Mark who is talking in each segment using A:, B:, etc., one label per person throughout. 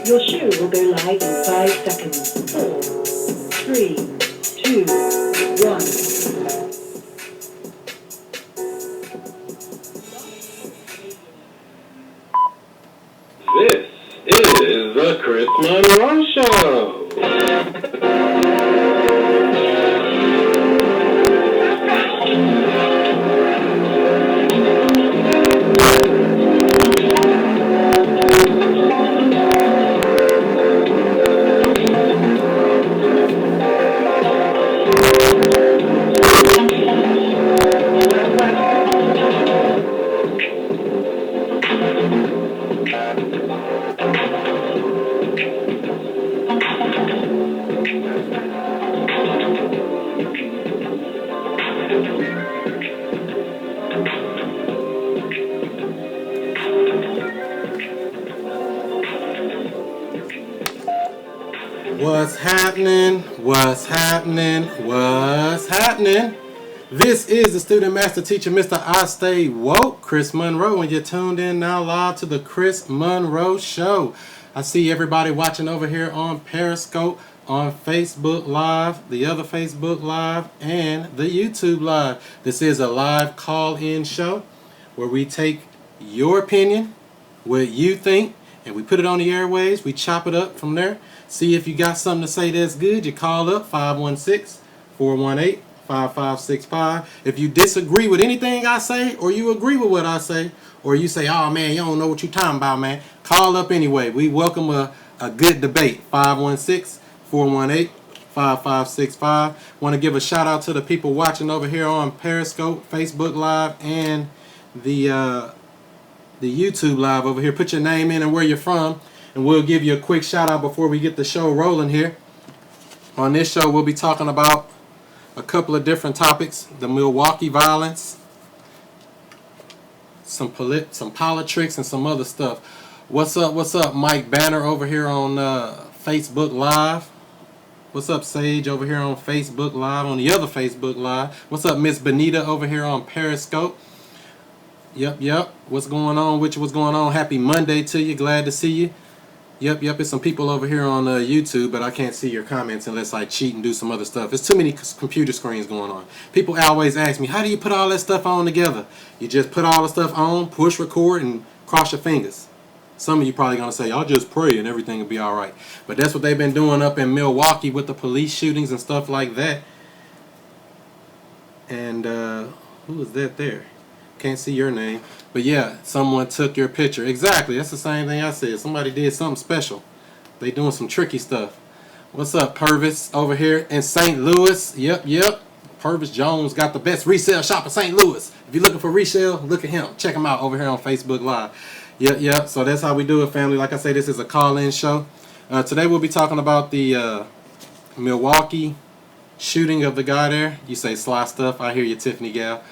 A: Your show will go live in 5 seconds. 4, 3, 2, 1.
B: This is the Chris Monroe Show.
C: What's happening? What's happening? What's happening? This is the student master teacher, Mr. I Stay Woke, Chris Monroe, and you're tuned in now live to the Chris Monroe Show. I see everybody watching over here on Periscope, on Facebook Live, the other Facebook Live, and the YouTube Live. This is a live call-in show where we take your opinion, what you think, and we put it on the airwaves. We chop it up from there. See if you got something to say that's good. You call up 516-418-5565. If you disagree with anything I say, or you agree with what I say, or you say, oh man, you don't know what you're talking about, man, call up anyway. We welcome a good debate. 516-418-5565. Want to give a shout out to the people watching over here on Periscope, Facebook Live, and the YouTube Live over here. Put your name in and where you're from, and we'll give you a quick shout out before we get the show rolling here. On this show, we'll be talking about a couple of different topics: the Milwaukee violence, some politics, and some other stuff. What's up, Mike Banner over here on Facebook Live? What's up, Sage over here on Facebook Live, on the other Facebook Live? What's up, Miss Benita over here on Periscope? Yep. What's going on with you? What's going on? Happy Monday to you. Glad to see you. Yep. There's some people over here on YouTube, but I can't see your comments unless I cheat and do some other stuff. There's too many computer screens going on. People always ask me, how do you put all that stuff on together? You just put all the stuff on, push record, and cross your fingers. Some of you probably going to say, I'll just pray and everything will be all right. But that's what they've been doing up in Milwaukee with the police shootings and stuff like that. And who is that there? Can't see your name. But yeah, someone took your picture. Exactly. That's the same thing I said. Somebody did something special. They doing some tricky stuff. What's up, Purvis over here in St. Louis? Yep. Purvis Jones got the best resale shop in St. Louis. If you're looking for resale, look at him. Check him out over here on Facebook Live. Yep. So that's how we do it, family. Like I say, this is a call-in show. Today we'll be talking about the Milwaukee shooting of the guy there. You say sly stuff. I hear you, Tiffany Gal.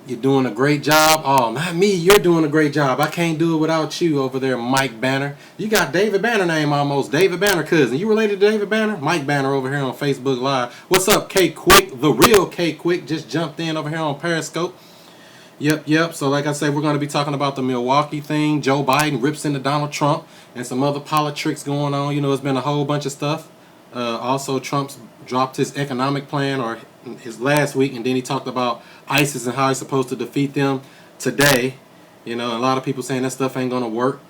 C: You're doing a great job. Oh, not me. You're doing a great job. I can't do it without you over there, Mike Banner. You got David Banner name almost. David Banner cousin. You related to David Banner? Mike Banner over here on Facebook Live. What's up, K Quick? The real K Quick just jumped in over here on Periscope. Yep. So like I said, we're going to be talking about the Milwaukee thing. Joe Biden rips into Donald Trump and some other politics going on. You know, it's been a whole bunch of stuff. Also, Trump's dropped his economic plan, or his last week, and then he talked about ISIS and how he's supposed to defeat them today. You know, a lot of people saying that stuff ain't going to work.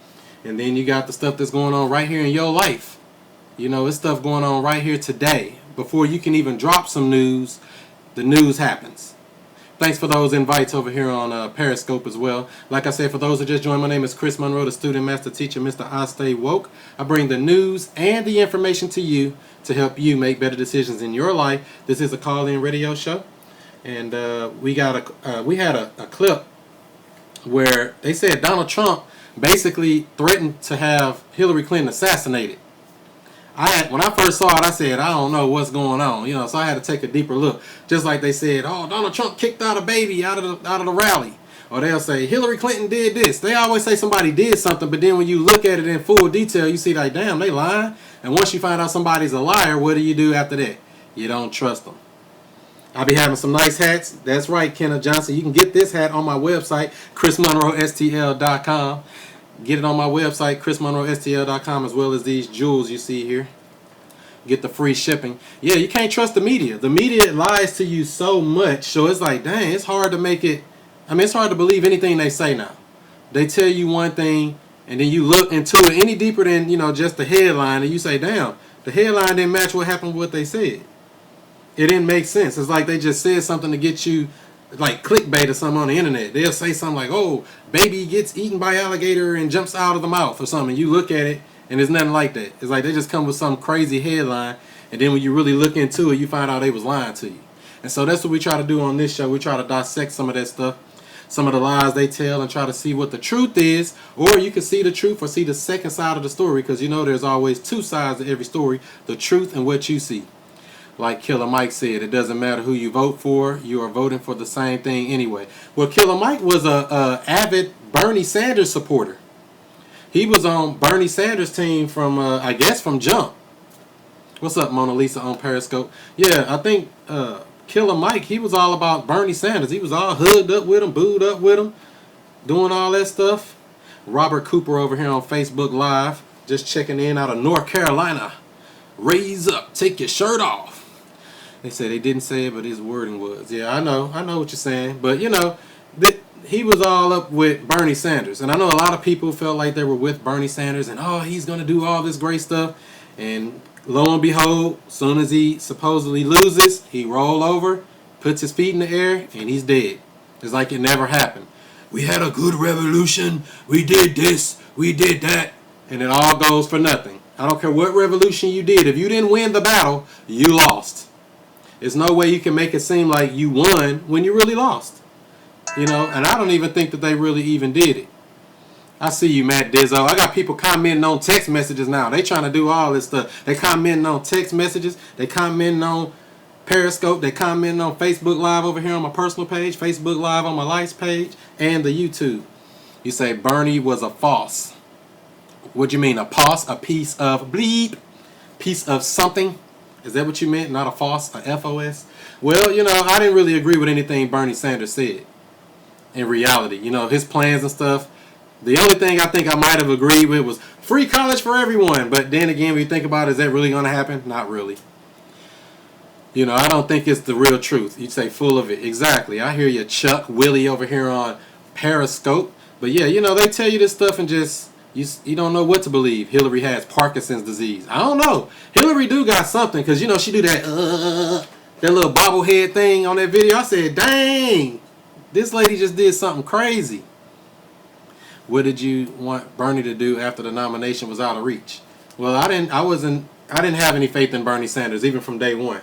C: And then you got the stuff that's going on right here in your life. You know, it's stuff going on right here today. Before you can even drop some news, the news happens. Thanks for those invites over here on Periscope as well. Like I said, for those who just joined, my name is Chris Monroe, the student master teacher, Mr. I Stay Woke. I bring the news and the information to you to help you make better decisions in your life. This is a call-in radio show. And we had a clip where they said Donald Trump basically threatened to have Hillary Clinton assassinated. When I first saw it, I said, I don't know what's going on, you know, so I had to take a deeper look. Just like they said, oh, Donald Trump kicked out a baby out of the rally. Or they'll say, Hillary Clinton did this. They always say somebody did something, but then when you look at it in full detail, you see like, damn, they lying. And once you find out somebody's a liar, what do you do after that? You don't trust them. I'll be having some nice hats. That's right, Kenneth Johnson. You can get this hat on my website, chrismonroestl.com. Get it on my website, chrismonroestl.com, as well as these jewels you see here. Get the free shipping. Yeah, you can't trust the media. The media lies to you so much, so it's like, dang, it's hard to make it. I mean, it's hard to believe anything they say now. They tell you one thing, and then you look into it any deeper than, just the headline, and you say, damn, the headline didn't match what happened with what they said. It didn't make sense. It's like they just said something to get you, like clickbait or something on the internet. They'll say something like, oh, baby gets eaten by alligator and jumps out of the mouth or something. You look at it, and it's nothing like that. It's like they just come with some crazy headline, and then when you really look into it, you find out they was lying to you. And so that's what we try to do on this show. We try to dissect some of that stuff, some of the lies they tell, and try to see what the truth is. Or you can see the truth or see the second side of the story, because there's always two sides to every story, the truth and what you see. Like Killer Mike said, it doesn't matter who you vote for, you are voting for the same thing anyway. Well, Killer Mike was a avid Bernie Sanders supporter. He was on Bernie Sanders' team from, I guess, from Jump. What's up, Mona Lisa on Periscope? Yeah, I think Killer Mike, he was all about Bernie Sanders. He was all hugged up with him, booed up with him, doing all that stuff. Robert Cooper over here on Facebook Live, just checking in out of North Carolina. Raise up, take your shirt off. They said they didn't say it, but his wording was. Yeah, I know what you're saying. But, he was all up with Bernie Sanders. And I know a lot of people felt like they were with Bernie Sanders and, oh, he's going to do all this great stuff. And lo and behold, as soon as he supposedly loses, he roll over, puts his feet in the air, and he's dead. It's like it never happened. We had a good revolution. We did this. We did that. And it all goes for nothing. I don't care what revolution you did. If you didn't win the battle, you lost. There's no way you can make it seem like you won when you really lost. And I don't even think that they really even did it. I see you, Matt Dizzo. I got people commenting on text messages now. They trying to do all this stuff. They commenting on text messages. They commenting on Periscope. They commenting on Facebook Live over here on my personal page. Facebook Live on my Lights page. And the YouTube. You say Bernie was a false. What do you mean? A pos? A piece of bleep? Piece of something? Is that what you meant? Not a false? A FOS? Well, I didn't really agree with anything Bernie Sanders said. In reality, his plans and stuff. The only thing I think I might have agreed with was free college for everyone. But then again, when you think about it, is that really going to happen? Not really. I don't think it's the real truth. You'd say full of it. Exactly. I hear you, Chuck Willie over here on Periscope. But yeah, they tell you this stuff and just, you don't know what to believe. Hillary has Parkinson's disease. I don't know. Hillary do got something because, she do that little bobblehead thing on that video. I said, dang. This lady just did something crazy. What did you want Bernie to do after the nomination was out of reach? Well, I didn't have any faith in Bernie Sanders even from day one.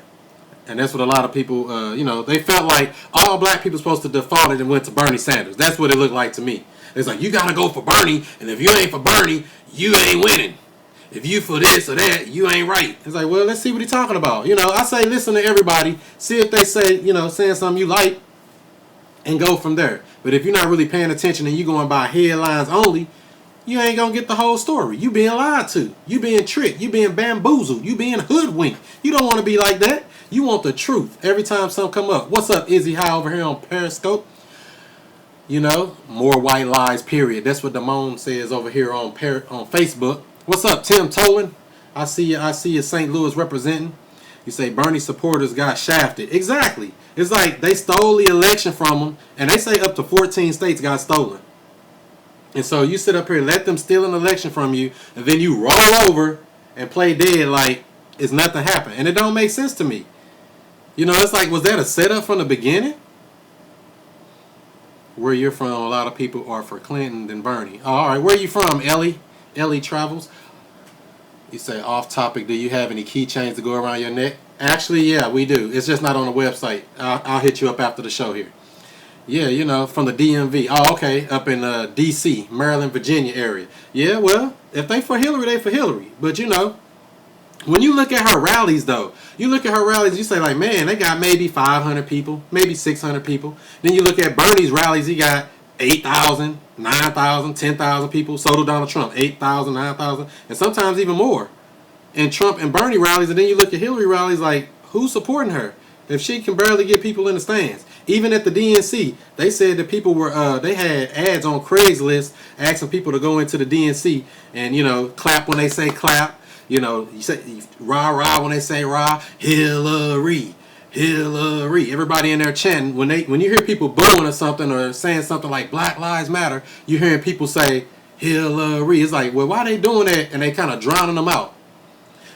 C: And that's what a lot of people, they felt like all black people supposed to default and went to Bernie Sanders. That's what it looked like to me. It's like, you got to go for Bernie, and if you ain't for Bernie, you ain't winning. If you for this or that, you ain't right. It's like, well, let's see what he's talking about. I say listen to everybody, see if they say, saying something you like, and go from there. But if you're not really paying attention and you're going by headlines only, you ain't going to get the whole story. You being lied to. You being tricked. You being bamboozled. You being hoodwinked. You don't want to be like that. You want the truth every time something come up. What's up, Izzy High over here on Periscope? More white lies, period. That's what Damone says over here on Facebook. What's up, Tim Tolan? I see you St. Louis representing. You say Bernie supporters got shafted. Exactly. It's like they stole the election from them, and they say up to 14 states got stolen. And so you sit up here, let them steal an election from you, and then you roll over and play dead like it's nothing happened. And it don't make sense to me. It's like, was that a setup from the beginning? Where you're from, a lot of people are for Clinton than Bernie. Oh, all right, where you from, Ellie? Ellie Travels. You say, off topic, do you have any keychains to go around your neck? Actually, yeah, we do. It's just not on the website. I'll hit you up after the show here. Yeah, from the DMV. Oh, okay, up in D.C., Maryland, Virginia area. Yeah, well, if they for Hillary, they for Hillary. But, when you look at her rallies, though, you say, like, man, they got maybe 500 people, maybe 600 people. Then you look at Bernie's rallies, he got 8,000, 9,000, 10,000 people. So do Donald Trump, 8,000, 9,000, and sometimes even more. And Trump and Bernie rallies, and then you look at Hillary rallies, like, who's supporting her if she can barely get people in the stands? Even at the DNC, they said that people were they had ads on Craigslist asking people to go into the DNC and, you know, clap when they say clap. You know, you say rah rah when they say rah. Hillary, Hillary. Everybody in there chanting. When you hear people booing or something or saying something like Black Lives Matter, you're hearing people say Hillary. It's like, well, why they doing that? And they kind of drowning them out.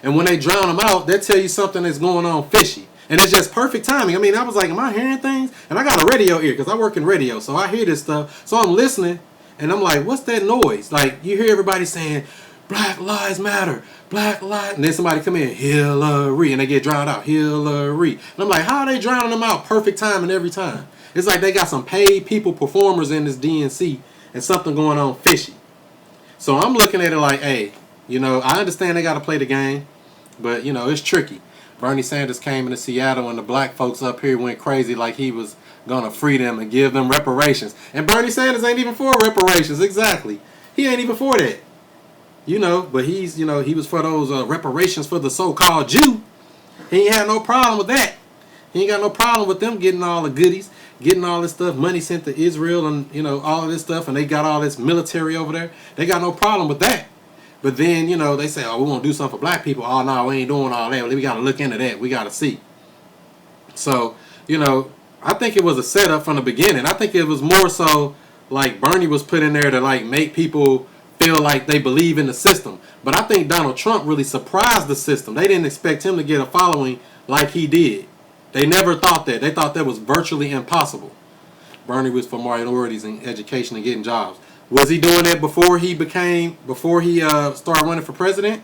C: And when they drown them out, they tell you something that's going on fishy. And it's just perfect timing. I mean, I was like, am I hearing things? And I got a radio ear because I work in radio, so I hear this stuff. So I'm listening, and I'm like, what's that noise? Like, you hear everybody saying, Black Lives Matter, Black Lives, and then somebody come in, Hillary, and they get drowned out, Hillary. And I'm like, how are they drowning them out? Perfect timing every time. It's like they got some paid people, performers in this DNC, and something going on fishy. So I'm looking at it like, hey, you know, I understand they got to play the game, but, you know, it's tricky. Bernie Sanders came into Seattle and the black folks up here went crazy like he was going to free them and give them reparations. And Bernie Sanders ain't even for reparations, exactly. He ain't even for that. You know, but he's, you know, he was for those reparations for the so-called Jew. He ain't had no problem with that. He ain't got no problem with them getting all the goodies, getting all this stuff, money sent to Israel and, you know, all of this stuff, and they got all this military over there. They got no problem with that. But then, you know, they say, oh, we want to do something for black people. Oh, no, we ain't doing all that. We got to look into that. We got to see. So, you know, I think it was a setup from the beginning. I think it was more so like Bernie was put in there to, like, make people feel like they believe in the system. But I think Donald Trump really surprised the system. They didn't expect him to get a following like he did. They never thought that. They thought that was virtually impossible. Bernie was for minorities in education and getting jobs. Was he doing that before he started running for president?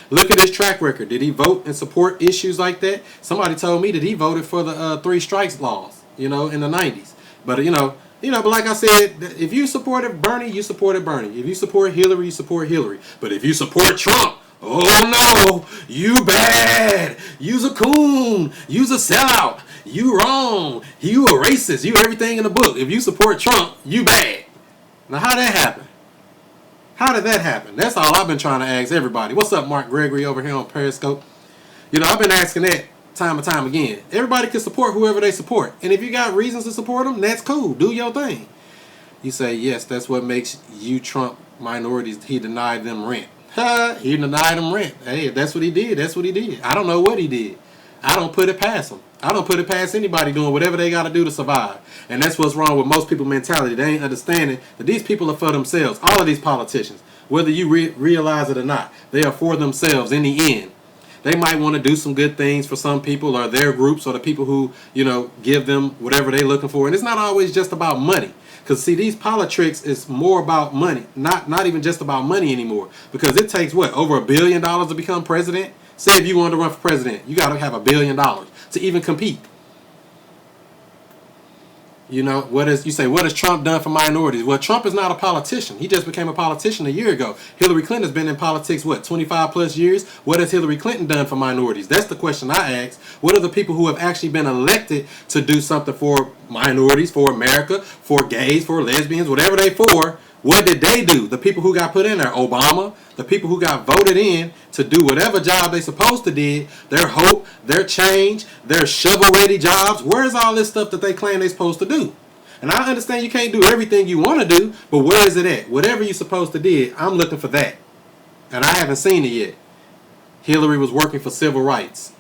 C: Look at his track record. Did he vote and support issues like that? Somebody told me that he voted for the three strikes laws, you know, in the 90s. But, but like I said, if you supported Bernie, you supported Bernie. If you support Hillary, you support Hillary. But if you support Trump, oh no, you bad. You's a coon. You's a sellout. You wrong. You a racist. You everything in the book. If you support Trump, you bad. Now, how that happen? How did that happen? That's all I've been trying to ask everybody. What's up, Mark Gregory over here on Periscope? You know, I've been asking that time and time again. Everybody can support whoever they support. And if you got reasons to support them, that's cool. Do your thing. You say, yes, that's what makes you Trump minorities. He denied them rent. He denied them rent. Hey, if that's what he did, that's what he did. I don't know what he did. I don't put it past him. I don't put it past anybody doing whatever they got to do to survive. And that's what's wrong with most people's mentality. They ain't understanding that these people are for themselves. All of these politicians, whether you realize it or not, they are for themselves in the end. They might want to do some good things for some people or their groups or the people who, you know, give them whatever they're looking for. And it's not always just about money. Because, see, these politics is more about money. Not even just about money anymore. Because it takes, what, over $1 billion to become president? Say if you wanted to run for president, you got to have $1 billion to even compete. You know, what has Trump done for minorities? Well, Trump is not a politician. He just became a politician a year ago. Hillary Clinton has been in politics, 25 plus years? What has Hillary Clinton done for minorities? That's the question I ask. What are the people who have actually been elected to do something for minorities, for America, for gays, for lesbians, whatever they for? What did they do? The people who got put in there, Obama, the people who got voted in to do whatever job they supposed to did, their hope, their change, their shovel-ready jobs. Where's all this stuff that they claim they're supposed to do? And I understand you can't do everything you want to do, but where is it at? Whatever you're supposed to do, I'm looking for that. And I haven't seen it yet. Hillary was working for civil rights.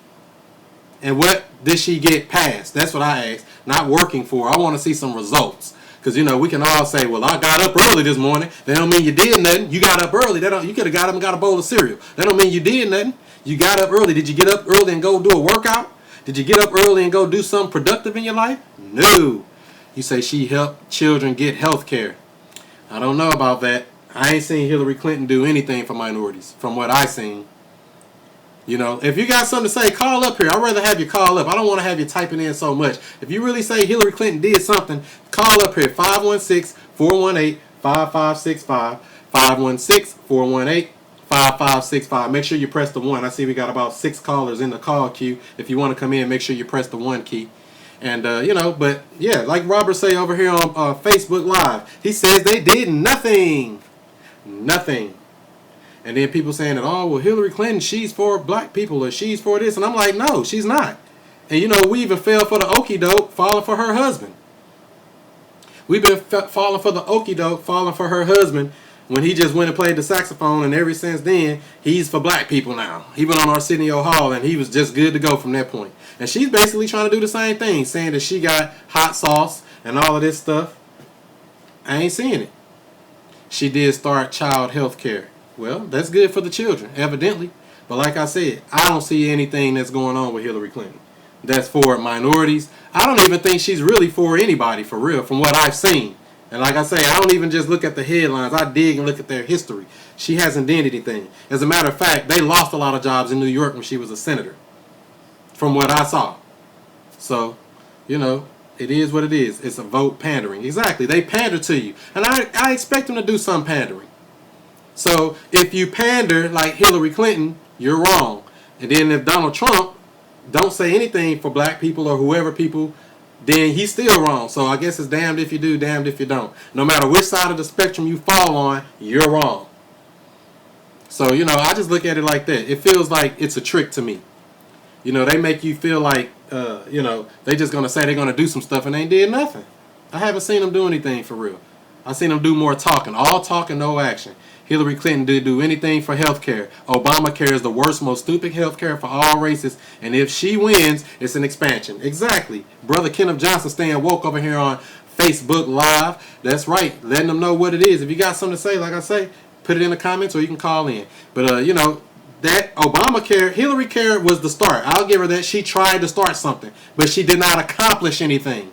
C: And what did she get passed? That's what I asked. Not working for. I want to see some results. Because, you know, we can all say, well, I got up early this morning. That don't mean you did nothing. You got up early. You could have got up and got a bowl of cereal. That don't mean you did nothing. You got up early. Did you get up early and go do a workout? Did you get up early and go do something productive in your life? No. You say she helped children get health care. I don't know about that. I ain't seen Hillary Clinton do anything for minorities from what I seen. You know, if you got something to say, call up here. I'd rather have you call up. I don't want to have you typing in so much. If you really say Hillary Clinton did something, call up here. 516-418-5565. 516-418-5565. Make sure you press the 1. I see we got about 6 callers in the call queue. If you want to come in, make sure you press the 1 key. And, but, yeah, like Robert say over here on Facebook Live, he says they did nothing. Nothing. And then people saying that, oh, well, Hillary Clinton, she's for black people or she's for this. And I'm like, no, she's not. And you know, we even fell for the okie doke, falling for her husband. We've been falling for the okie doke, falling for her husband when he just went and played the saxophone, and ever since then, he's for black people now. He went on Arsenio Hall, and he was just good to go from that point. And she's basically trying to do the same thing, saying that she got hot sauce and all of this stuff. I ain't seeing it. She did start child health care. Well, that's good for the children, evidently. But like I said, I don't see anything that's going on with Hillary Clinton that's for minorities. I don't even think she's really for anybody, for real, from what I've seen. And like I say, I don't even just look at the headlines. I dig and look at their history. She hasn't done anything. As a matter of fact, they lost a lot of jobs in New York when she was a senator, from what I saw. So, you know, it is what it is. It's a vote pandering. Exactly. They pander to you. And I expect them to do some pandering. So if you pander like Hillary Clinton, you're wrong. And then if Donald Trump don't say anything for black people or whoever people, then he's still wrong. So I guess it's damned if you do, damned if you don't. No matter which side of the spectrum you fall on, you're wrong. So, you know, I just look at it like that. It feels like it's a trick to me. You know, they make you feel like, you know, they just going to say they're going to do some stuff and they did nothing. I haven't seen them do anything for real. I seen them do more talking. All talking, no action. Hillary Clinton didn't do anything for health care. Obamacare is the worst, most stupid health care for all races. And if she wins, it's an expansion. Exactly. Brother Kenneth Johnson staying woke over here on Facebook Live. That's right. Letting them know what it is. If you got something to say, like I say, put it in the comments or you can call in. But, you know, that Obamacare, Hillary Care was the start. I'll give her that. She tried to start something, but she did not accomplish anything.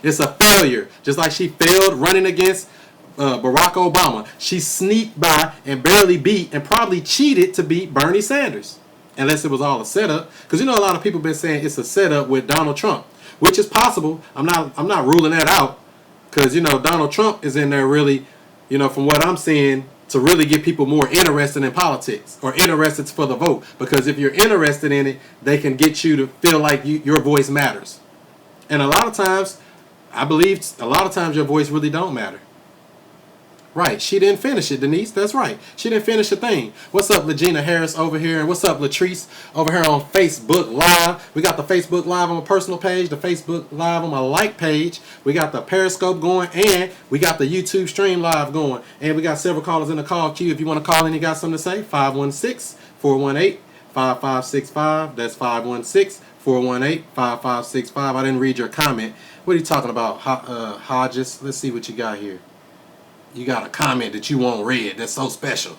C: It's a failure. Just like she failed running against Barack Obama. She sneaked by and barely beat and probably cheated to beat Bernie Sanders. Unless it was all a setup. Because you know a lot of people been saying it's a setup with Donald Trump. Which is possible. I'm not ruling that out. Because, you know, Donald Trump is in there really, you know, from what I'm seeing, to really get people more interested in politics. Or interested for the vote. Because if you're interested in it, they can get you to feel like your voice matters. And a lot of times, I believe a lot of times your voice really don't matter. Right, she didn't finish it, Denise. That's right. She didn't finish the thing. What's up, Legina Harris over here? And what's up, Latrice over here on Facebook Live? We got the Facebook Live on my personal page, the Facebook Live on my like page. We got the Periscope going, and we got the YouTube stream live going. And we got several callers in the call queue. If you want to call in, you got something to say, 516-418-5565. That's 516-418-5565. I didn't read your comment. What are you talking about, Hodges? Let's see what you got here. You got a comment that you won't read. That's so special.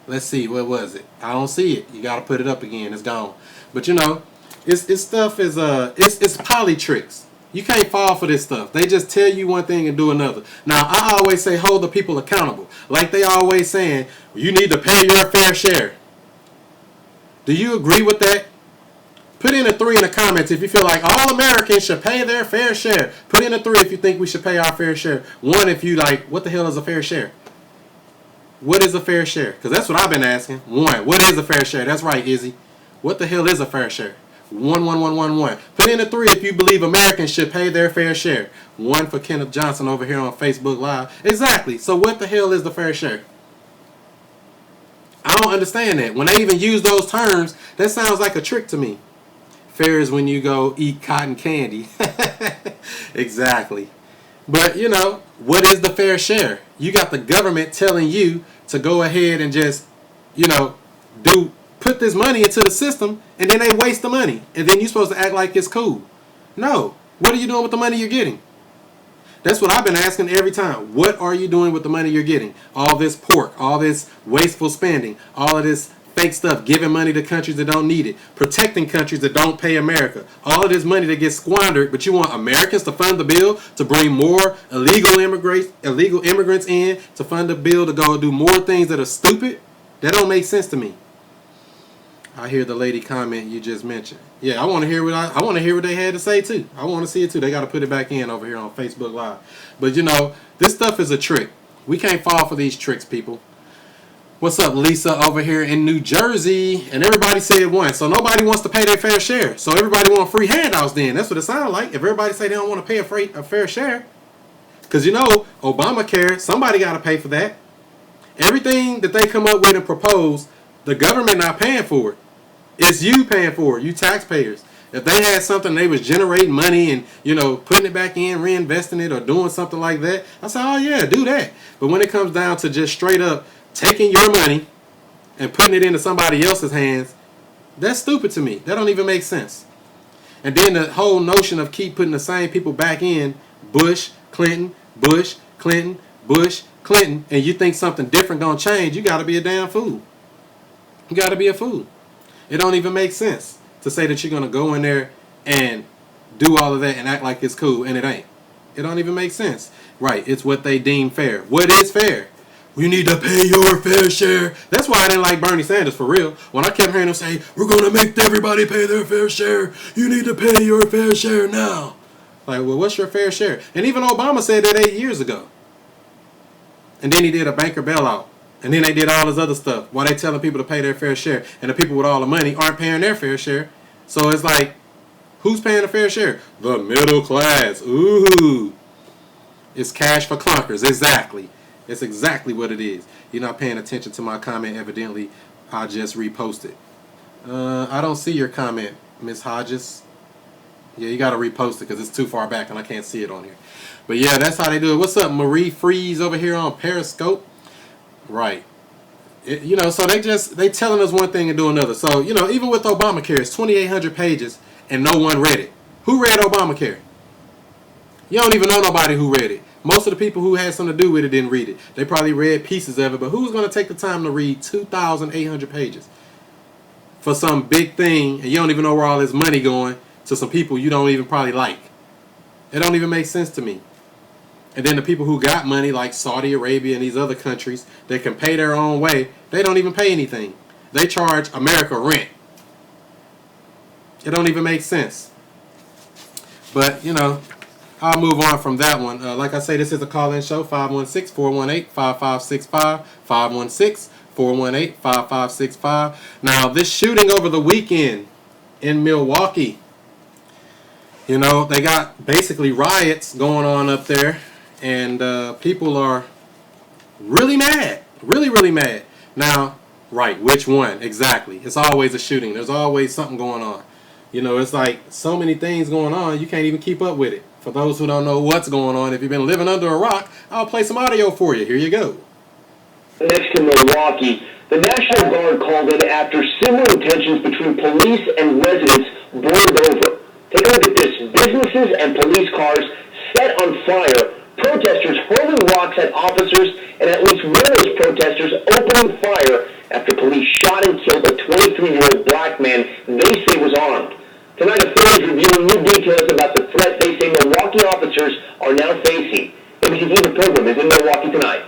C: Let's see. What was it? I don't see it. You got to put it up again. It's gone. But you know, it's stuff is it's poly tricks. You can't fall for this stuff. They just tell you one thing and do another. Now I always say hold the people accountable. Like they always saying, you need to pay your fair share. Do you agree with that? Put in a 3 in the comments if you feel like all Americans should pay their fair share. Put in a 3 if you think we should pay our fair share. 1 if you like, what the hell is a fair share? What is a fair share? Because that's what I've been asking. 1, what is a fair share? That's right, Izzy. What the hell is a fair share? 1. Put in a 3 if you believe Americans should pay their fair share. 1 for Kenneth Johnson over here on Facebook Live. Exactly. So what the hell is the fair share? I don't understand that. When they even use those terms, that sounds like a trick to me. Fair is when you go eat cotton candy. Exactly. But, you know, what is the fair share? You got the government telling you to go ahead and just, you know, put this money into the system, and then they waste the money. And then you're supposed to act like it's cool. No. What are you doing with the money you're getting? That's what I've been asking every time. What are you doing with the money you're getting? All this pork, all this wasteful spending, all of this fake stuff, giving money to countries that don't need it, protecting countries that don't pay America. All of this money that gets squandered, but you want Americans to fund the bill to bring more illegal immigrants in, to fund the bill to go do more things that are stupid? That don't make sense to me. I hear the lady comment you just mentioned. Yeah, I want to hear what they had to say too. I want to see it too. They got to put it back in over here on Facebook Live. But you know, this stuff is a trick. We can't fall for these tricks, people. What's up, Lisa, over here in New Jersey? And everybody said 1. So nobody wants to pay their fair share. So everybody want free handouts then. That's what it sounds like. If everybody say they don't want to pay a fair share. Because, you know, Obamacare, somebody got to pay for that. Everything that they come up with and propose, the government not paying for it. It's you paying for it, you taxpayers. If they had something, they was generating money and, you know, putting it back in, reinvesting it, or doing something like that, I say, oh yeah, do that. But when it comes down to just straight up taking your money and putting it into somebody else's hands, that's stupid to me. That don't even make sense. And then the whole notion of keep putting the same people back in, Bush, Clinton, Bush, Clinton, Bush, Clinton, and you think something different gonna change, you gotta be a damn fool. You gotta be a fool. It don't even make sense to say that you're gonna go in there and do all of that and act like it's cool, and it ain't. It don't even make sense. Right, it's what they deem fair. What is fair? You need to pay your fair share. That's why I didn't like Bernie Sanders, for real. When I kept hearing him say, we're going to make everybody pay their fair share. You need to pay your fair share now. Like, well, what's your fair share? And even Obama said that 8 years ago. And then he did a banker bailout. And then they did all this other stuff while they telling people to pay their fair share. And the people with all the money aren't paying their fair share. So it's like, who's paying the fair share? The middle class. Ooh. It's cash for clunkers. Exactly. It's exactly what it is. You're not paying attention to my comment, evidently. I just reposted. I don't see your comment, Miss Hodges. Yeah, you got to repost it because it's too far back and I can't see it on here. But yeah, that's how they do it. What's up, Marie Freeze over here on Periscope? Right. You know, so they telling us one thing and do another. So, you know, even with Obamacare, it's 2,800 pages and no one read it. Who read Obamacare? You don't even know nobody who read it. Most of the people who had something to do with it didn't read it. They probably read pieces of it, but who's going to take the time to read 2,800 pages for some big thing, and you don't even know where all this money going to some people you don't even probably like? It don't even make sense to me. And then the people who got money, like Saudi Arabia and these other countries, that can pay their own way, they don't even pay anything. They charge America rent. It don't even make sense. But, you know, I'll move on from that one. Like I say, this is a call-in show, 516-418-5565, 516-418-5565. Now, this shooting over the weekend in Milwaukee, you know, they got basically riots going on up there, and people are really mad, really, really mad. Now, right, which one? Exactly. It's always a shooting. There's always something going on. You know, it's like so many things going on, you can't even keep up with it. For those who don't know what's going on, if you've been living under a rock, I'll play some audio for you. Here you go.
D: Next to Milwaukee, the National Guard called in after similar tensions between police and residents boiled over. Take a look at this. Businesses and police cars set on fire, protesters hurling rocks at officers, and at least one of those protesters opening fire after police shot and killed a 23-year-old black man they say was armed. Tonight, authorities reviewing new details about the threat they say Milwaukee officers are now facing. ABC The program is in Milwaukee tonight.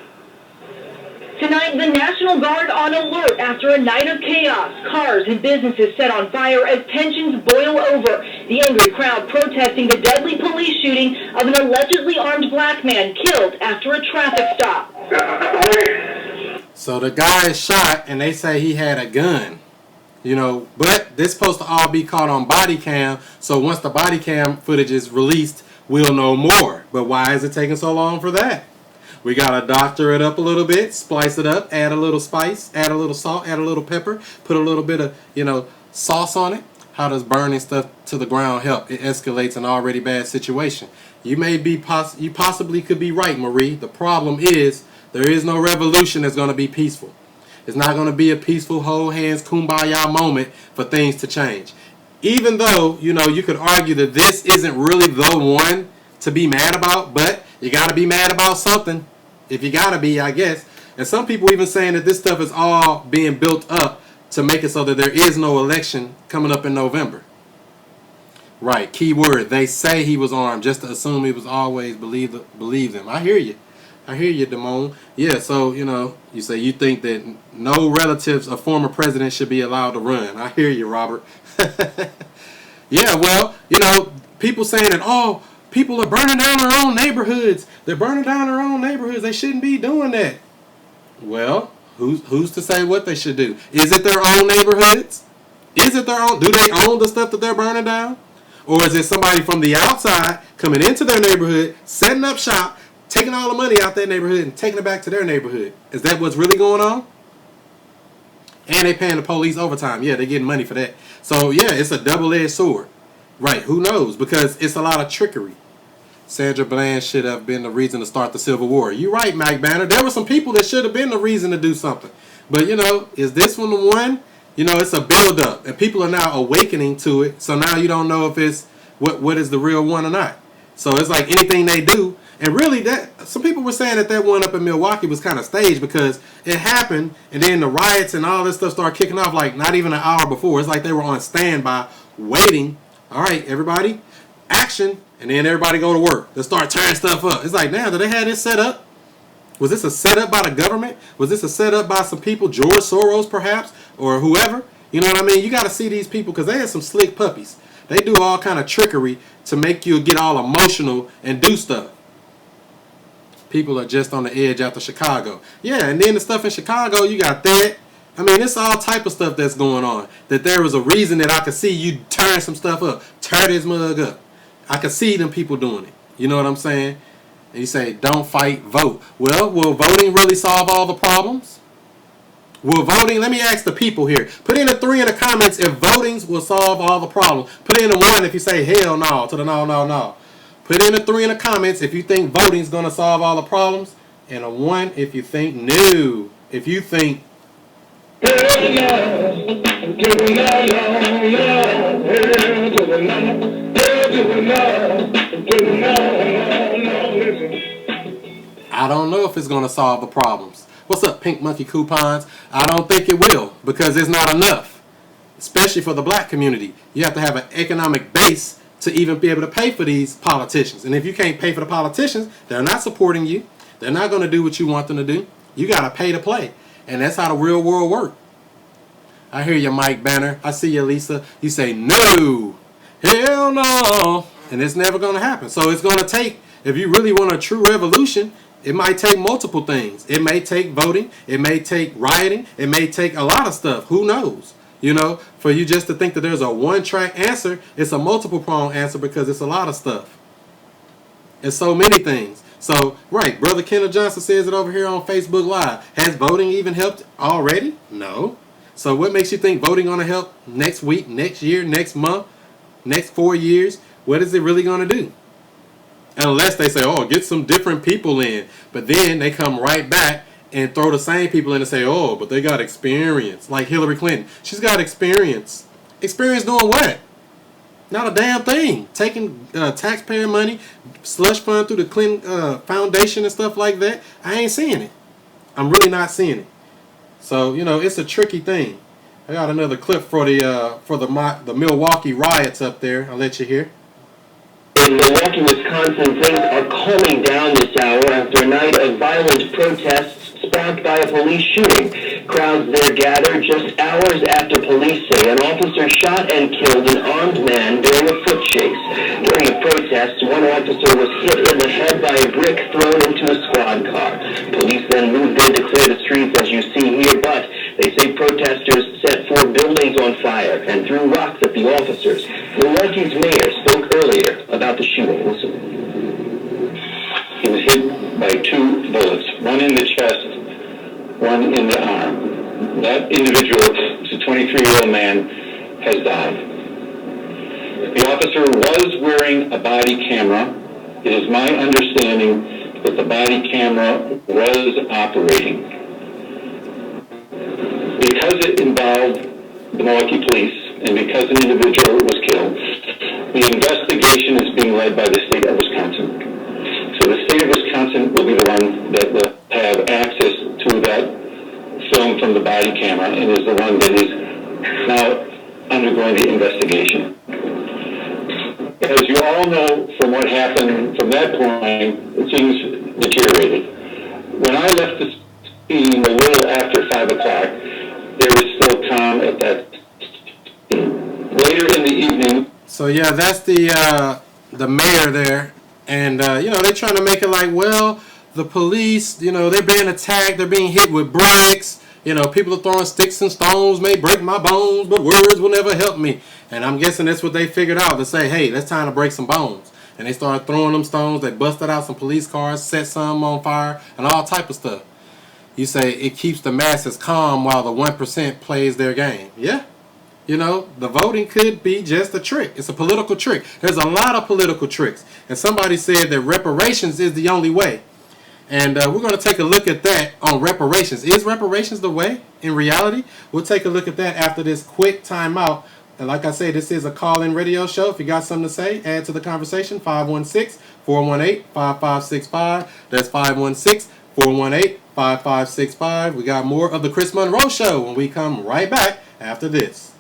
E: Tonight, the National Guard on alert after a night of chaos. Cars and businesses set on fire as tensions boil over. The angry crowd protesting the deadly police shooting of an allegedly armed black man killed after a traffic stop.
C: So the guy is shot and they say he had a gun. You know, but this supposed to all be caught on body cam, so once the body cam footage is released, we'll know more. But why is it taking so long for that? We got to doctor it up a little bit, splice it up, add a little spice, add a little salt, add a little pepper, put a little bit of, you know, sauce on it. How does burning stuff to the ground help? It escalates an already bad situation. You may be you possibly could be right, Marie. The problem is there is no revolution that's going to be peaceful. It's not going to be a peaceful, hold hands, kumbaya moment for things to change. Even though, you know, you could argue that this isn't really the one to be mad about, but you got to be mad about something. If you got to be, I guess. And some people even saying that this stuff is all being built up to make it so that there is no election coming up in November. Right, key word. They say he was armed just to assume he was always believe them. I hear you. I hear you, Damone. Yeah, so, you know, you say you think that no relatives of former presidents should be allowed to run. I hear you, Robert. Yeah, well, you know, people saying that, oh, people are burning down their own neighborhoods. They're burning down their own neighborhoods. They shouldn't be doing that. Well, who's to say what they should do? Is it their own neighborhoods? Is it their own? Do they own the stuff that they're burning down? Or is it somebody from the outside coming into their neighborhood, setting up shop, taking all the money out their neighborhood and taking it back to their neighborhood? Is that what's really going on? And they paying the police overtime. Yeah, they're getting money for that. So, yeah, it's a double-edged sword. Right, who knows? Because it's a lot of trickery. Sandra Bland should have been the reason to start the Civil War. You're right, Mike Banner. There were some people that should have been the reason to do something. But, you know, is this one the one? You know, it's a build-up. And people are now awakening to it. So now you don't know if it's what is the real one or not. So it's like anything they do. And really, that some people were saying that one up in Milwaukee was kind of staged because it happened. And then the riots and all this stuff started kicking off like not even an hour before. It's like they were on standby waiting. All right, everybody, action. And then everybody go to work. They start tearing stuff up. It's like, now, did they have this set up? Was this a setup by the government? Was this a setup by some people, George Soros perhaps, or whoever? You know what I mean? You got to see these people because they are some slick puppies. They do all kind of trickery to make you get all emotional and do stuff. People are just on the edge after Chicago. Yeah, and then the stuff in Chicago, you got that. I mean, it's all type of stuff that's going on. That there was a reason that I could see you tearing some stuff up. Tear this mug up. I could see them people doing it. You know what I'm saying? And you say, don't fight, vote. Well, will voting really solve all the problems? Will voting, let me ask the people here. Put in a 3 in the comments if voting will solve all the problems. Put in a 1 if you say hell no to the no, no, no. Put in a 3 in the comments if you think voting is going to solve all the problems. And a 1 if you think no. If you think I don't know if it's going to solve the problems. What's up, Pink Monkey Coupons? I don't think it will because it's not enough, especially for the black community. You have to have an economic base to even be able to pay for these politicians. And if you can't pay for the politicians, they're not supporting you. They're not going to do what you want them to do. You got to pay to play. And that's how the real world works. I hear you, Mike Banner. I see you, Lisa. You say, no, hell no. And it's never going to happen. So it's going to take, if you really want a true revolution, it might take multiple things. It may take voting. It may take rioting. It may take a lot of stuff. Who knows? You know, for you just to think that there's a one-track answer, it's a multiple-prong answer because it's a lot of stuff. It's so many things. So, right, Brother Kendall Johnson says it over here on Facebook Live. Has voting even helped already? No. So what makes you think voting going to help next week, next year, next month, next 4 years? What is it really going to do? Unless they say, oh, get some different people in. But then they come right back and throw the same people in and say, oh, but they got experience. Like Hillary Clinton. She's got experience. Experience doing what? Not a damn thing. Taking taxpayer money, slush fund through the Clinton Foundation and stuff like that. I ain't seeing it. I'm really not seeing it. So, you know, it's a tricky thing. I got another clip for the Milwaukee riots up there. I'll let you hear.
D: In Milwaukee, Wisconsin, things are calming down this hour after a night of violent protests sparked by a police shooting. Crowds there gathered just hours after police say an officer shot and killed an armed man during a foot chase. During the protests, one officer was hit in the head by a brick thrown into a squad car. Police then moved in to clear the streets, as you see here, but they say protesters set 4 buildings on fire and threw rocks at the officers. Milwaukee's mayor spoke earlier about the shooting. Listen.
F: He was hit by 2 bullets, one in the chest, one in the arm. That individual, who's a 23-year-old man, has died. The officer was wearing a body camera. It is my understanding that the body camera was operating. Because it involved the Milwaukee police and because an individual was killed, the investigation is being led by the state of Wisconsin. So the state of Wisconsin will be the one that will have access to that film from the body camera and is the one that is now undergoing the investigation. As you all know from what happened from that point, things deteriorated. When I left the scene a little after 5 o'clock, there was still calm at that scene. Later in the evening...
C: So yeah, that's the mayor there. And, you know, they're trying to make it like, well, the police, you know, they're being attacked. They're being hit with bricks. You know, people are throwing sticks and stones may break my bones, but words will never help me. And I'm guessing that's what they figured out to say, hey, it's time to break some bones. And they started throwing them stones. They busted out some police cars, set some on fire, and all type of stuff. You say it keeps the masses calm while the 1% plays their game. Yeah, You know, the voting could be just a trick. It's a political trick. There's a lot of political tricks. And somebody said that reparations is the only way. And we're going to take a look at that on reparations. Is reparations the way in reality? We'll take a look at that after this quick timeout. And like I say, this is a call-in radio show. If you got something to say, add to the conversation. 516-418-5565. That's 516-418-5565. We got more of the Chris Monroe Show when we come right back after this.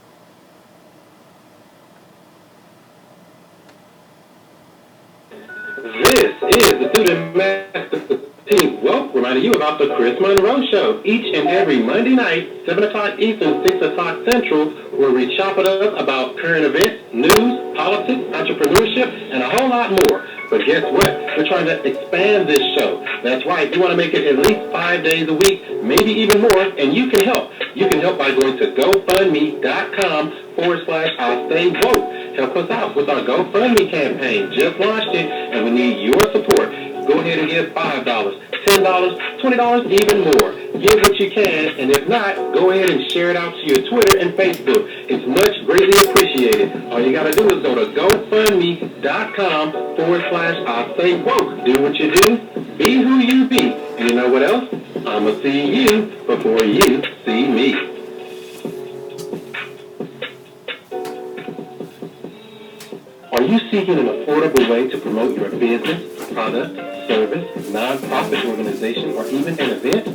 B: This is the Student Master Team Wealth reminding you about the Chris Monroe Show. Each and every Monday night, 7 o'clock Eastern, 6 o'clock Central, where we chop it up about current events, news, politics, entrepreneurship, and a whole lot more. But guess what? We're trying to expand this show. That's right. We want to make it at least 5 days a week, maybe even more, and you can help. You can help by going to GoFundMe.com/IStayWoke. Help us out with our GoFundMe campaign. Just launched it, and we need your support. Go ahead and give $5, $10, $20, even more. Give what you can, and if not, go ahead and share it out to your Twitter and Facebook. It's much greatly appreciated. All you got to do is go to GoFundMe.com/IStayWoke. Do what you do. Be who you be. And you know what else? I'ma see you before you see me. Are you seeking an affordable way to promote your business, product, service, nonprofit organization, or even an event?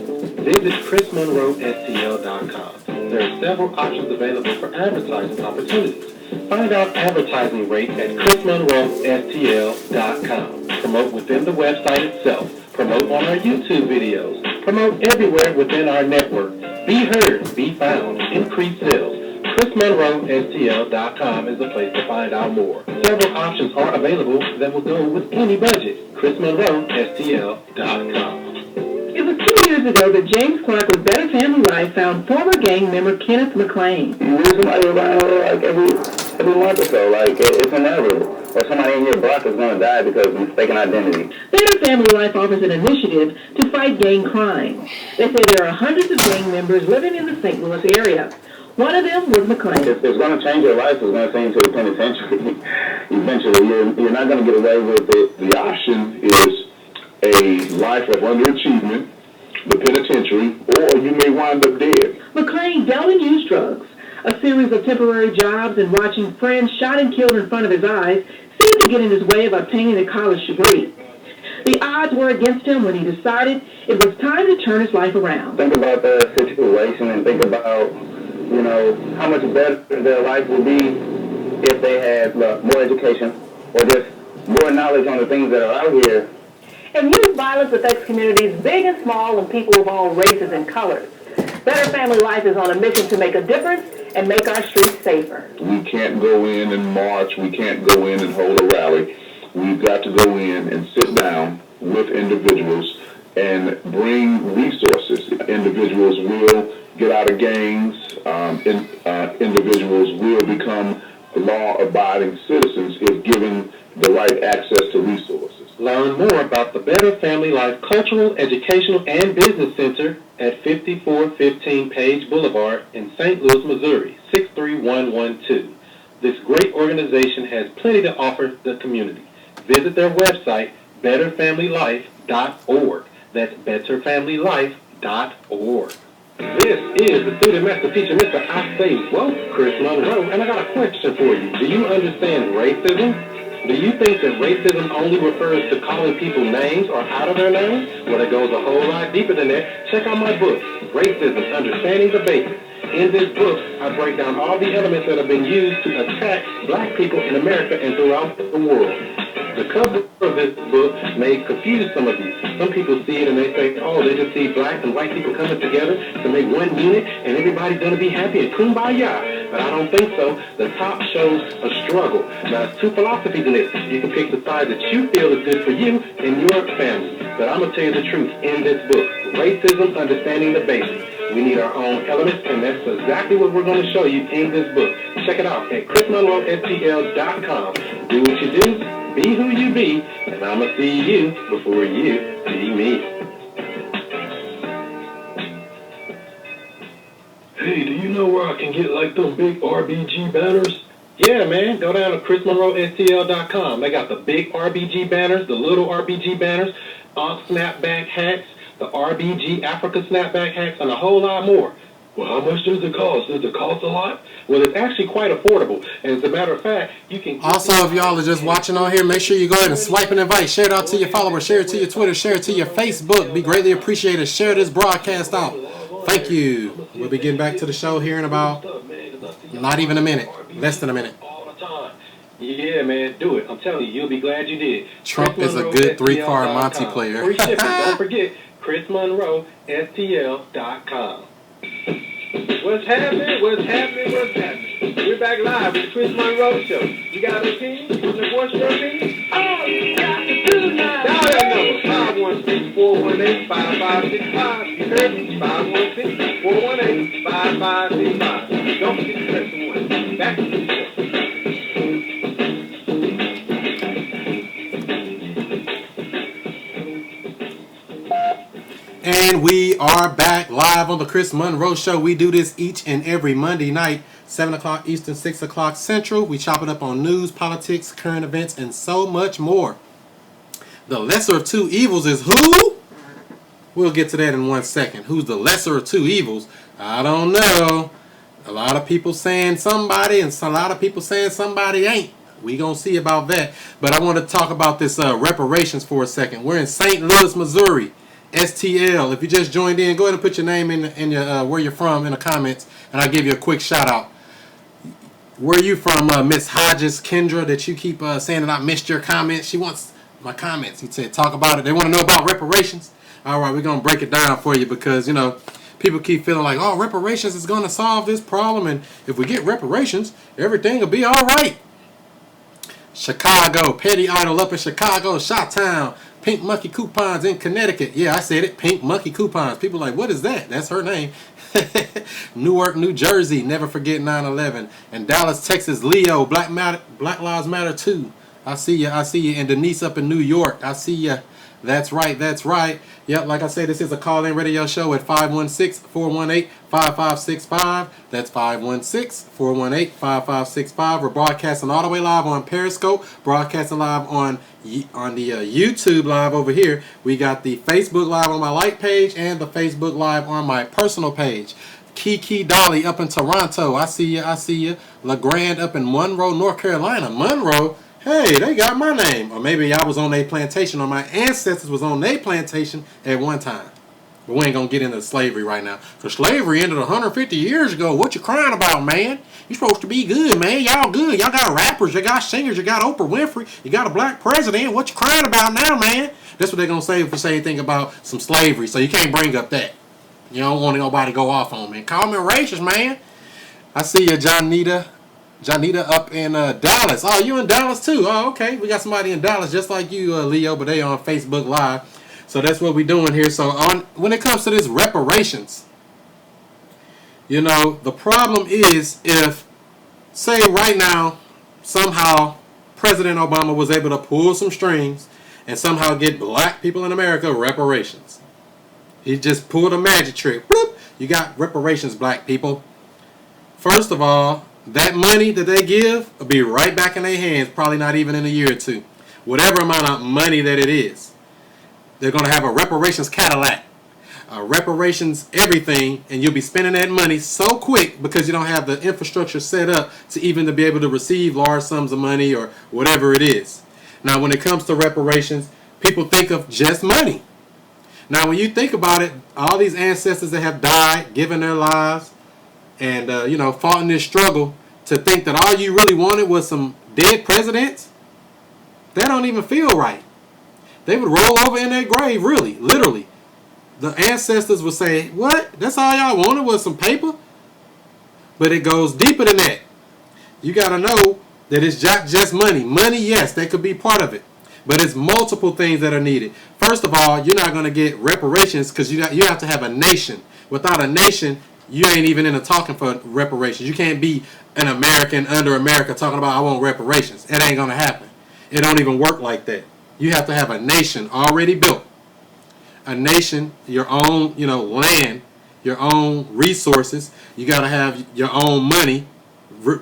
B: Visit ChrisMonroeSTL.com. There are several options available for advertising opportunities. Find out advertising rates at ChrisMonroeSTL.com. Promote within the website itself. Promote on our YouTube videos. Promote everywhere within our network. Be heard, be found, increase sales. ChrisMonroeSTL.com is the place to find out more. Several options are available that will go with any budget. ChrisMonroeSTL.com.
E: It was 2 years ago that James Clark with Better Family Life found former gang member Kenneth McLean.
G: You lose somebody around here like every month or so. Like, it's inevitable. Or somebody in your block is going to die because of mistaken identity.
E: Better Family Life offers an initiative to fight gang crime. They say there are hundreds of gang members living in the St. Louis area. One of them was McLean.
G: If it's going to change your life, it's going to send you to the penitentiary. Eventually, you're not going to get away with it.
H: The option is a life of underachievement, the penitentiary, or you may wind up dead.
E: McLean dealt and used drugs. A series of temporary jobs and watching friends shot and killed in front of his eyes seemed to get in his way of obtaining a college degree. The odds were against him when he decided it was time to turn his life around.
G: Think about the situation and think about, you know, how much better their life would be if they had more education or just more knowledge on the things that are out here.
E: And youth violence affects communities big and small and people of all races and colors. Better Family Life is on a mission to make a difference and make our streets safer.
H: We can't go in and march. We can't go in and hold a rally. We've got to go in and sit down with individuals and bring resources. Individuals will get out of gangs. Individuals will become law-abiding citizens if given the right access to resources.
B: Learn more about the Better Family Life Cultural, Educational, and Business Center at 5415 Page Boulevard in St. Louis, Missouri, 63112. This great organization has plenty to offer the community. Visit their website, betterfamilylife.org. That's betterfamilylife.org. This is the student master teacher, Mr. I Say Woke, Chris Monroe, and I got a question for you. Do you understand racism? Do you think that racism only refers to calling people names or out of their names? Well, it goes a whole lot deeper than that. Check out my book, Racism, Understanding the Basics. In this book, I break down all the elements that have been used to attack black people in America and throughout the world. The cover of this book may confuse some of you. Some people see it and they say, oh, they just see black and white people coming together to make one unit and everybody's going to be happy and kumbaya. But I don't think so. The top shows a struggle. Now, there's two philosophies in it. You can pick the side that you feel is good for you and your family. But I'm going to tell you the truth in this book, Racism, Understanding the Basics. We need our own elements, and that's exactly what we're going to show you in this book. Check it out at ChrisMonroeSTL.com. Do what you do, be who you be, and I'm going to see you before you see me.
H: Hey, do you know
B: know where I can get like them big RBG banners? Yeah, man. Go down to ChrisMonroeSTL.com. They got the big RBG banners, the little RBG banners, snapback hats, the RBG Africa snapback hats, and a whole lot more. Well, how much does it cost? Does it cost a lot? Well, it's actually quite affordable. And as a matter of fact, you can...
C: Also, if y'all are just watching on here, make sure you go ahead and swipe and invite. Share it out to your followers. Share it to your Twitter. Share it to your Facebook. Be greatly appreciated. Share this broadcast out. Thank you. We'll be getting back to the show here in about not even a minute. Less than a minute.
B: Yeah, man. Do it. I'm telling you, you'll be glad you did.
C: Trump is a good three-card Monty player.
B: Free shipping. Don't forget, ChrisMonroeSTL.com. What's happening? What's happening? What's happening? We're back live with the Chris Monroe Show. You got an opinion? You want to voice your opinion? Oh, you got to do now. Dial that number, 516-418-5565. You heard me? 516-418-5565. Don't forget to press the 1. Back to the show.
C: And we are back live on the Chris Monroe Show. We do this each and every Monday night, 7 o'clock Eastern, 6 o'clock Central. We chop it up on news, politics, current events, and so much more. The lesser of two evils is who? We'll get to that in 1 second. Who's the lesser of two evils? I don't know. A lot of people saying somebody, and a lot of people saying somebody ain't. We gonna see about that. But I want to talk about this reparations for a second. We're in St. Louis, Missouri. STL. If you just joined in, go ahead and put your name in your where you're from in the comments, and I'll give you a quick shout out. Where are you from, Miss Hodges Kendra? That you keep saying that I missed your comments. She wants my comments. He said talk about it. They want to know about reparations. All right, we're gonna break it down for you because you know people keep feeling like oh reparations is gonna solve this problem, and if we get reparations, everything will be all right. Chicago, Petty Idol up in Chicago, Chi-Town. Pink Monkey Coupons in Connecticut. Yeah, I said it. Pink Monkey Coupons. People are like, what is that? That's her name. Newark, New Jersey. Never forget 9/11. And Dallas, Texas. Leo. Black Lives Matter too. I see you. I see you. And Denise up in New York. I see you. That's right. That's right. Yep, like I said, this is a call-in radio show at 516-418-5565. That's 516-418-5565. We're broadcasting all the way live on Periscope, broadcasting live on the YouTube live over here. We got the Facebook live on my like page and the Facebook live on my personal page. Kiki Dolly up in Toronto. I see you. I see you. LeGrand up in Monroe, North Carolina. Monroe. Hey, they got my name. Or maybe I was on their plantation, or my ancestors was on their plantation at one time. But we ain't going to get into slavery right now. Because slavery ended 150 years ago. What you crying about, man? You supposed to be good, man. Y'all good. Y'all got rappers. You got singers. You got Oprah Winfrey. You got a black president. What you crying about now, man? That's what they're going to say if you say anything about some slavery. So you can't bring up that. You don't want nobody to go off on me. Call me racist, man. I see you, Janita up in Dallas. Oh, you in Dallas too? Oh, okay. We got somebody in Dallas just like you, Leo, but they on Facebook Live. So that's what we're doing here. So when it comes to this reparations, you know, the problem is if, say right now, somehow President Obama was able to pull some strings and somehow get black people in America reparations. He just pulled a magic trick. Bloop, you got reparations, black people. First of all, that money that they give will be right back in their hands, probably not even in a year or two. Whatever amount of money that it is. They're going to have a reparations Cadillac. Reparations everything, and you'll be spending that money so quick because you don't have the infrastructure set up to even to be able to receive large sums of money or whatever it is. Now, when it comes to reparations, people think of just money. Now, when you think about it, all these ancestors that have died, given their lives, and, you know, fought in this struggle, to think that all you really wanted was some dead presidents, that don't even feel right. They would roll over in their grave, really, literally. The ancestors would say, what? That's all y'all wanted was some paper? But it goes deeper than that. You got to know that it's not just money. Money, yes, that could be part of it. But it's multiple things that are needed. First of all, you're not going to get reparations because you have to have a nation. Without a nation, you ain't even in the talking for reparations. You can't be an American under America talking about I want reparations. It ain't going to happen. It don't even work like that. You have to have a nation already built. A nation, your own, you know, land, your own resources. You got to have your own money.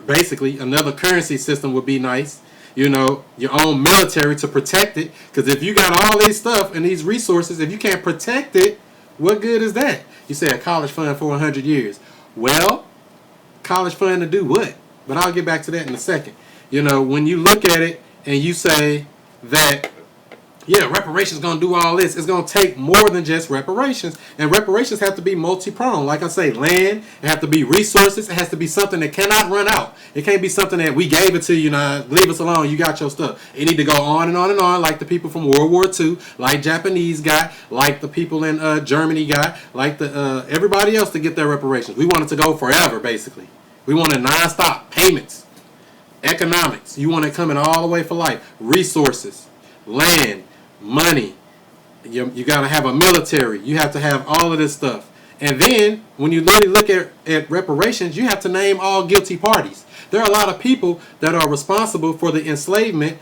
C: Basically, another currency system would be nice. You know, your own military to protect it. Because if you got all this stuff and these resources, if you can't protect it, what good is that? You say a college fund for 100 years. Well, college fund to do what? But I'll get back to that in a second. You know, when you look at it and you say that, yeah, reparations going to do all this, it's going to take more than just reparations. And reparations have to be multi-pronged. Like I say, land, it have to be resources. It has to be something that cannot run out. It can't be something that we gave it to you, now leave us alone, you got your stuff. It need to go on and on and on, like the people from World War II, like Japanese got, like the people in Germany got, like the everybody else to get their reparations. We want it to go forever, basically. We want it non-stop payments. Economics, you want it coming all the way for life. Resources, land, money. You got to have a military. You have to have all of this stuff. And then when you really look at reparations, you have to name all guilty parties. There are a lot of people that are responsible for the enslavement,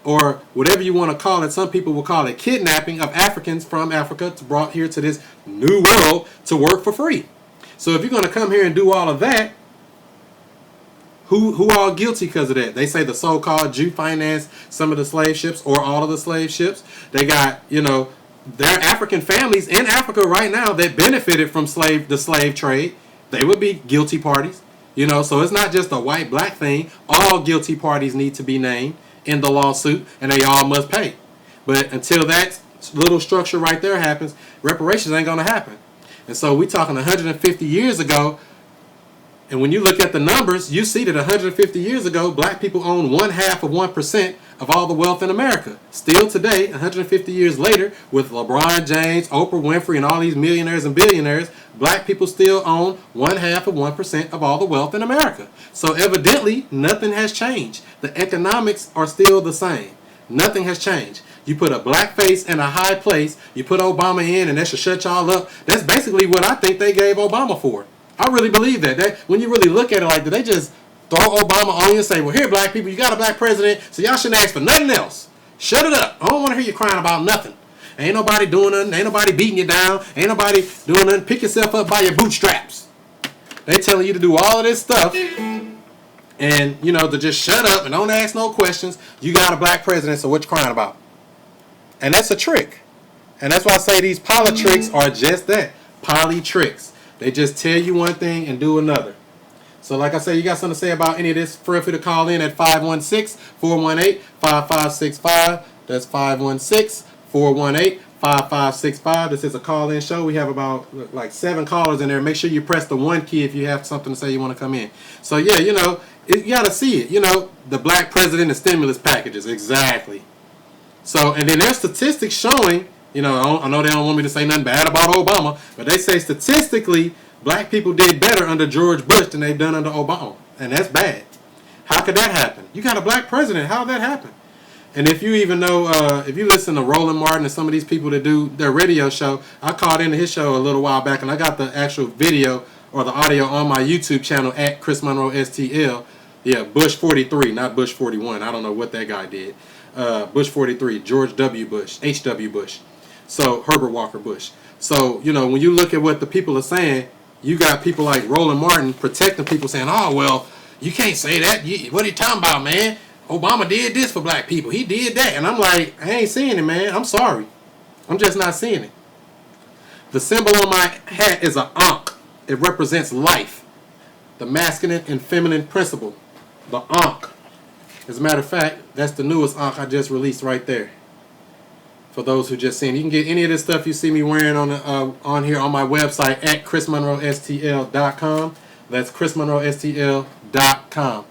C: or whatever you want to call it. Some people will call it kidnapping of Africans from Africa to brought here to this new world to work for free. So if you're going to come here and do all of that, who all guilty because of that? They say the so-called Jew financed some of the slave ships or all of the slave ships. They got, you know, there are African families in Africa right now that benefited from the slave trade. They would be guilty parties. You know, so it's not just a white-black thing. All guilty parties need to be named in the lawsuit, and they all must pay. But until that little structure right there happens, reparations ain't going to happen. And so we're talking 150 years ago. And when you look at the numbers, you see that 150 years ago, black people owned 0.5% of all the wealth in America. Still today, 150 years later, with LeBron James, Oprah Winfrey, and all these millionaires and billionaires, black people still own 0.5% of all the wealth in America. So evidently, nothing has changed. The economics are still the same. Nothing has changed. You put a black face in a high place, you put Obama in, and that should shut y'all up. That's basically what I think they gave Obama for. I really believe that. When you really look at it like that, they just throw Obama on you and say, well, here, black people, you got a black president, so y'all shouldn't ask for nothing else. Shut it up. I don't want to hear you crying about nothing. Ain't nobody doing nothing. Ain't nobody beating you down. Ain't nobody doing nothing. Pick yourself up by your bootstraps. They telling you to do all of this stuff and, you know, to just shut up and don't ask no questions. You got a black president, so what you crying about? And that's a trick. And that's why I say these politics are just that. Poly-tricks. They just tell you one thing and do another. So like I said, you got something to say about any of this, feel free to call in at 516-418-5565. That's 516-418-5565. This is a call-in show. We have about like 7 callers in there. Make sure you press the 1 key if you have something to say you want to come in. So yeah, you know, you got to see it. You know, the black president and stimulus packages. Exactly. So, and then there's statistics showing, you know, I know they don't want me to say nothing bad about Obama, but they say statistically, black people did better under George Bush than they've done under Obama. And that's bad. How could that happen? You got a black president. How did that happen? And if you even know, if you listen to Roland Martin and some of these people that do their radio show, I called into his show a little while back, and I got the actual video or the audio on my YouTube channel at Chris Monroe STL. Yeah, Bush 43, not Bush 41. I don't know what that guy did. Bush 43, George W. Bush, H.W. Bush. So, Herbert Walker Bush. So, you know, when you look at what the people are saying, you got people like Roland Martin protecting people saying, oh, well, you can't say that. What are you talking about, man? Obama did this for black people. He did that. And I'm like, I ain't seeing it, man. I'm sorry. I'm just not seeing it. The symbol on my hat is an ankh. It represents life. The masculine and feminine principle. The ankh. As a matter of fact, that's the newest ankh I just released right there. For those who just seen it. You can get any of this stuff you see me wearing on here on my website at chrismonroestl.com. That's chrismonroestl.com.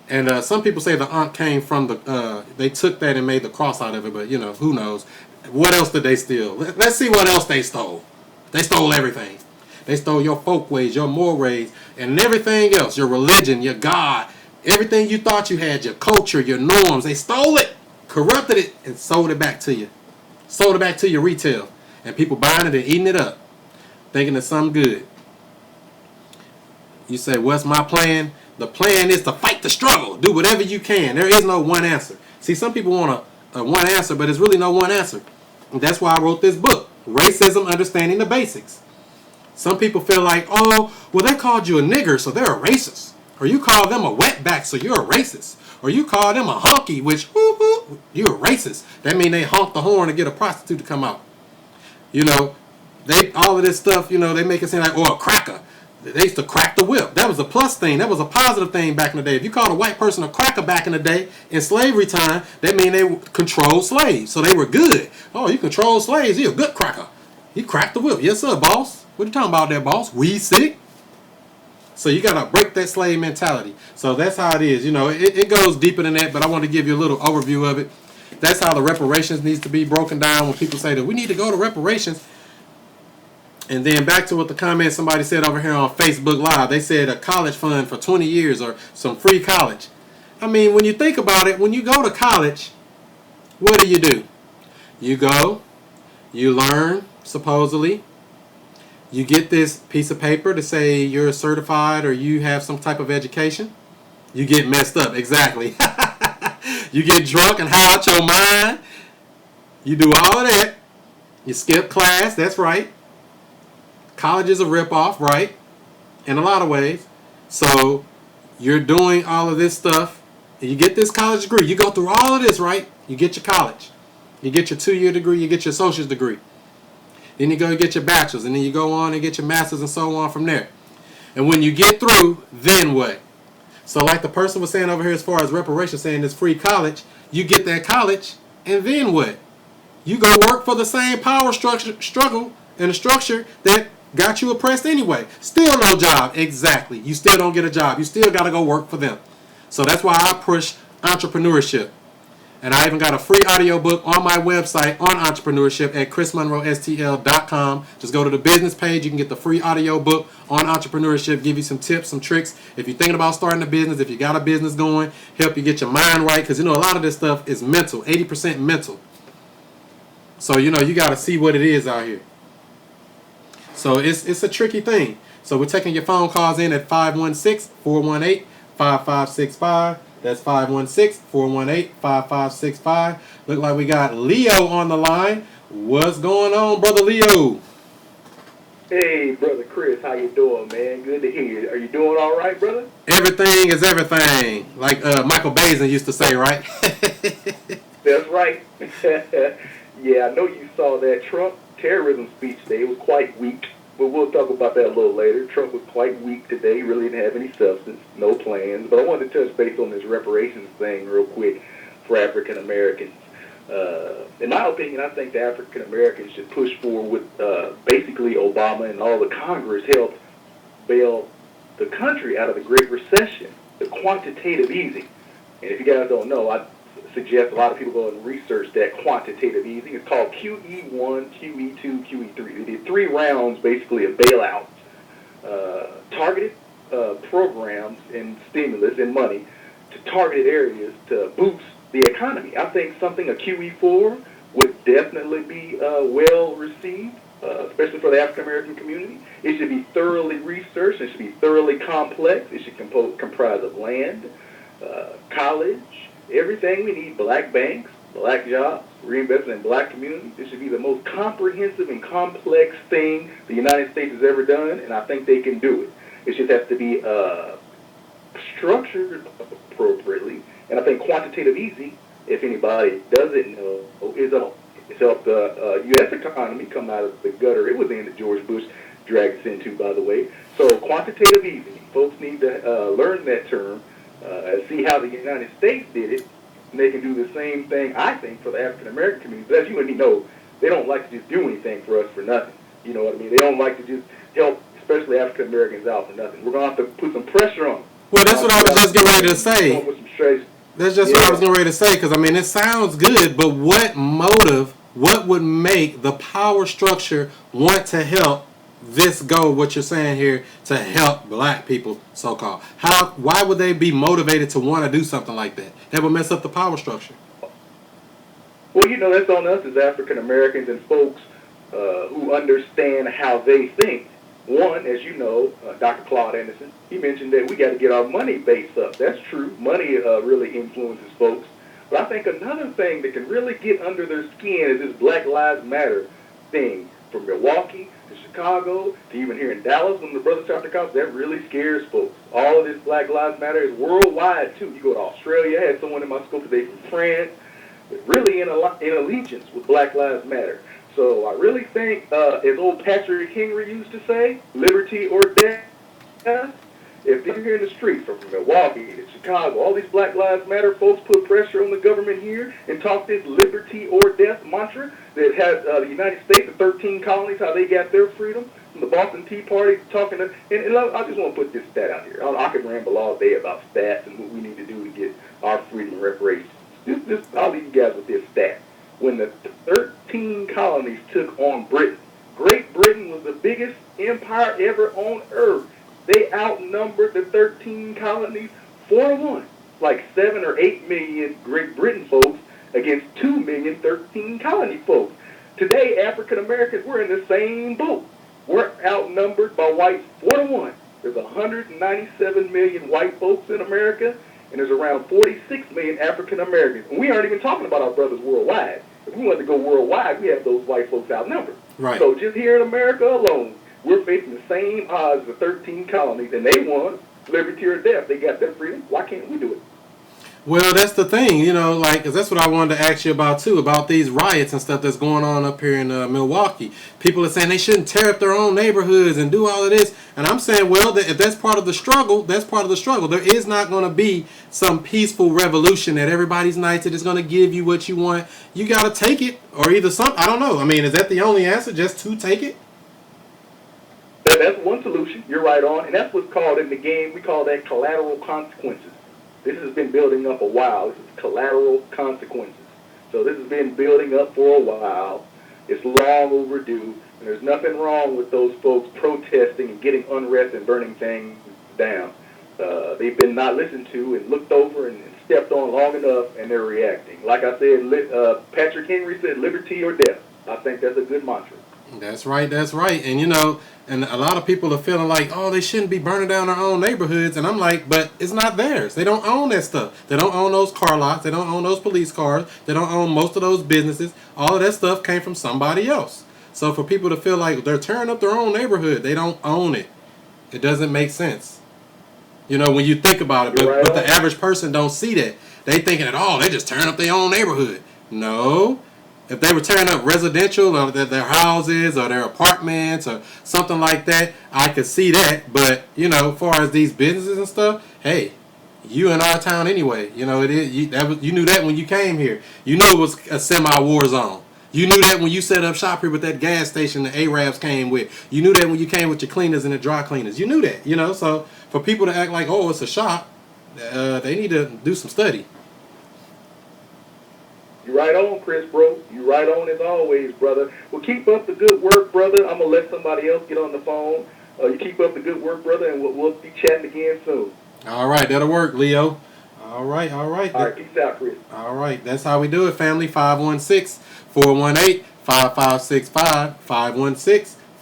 C: And some people say the ankh came from the, they took that and made the cross out of it, but you know, who knows. What else did they steal? Let's see what else they stole. They stole everything. They stole your folkways, your mores, and everything else, your religion, your God, everything you thought you had, your culture, your norms. They stole it, corrupted it, and sold it back to you. Sold it back to your retail. And people buying it and eating it up, thinking it's something good. You say, what's my plan? The plan is to fight the struggle. Do whatever you can. There is no one answer. See, some people want a one answer, but there's really no one answer. And that's why I wrote this book, Racism, Understanding the Basics. Some people feel like, oh, well, they called you a nigger, so they're a racist. Or you call them a wetback, so you're a racist. Or you call them a honky, which, you're a racist. That means they honk the horn to get a prostitute to come out. You know, all of this stuff, you know, they make it seem like, oh, a cracker. They used to crack the whip. That was a plus thing. That was a positive thing back in the day. If you called a white person a cracker back in the day, in slavery time, that means they controlled slaves. So they were good. Oh, you control slaves. You're a good cracker. You cracked the whip. Yes, sir, boss. What are you talking about there, boss? We sick? So you got to break that slave mentality. So that's how it is. You know, it goes deeper than that, but I want to give you a little overview of it. That's how the reparations needs to be broken down when people say that we need to go to reparations. And then back to what the comment somebody said over here on Facebook Live. They said a college fund for 20 years or some free college. I mean, when you think about it, when you go to college, what do? You go, you learn, supposedly. You get this piece of paper to say you're certified or you have some type of education. You get messed up, exactly. You get drunk and high out your mind. You do all of that. You skip class, that's right. College is a ripoff, right? In a lot of ways. So you're doing all of this stuff. And you get this college degree. You go through all of this, right? You get your college. You get your 2-year degree. You get your associate's degree. Then you go get your bachelor's. And then you go on and get your master's and so on from there. And when you get through, then what? So like the person was saying over here as far as reparations, saying this free college, you get that college, and then what? You go work for the same power struggle and the structure that got you oppressed anyway. Still no job. Exactly. You still don't get a job. You still got to go work for them. So that's why I push entrepreneurship. And I even got a free audiobook on my website on entrepreneurship at chrismonroestl.com. Just go to the business page. You can get the free audiobook on entrepreneurship, give you some tips, some tricks. If you're thinking about starting a business, if you got a business going, help you get your mind right. Because, you know, a lot of this stuff is mental, 80% mental. So, you know, you got to see what it is out here. So it's a tricky thing. So we're taking your phone calls in at 516-418-5565. That's 516-418-5565. Look like we got Leo on the line. What's going on, brother Leo?
I: Hey, brother Chris, how you doing, man? Good to hear you. Are you doing all right, brother?
C: Everything is everything, like Michael Bazin used to say, right?
I: That's right. Yeah, I know you saw that Trump terrorism speech today. It was quite weak, but we'll talk about that a little later. Trump was quite weak today. He really didn't have any substance, no plans. But I wanted to touch base on this reparations thing real quick for African Americans. In my opinion, I think the African Americans should push forward with basically Obama and all the Congress helped bail the country out of the Great Recession, the quantitative easing. And if you guys don't know, I suggest a lot of people go and research that quantitative easing. It's called QE1, QE2, QE3. They did 3 rounds basically of bailouts, targeted programs and stimulus and money to targeted areas to boost the economy. I think something, a QE4, would definitely be well received, especially for the African American community. It should be thoroughly researched. It should be thoroughly complex. It should comprise of land, college, everything we need, black banks, black jobs, reinvestment in black communities. It should be the most comprehensive and complex thing the United States has ever done, and I think they can do it. It just has to be structured appropriately, and I think quantitative easing, if anybody doesn't know, it's helped the U.S. economy come out of the gutter it was in that George Bush dragged us into, by the way. So quantitative easing, folks need to learn that term, see how the United States did it, and they can do the same thing, I think, for the African-American community. But as you and me know, they don't like to just do anything for us for nothing. You know what I mean? They don't like to just help, especially African-Americans, out for nothing. We're going to have to put some pressure on them.
C: Well, that's what I was just getting ready to say. That's just what I was getting ready to say, because, I mean, it sounds good, but what would make the power structure want to help this go, what you're saying here, to help black people, so-called? Why would they be motivated to want to do something like that? That would mess up the power structure.
I: Well, you know, that's on us as African Americans and folks who understand how they think. One, as you know, Dr. Claude Anderson, he mentioned that we got to get our money base up. That's true. Money really influences folks. But I think another thing that can really get under their skin is this Black Lives Matter thing. from Milwaukee to Chicago to even here in Dallas when the brothers start the cops, that really scares folks. All of this Black Lives Matter is worldwide, too. You go to Australia, I had someone in my school today from France, really in allegiance with Black Lives Matter. So I really think, as old Patrick Henry used to say, liberty or death. If you're here in the streets from Milwaukee to Chicago, all these Black Lives Matter folks put pressure on the government here and talk this liberty or death mantra that has the United States, the 13 colonies, how they got their freedom. From the Boston Tea Party talking to, and I just want to put this stat out here. I can ramble all day about stats and what we need to do to get our freedom and reparations. I'll leave you guys with this stat. When the 13 colonies took on Britain, Great Britain was the biggest empire ever on earth. They outnumbered the 13 colonies 4-1, like 7 or 8 million Great Britain folks against 2 million 13 colony folks. Today, African Americans, we're in the same boat. We're outnumbered by whites 4-1. There's 197 million white folks in America, and there's around 46 million African Americans. And we aren't even talking about our brothers worldwide. If we want to go worldwide, we have those white folks outnumbered.
C: Right.
I: So just here in America alone, we're facing the same odds as the 13 colonies, and they won liberty or death. They got their freedom. Why can't we do it?
C: Well, that's the thing, you know, like, 'cause that's what I wanted to ask you about, too, about these riots and stuff that's going on up here in Milwaukee. People are saying they shouldn't tear up their own neighborhoods and do all of this. And I'm saying, well, if that's part of the struggle, that's part of the struggle. There is not going to be some peaceful revolution that everybody's nice that is going to give you what you want. You got to take it, or either some, I don't know. I mean, is that the only answer, just to take it?
I: That's one solution. You're right on. And that's what's called in the game, we call that collateral consequences. This has been building up a while. This is collateral consequences. So this has been building up for a while. It's long overdue. And there's nothing wrong with those folks protesting and getting unrest and burning things down. They've been not listened to and looked over and stepped on long enough, and they're reacting. Like I said, Patrick Henry said, liberty or death. I think that's a good mantra.
C: That's right, that's right. And, you know, and a lot of people are feeling like, oh, they shouldn't be burning down their own neighborhoods. And I'm like, but it's not theirs. They don't own that stuff. They don't own those car lots. They don't own those police cars. They don't own most of those businesses. All of that stuff came from somebody else. So for people to feel like they're tearing up their own neighborhood, they don't own it. It doesn't make sense. You know, when you think about it, but the average person don't see that. They thinking that, oh, they just tearing up their own neighborhood. No. If they were tearing up residential or their houses or their apartments or something like that, I could see that. But, you know, as far as these businesses and stuff, hey, you in our town anyway. You know, it is. You knew that when you came here. You knew it was a semi-war zone. You knew that when you set up shop here with that gas station the Arabs came with. You knew that when you came with your cleaners and the dry cleaners. You knew that, you know. So for people to act like, oh, it's a shop, they need to do some study.
I: You right on, Chris, bro. You right on as always, brother. Well, keep up the good work, brother. I'm going to let somebody else get on the phone. You keep up the good work, brother, and we'll be chatting again soon.
C: All right, that'll work, Leo. All right, all right.
I: All right, peace out, Chris.
C: All right, that's how we do it, family. 516-418-5565.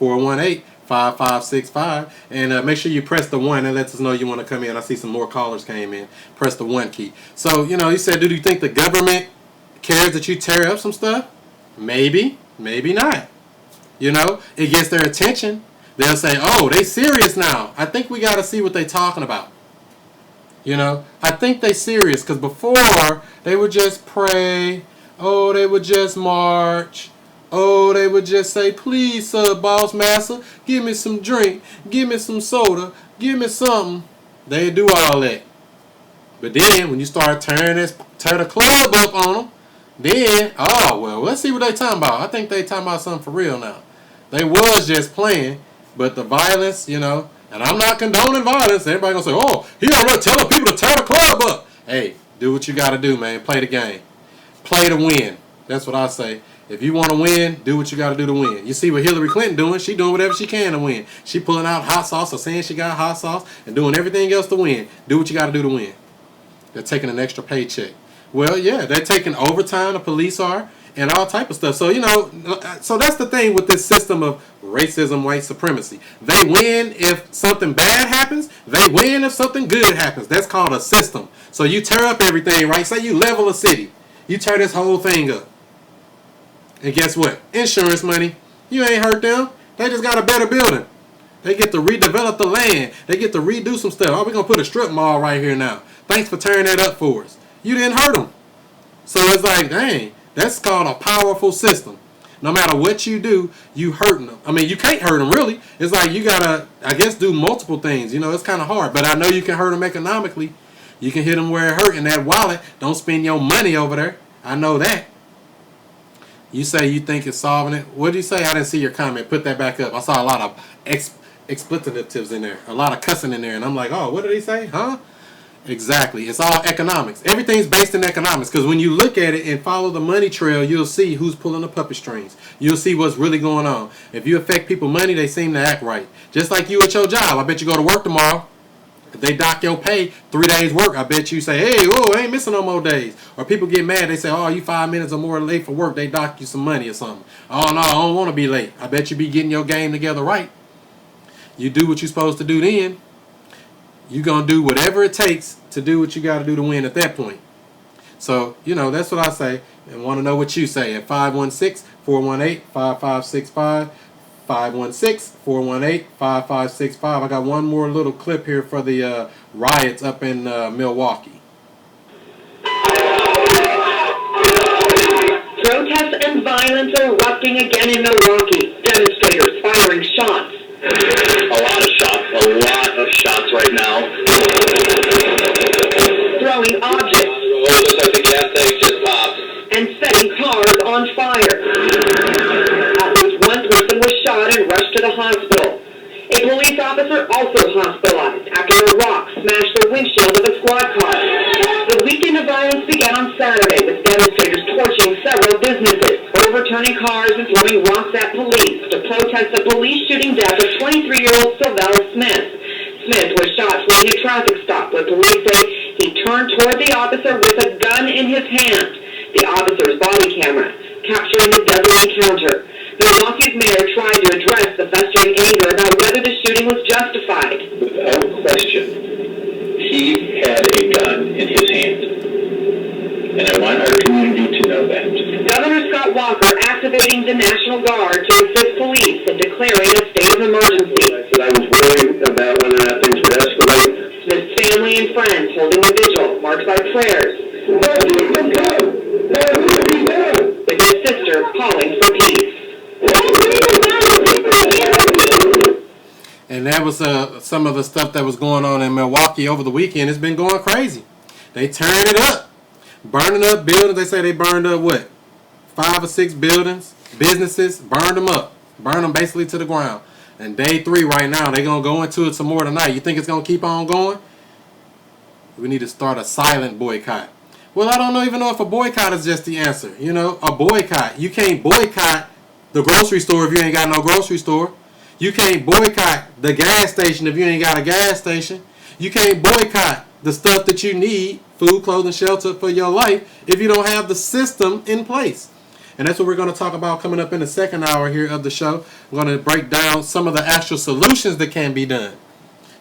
C: 516-418-5565. And make sure you press the 1. That lets us know you want to come in. I see some more callers came in. Press the 1 key. So, you know, you said, do you think the government cares that you tear up some stuff? Maybe, maybe not. You know, it gets their attention. They'll say, oh, they serious now. I think we got to see what they talking about. You know, I think they serious, because before they would just pray. Oh, they would just march. Oh, they would just say, please, sir, boss master, give me some drink, give me some soda, give me something. They do all that. But then when you start tear the club up on them, then, oh, well, let's see what they talking about. I think they talking about something for real now. They was just playing, but the violence, you know, and I'm not condoning violence. Everybody gonna say, oh, he already telling people to tear the club up. Hey, do what you got to do, man. Play the game. Play to win. That's what I say. If you want to win, do what you got to do to win. You see what Hillary Clinton doing? She doing whatever she can to win. She pulling out hot sauce or saying she got hot sauce and doing everything else to win. Do what you got to do to win. They're taking an extra paycheck. Well, yeah, they're taking overtime, the police are, and all type of stuff. So, you know, so that's the thing with this system of racism, white supremacy. They win if something bad happens. They win if something good happens. That's called a system. So you tear up everything, right? Say you level a city. You tear this whole thing up. And guess what? Insurance money. You ain't hurt them. They just got a better building. They get to redevelop the land. They get to redo some stuff. Oh, we're going to put a strip mall right here now. Thanks for tearing that up for us. You didn't hurt them. So it's like, dang, that's called a powerful system. No matter what you do, you hurting them. I mean, you can't hurt them, really. It's like you got to, I guess, do multiple things. You know, it's kind of hard. But I know you can hurt them economically. You can hit them where it hurt in that wallet. Don't spend your money over there. I know that. You say you think it's solving it. What did you say? I didn't see your comment. Put that back up. I saw a lot of explicitives in there. A lot of cussing in there. And I'm like, oh, what did he say? Huh? Exactly. It's all economics. Everything's based in economics. Because when you look at it and follow the money trail, you'll see who's pulling the puppet strings. You'll see what's really going on. If you affect people money, they seem to act right. Just like you at your job. I bet you go to work tomorrow. If they dock your pay 3 days work, I bet you say, hey, oh, I ain't missing no more days. Or people get mad. They say, oh, you 5 minutes or more late for work. They dock you some money or something. Oh, no, I don't want to be late. I bet you be getting your game together right. You do what you're supposed to do then. You're going to do whatever it takes to do what you got to do to win at that point. So, you know, that's what I say. And want to know what you say at 516-418-5565. 516-418-5565. I got one more little clip here for the riots up in Milwaukee.
E: Protests and violence are erupting again in Milwaukee. Demonstrators firing shots.
F: A lot of shots right now.
E: Throwing objects.
F: Looks like the gas tank just popped.
E: And setting cars on fire. At least one person was shot and rushed to the hospital. A police officer also hospitalized after a rock smashed the windshield of a squad car. The weekend of violence began on Saturday with demonstrators torching several businesses, overturning cars and throwing rocks at police to protest the police shooting death of 23-year-old Sylvell Smith. Smith was shot fleeing a traffic stop where police say he turned toward the officer with a gun in his hand. The officer's body camera capturing the deadly encounter. Milwaukee's mayor tried to address the festering anger about whether the shooting was justified.
F: Without question, he had a gun in his hand. And I want our community to know that.
E: Governor Scott Walker activating the National Guard to assist police in declaring a state of emergency.
F: I was worried about whether or not things would escalate.
E: Smith's family and friends holding a vigil marked by prayers. With his sister calling for peace.
C: And that was some of the stuff that was going on in Milwaukee over the weekend. It's been going crazy. They tearing it up. Burning up buildings. They say they burned up, what, 5 or 6 buildings, businesses, burned them up. Burned them basically to the ground. And day 3 right now, they're going to go into it some more tonight. You think it's going to keep on going? We need to start a silent boycott. Well, I don't even know if a boycott is just the answer. You know, a boycott. You can't boycott the grocery store if you ain't got no grocery store. You can't boycott the gas station if you ain't got a gas station. You can't boycott the stuff that you need, food, clothing, shelter for your life, if you don't have the system in place. And that's what we're going to talk about coming up in the second hour here of the show. We're going to break down some of the actual solutions that can be done.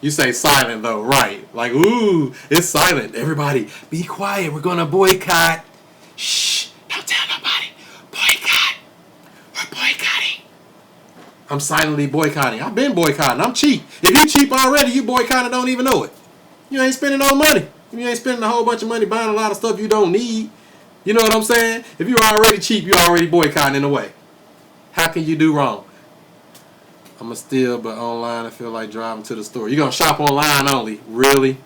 C: You say silent though, right? Like, ooh, it's silent. Everybody, be quiet. We're going to boycott. Shh, don't tell nobody. Boycott. We're boycotting. I'm silently boycotting. I've been boycotting. I'm cheap. If you cheap already, you boycotting, don't even know it. You ain't spending no money. You ain't spending a whole bunch of money buying a lot of stuff you don't need. You know what I'm saying? If you're already cheap, you're already boycotting in a way. How can you do wrong? I'm going to steal, but online I feel like driving to the store. You're going to shop online only. Really?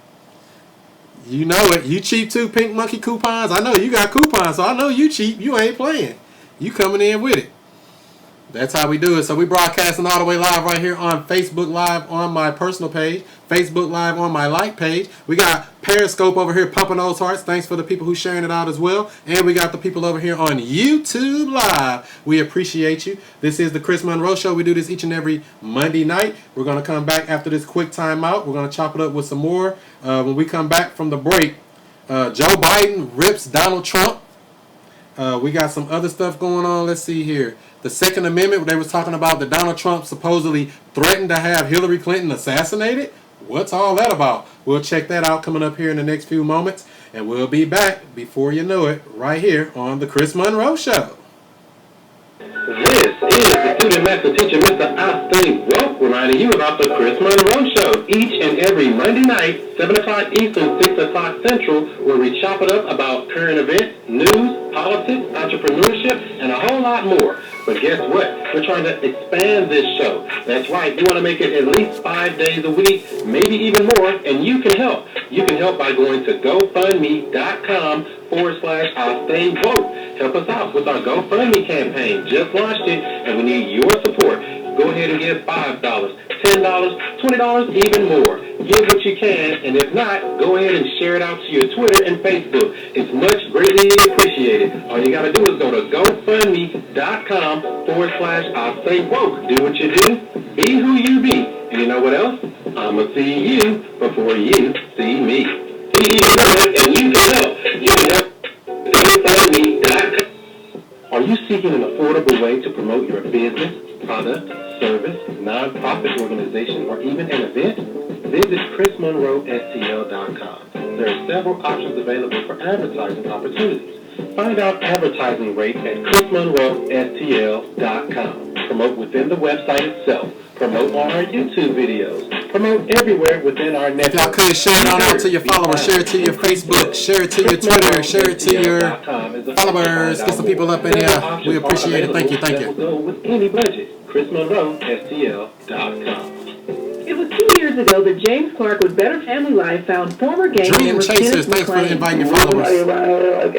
C: You know it. You cheap too, Pink Monkey coupons. I know you got coupons, so I know you cheap. You ain't playing. You coming in with it. That's how we do it. So we broadcasting all the way live right here on Facebook Live on my personal page, Facebook Live on my like page. We got Periscope over here pumping those hearts. Thanks for the people who sharing it out as well. And we got the people over here on YouTube Live. We appreciate you. This is the Chris Monroe Show. We do this each and every Monday night. We're going to come back after this quick timeout. We're going to chop it up with some more. When we come back from the break, Joe Biden rips Donald Trump. We got some other stuff going on. Let's see here. The Second Amendment, they was talking about that Donald Trump supposedly threatened to have Hillary Clinton assassinated. What's all that about? We'll check that out coming up here in the next few moments. And we'll be back before you know it right here on the Chris Monroe Show.
B: This is the student master teacher, Mr. I Stay Woke, reminding you about the Chris Monroe Show each and every Monday night, 7 o'clock Eastern, 6 o'clock Central, where we chop it up about current events, news, politics, entrepreneurship, and a whole lot more. But guess what? We're trying to expand this show. That's right. You want to make it at least 5 days a week, maybe even more, and you can help. You can help by going to GoFundMe.com/I Stay Woke. Help us out with our GoFundMe campaign. Just launched it, and we need your support. Go ahead and give $5, $10, $20, even more. Give what you can, and if not, go ahead and share it out to your Twitter and Facebook. It's much greatly appreciated. All you got to do is go to GoFundMe.com/I Stay Woke. Do what you do. Be who you be. And you know what else? I'ma see you before you see me. And you can help. You can help. GoFundMe.com. Are you seeking an affordable way to promote your business, product, service, nonprofit organization, or even an event? Visit ChrisMonroeSTL.com. There are several options available for advertising opportunities. Find out advertising rates at ChrisMonroeSTL.com. Promote within the website itself. Promote on our YouTube videos. Promote everywhere within our network.
C: If y'all could share it out to your followers, share it to your Facebook, share it to your Twitter, share it to your followers. Get some people up in here. We appreciate it. Thank you. Thank you.
B: Go with any budget. ChrisMonroeSTL.com.
E: It was 2 years ago that James Clark with Better Family Life found former gang
C: Dream
E: member
C: Chasers,
E: Kenneth
C: thanks for
E: McClain.
C: inviting your
G: Somebody
C: followers.
G: around here, like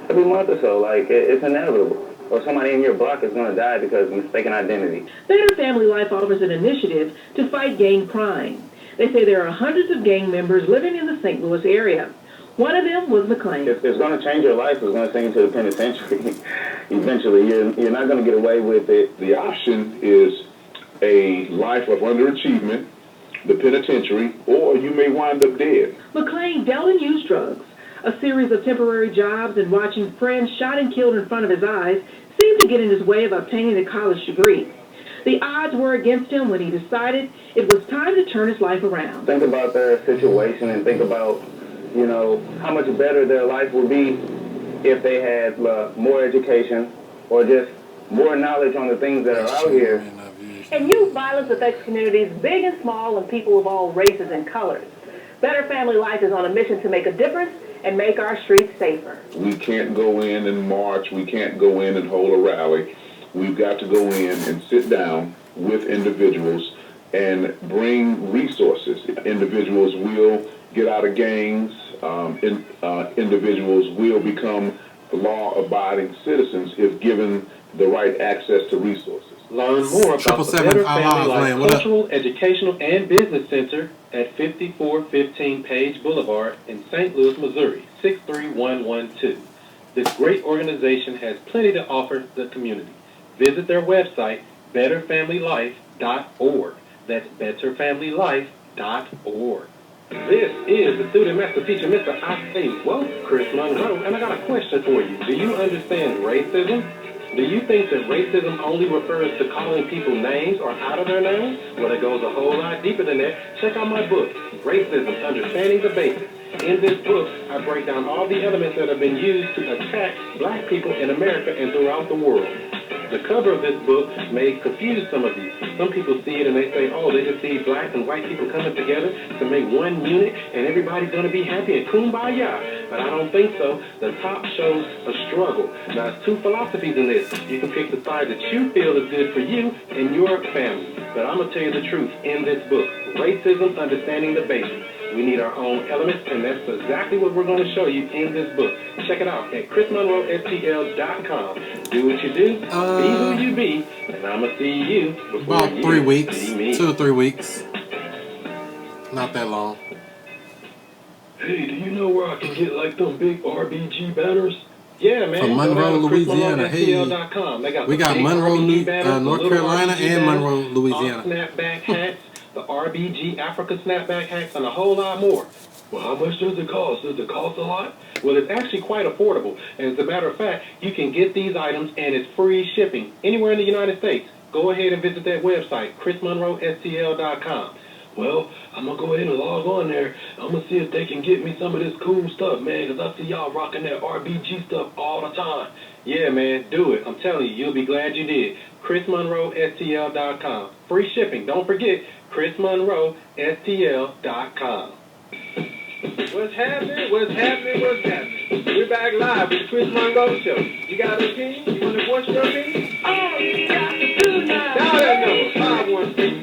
G: every month or so, like it's inevitable. Or somebody in your block is going to die because of mistaken identity.
E: Better Family Life offers an initiative to fight gang crime. They say there are hundreds of gang members living in the St. Louis area. One of them was McClain.
G: If it's going to change your life, it's going to send you to the penitentiary. Eventually, you're not going to get away with it.
H: The option is a life of underachievement, the penitentiary, or you may wind up dead.
E: McClain dealt and used drugs. A series of temporary jobs and watching friends shot and killed in front of his eyes seemed to get in his way of obtaining a college degree. The odds were against him when he decided it was time to turn his life around.
G: Think about their situation and think about, how much better their life would be if they had more education or just more knowledge on the things that are out here.
E: And youth violence affects communities big and small and people of all races and colors. Better Family Life is on a mission to make a difference and make our streets safer.
H: We can't go in and march. We can't go in and hold a rally. We've got to go in and sit down with individuals and bring resources. Individuals will get out of gangs. Individuals will become law-abiding citizens if given the right access to resources.
B: Learn more about the
C: 777
B: Better Family Life
C: What up?
B: Cultural, Educational, and Business Center at 5415 Page Boulevard in St. Louis, Missouri, 63112. This great organization has plenty to offer the community. Visit their website, betterfamilylife.org. That's betterfamilylife.org. This is the student master teacher, Mr. I Stay Woke, Chris Monroe, and I got a question for you. Do you understand racism? Do you think that racism only refers to calling people names or out of their names? Well, it goes a whole lot deeper than that. Check out my book, Racism, Understanding the Basics. In this book, I break down all the elements that have been used to attack black people in America and throughout the world. The cover of this book may confuse some of you. Some people see it and they say, oh, they just see black and white people coming together to make one unit and everybody's going to be happy and kumbaya. But I don't think so. The top shows a struggle. Now, there's two philosophies in this. You can pick the side that you feel is good for you and your family. But I'm going to tell you the truth in this book, Racism, Understanding the Basics. We need our own elements, and that's exactly what we're going to show you in this book. Check it out at ChrisMonroeSTL.com. Do what you do, be who you be, and I'm going to see you before
C: About
B: you
C: 3 weeks,
B: see me.
C: 2 or 3 weeks. Not that long.
B: Hey, do you know where I can get like them big RBG banners? Yeah, man.
C: From Monroe, Louisiana. Hey,
B: They got
C: we got Monroe, North Carolina, and Monroe, Louisiana.
B: Snapback hats, the RBG Africa snapback hats, and a whole lot more. Well, how much does it cost? Does it cost a lot? Well, it's actually quite affordable. And as a matter of fact, you can get these items and it's free shipping anywhere in the United States. Go ahead and visit that website, ChrisMonroeSTL.com. Well, I'm going to go ahead and log on there. I'm going to see if they can get me some of this cool stuff, man, because I see y'all rocking that RBG stuff all the time. Yeah, man, do it. I'm telling you, you'll be glad you did. ChrisMonroeSTL.com. Free shipping. Don't forget, ChrisMonroeSTL.com. What's happening? What's happening? What's happening? We're back live with the Chris Monroe Show. You got an opinion? You want to voice your opinion? Oh, you got to do now. Dial that number,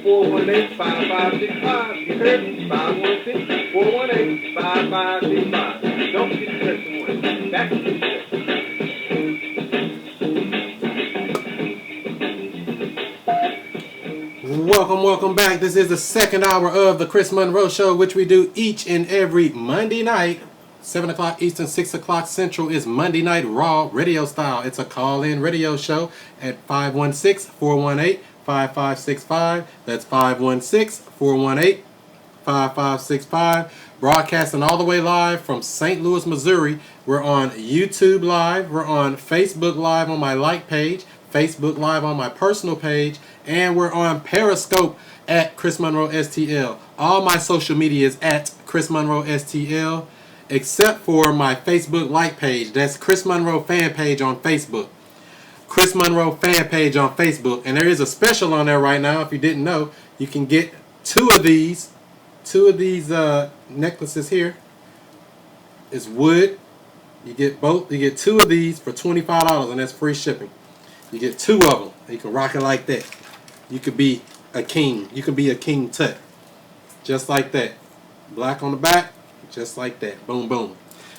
B: 516-418-5565. You heard me? 516-418-5565. Don't forget to press the one. Back to the show.
C: Welcome back. This is the second hour of the Chris Monroe Show, which we do each and every Monday night. 7 o'clock Eastern, 6 o'clock Central is Monday Night Raw radio style. It's a call-in radio show at 516-418-5565. That's 516-418-5565. Broadcasting all the way live from St. Louis, Missouri. We're on YouTube Live. We're on Facebook Live on my like page. Facebook Live on my personal page. And we're on Periscope at Chris Monroe STL. All my social media is at Chris Monroe STL, except for my Facebook like page. That's Chris Monroe fan page on Facebook. Chris Monroe fan page on Facebook. And there is a special on there right now. If you didn't know, you can get two of these necklaces here. It's wood. You get both. You get two of these for $25, and that's free shipping. You get two of them. You can rock it like that. You could be a king. You can be a king tut. Just like that. Black on the back. Just like that. Boom, boom.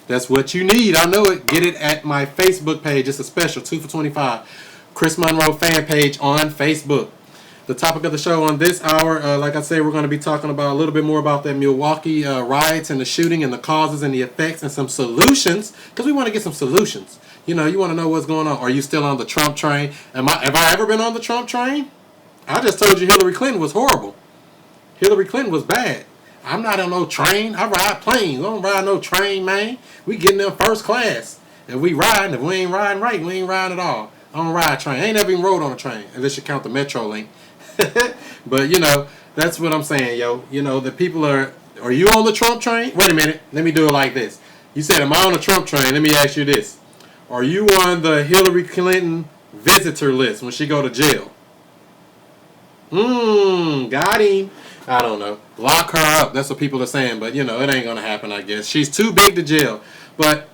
C: That's what you need. I know it. Get it at my Facebook page. It's a special. 2 for $25. Chris Monroe fan page on Facebook. The topic of the show on this hour, like I said, we're going to be talking about a little bit more about that Milwaukee riots and the shooting and the causes and the effects and some solutions. Because we want to get some solutions. You know, you want to know what's going on. Are you still on the Trump train? Have I ever been on the Trump train? I just told you Hillary Clinton was horrible. Hillary Clinton was bad. I'm not on no train. I ride planes. I don't ride no train, man. We getting them first class. If we riding, if we ain't riding right, we ain't riding at all. I don't ride train. I ain't never even rode on a train, unless you count the Metro link. But, you know, that's what I'm saying, yo. You know, the people are you on the Trump train? Wait a minute. Let me do it like this. You said, am I on the Trump train? Let me ask you this. Are you on the Hillary Clinton visitor list when she go to jail? Got him. I don't know. Lock her up. That's what people are saying. But, you know, it ain't going to happen, I guess. She's too big to jail. But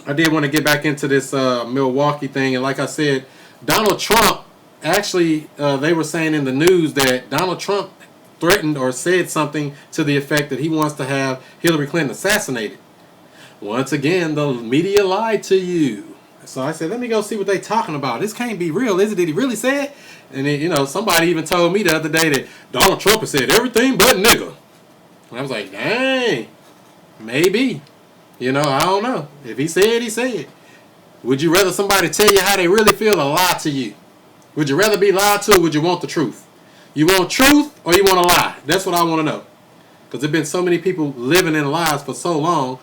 C: I did want to get back into this Milwaukee thing. And like I said, Donald Trump, actually, they were saying in the news that Donald Trump threatened or said something to the effect that he wants to have Hillary Clinton assassinated. Once again, the media lied to you. So I said, let me go see what they talking about. This can't be real, is it? Did he really say it? And then, you know, somebody even told me the other day that Donald Trump has said everything but nigga. And I was like, dang, maybe. You know, I don't know. If he said, he said. Would you rather somebody tell you how they really feel or lie to you? Would you rather be lied to or would you want the truth? You want truth or you want to lie? That's what I want to know. Because there have been so many people living in lies for so long.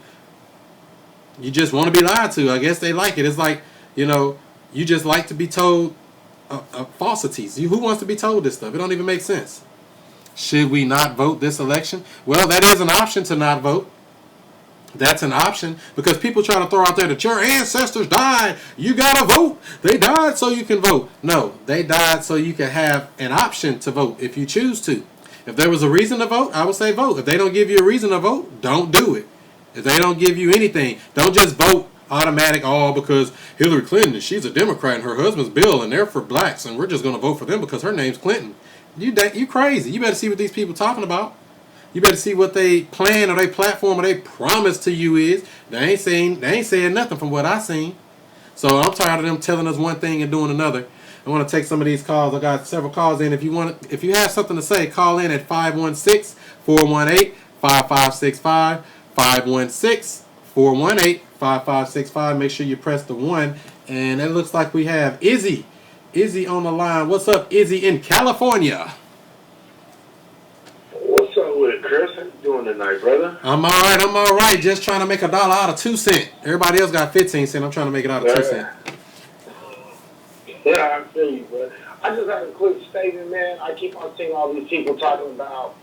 C: You just want to be lied to. I guess they like it. It's like, you know, you just like to be told falsities. Who wants to be told this stuff? It don't even make sense. Should we not vote this election? Well, that is an option to not vote. That's an option because people try to throw out there that your ancestors died. You got to vote. They died so you can vote. No, they died so you can have an option to vote if you choose to. If there was a reason to vote, I would say vote. If they don't give you a reason to vote, don't do it. If they don't give you anything, don't just vote automatic all because Hillary Clinton, she's a Democrat and her husband's Bill and they're for blacks and we're just going to vote for them because her name's Clinton. You crazy. You better see what these people talking about. You better see what they plan or they platform or they promise to you is. They ain't saying nothing from what I seen. So I'm tired of them telling us one thing and doing another. I want to take some of these calls. I got several calls in. If you have something to say, call in at 516-418-5565. 516-418-5565. Make sure you press the 1. And it looks like we have Izzy on the line. What's up, Izzy in California?
J: What's up with it, Chris? How you doing tonight, brother?
C: I'm all right. Just trying to make $1 out of 2 cents. Everybody else got 15 cents. I'm trying to make it out of 2 cents.
J: Yeah, I feel you, bro. I just have a quick statement, man. I keep on seeing all these people talking about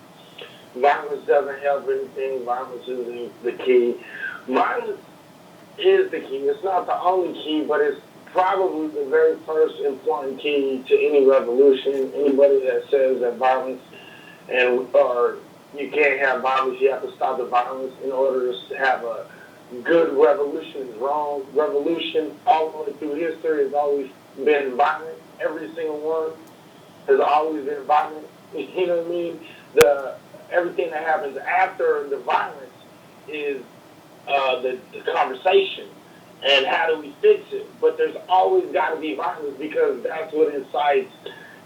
J: violence doesn't help anything. Violence isn't the key. Violence is the key. It's not the only key, but it's probably the very first important key to any revolution. Anybody that says that violence or you can't have violence, you have to stop the violence in order to have a good revolution is wrong. Revolution all the way through history has always been violent. Every single one has always been violent. You know what I mean? Everything that happens after the violence is the conversation and how do we fix it. But there's always got to be violence because that's what incites,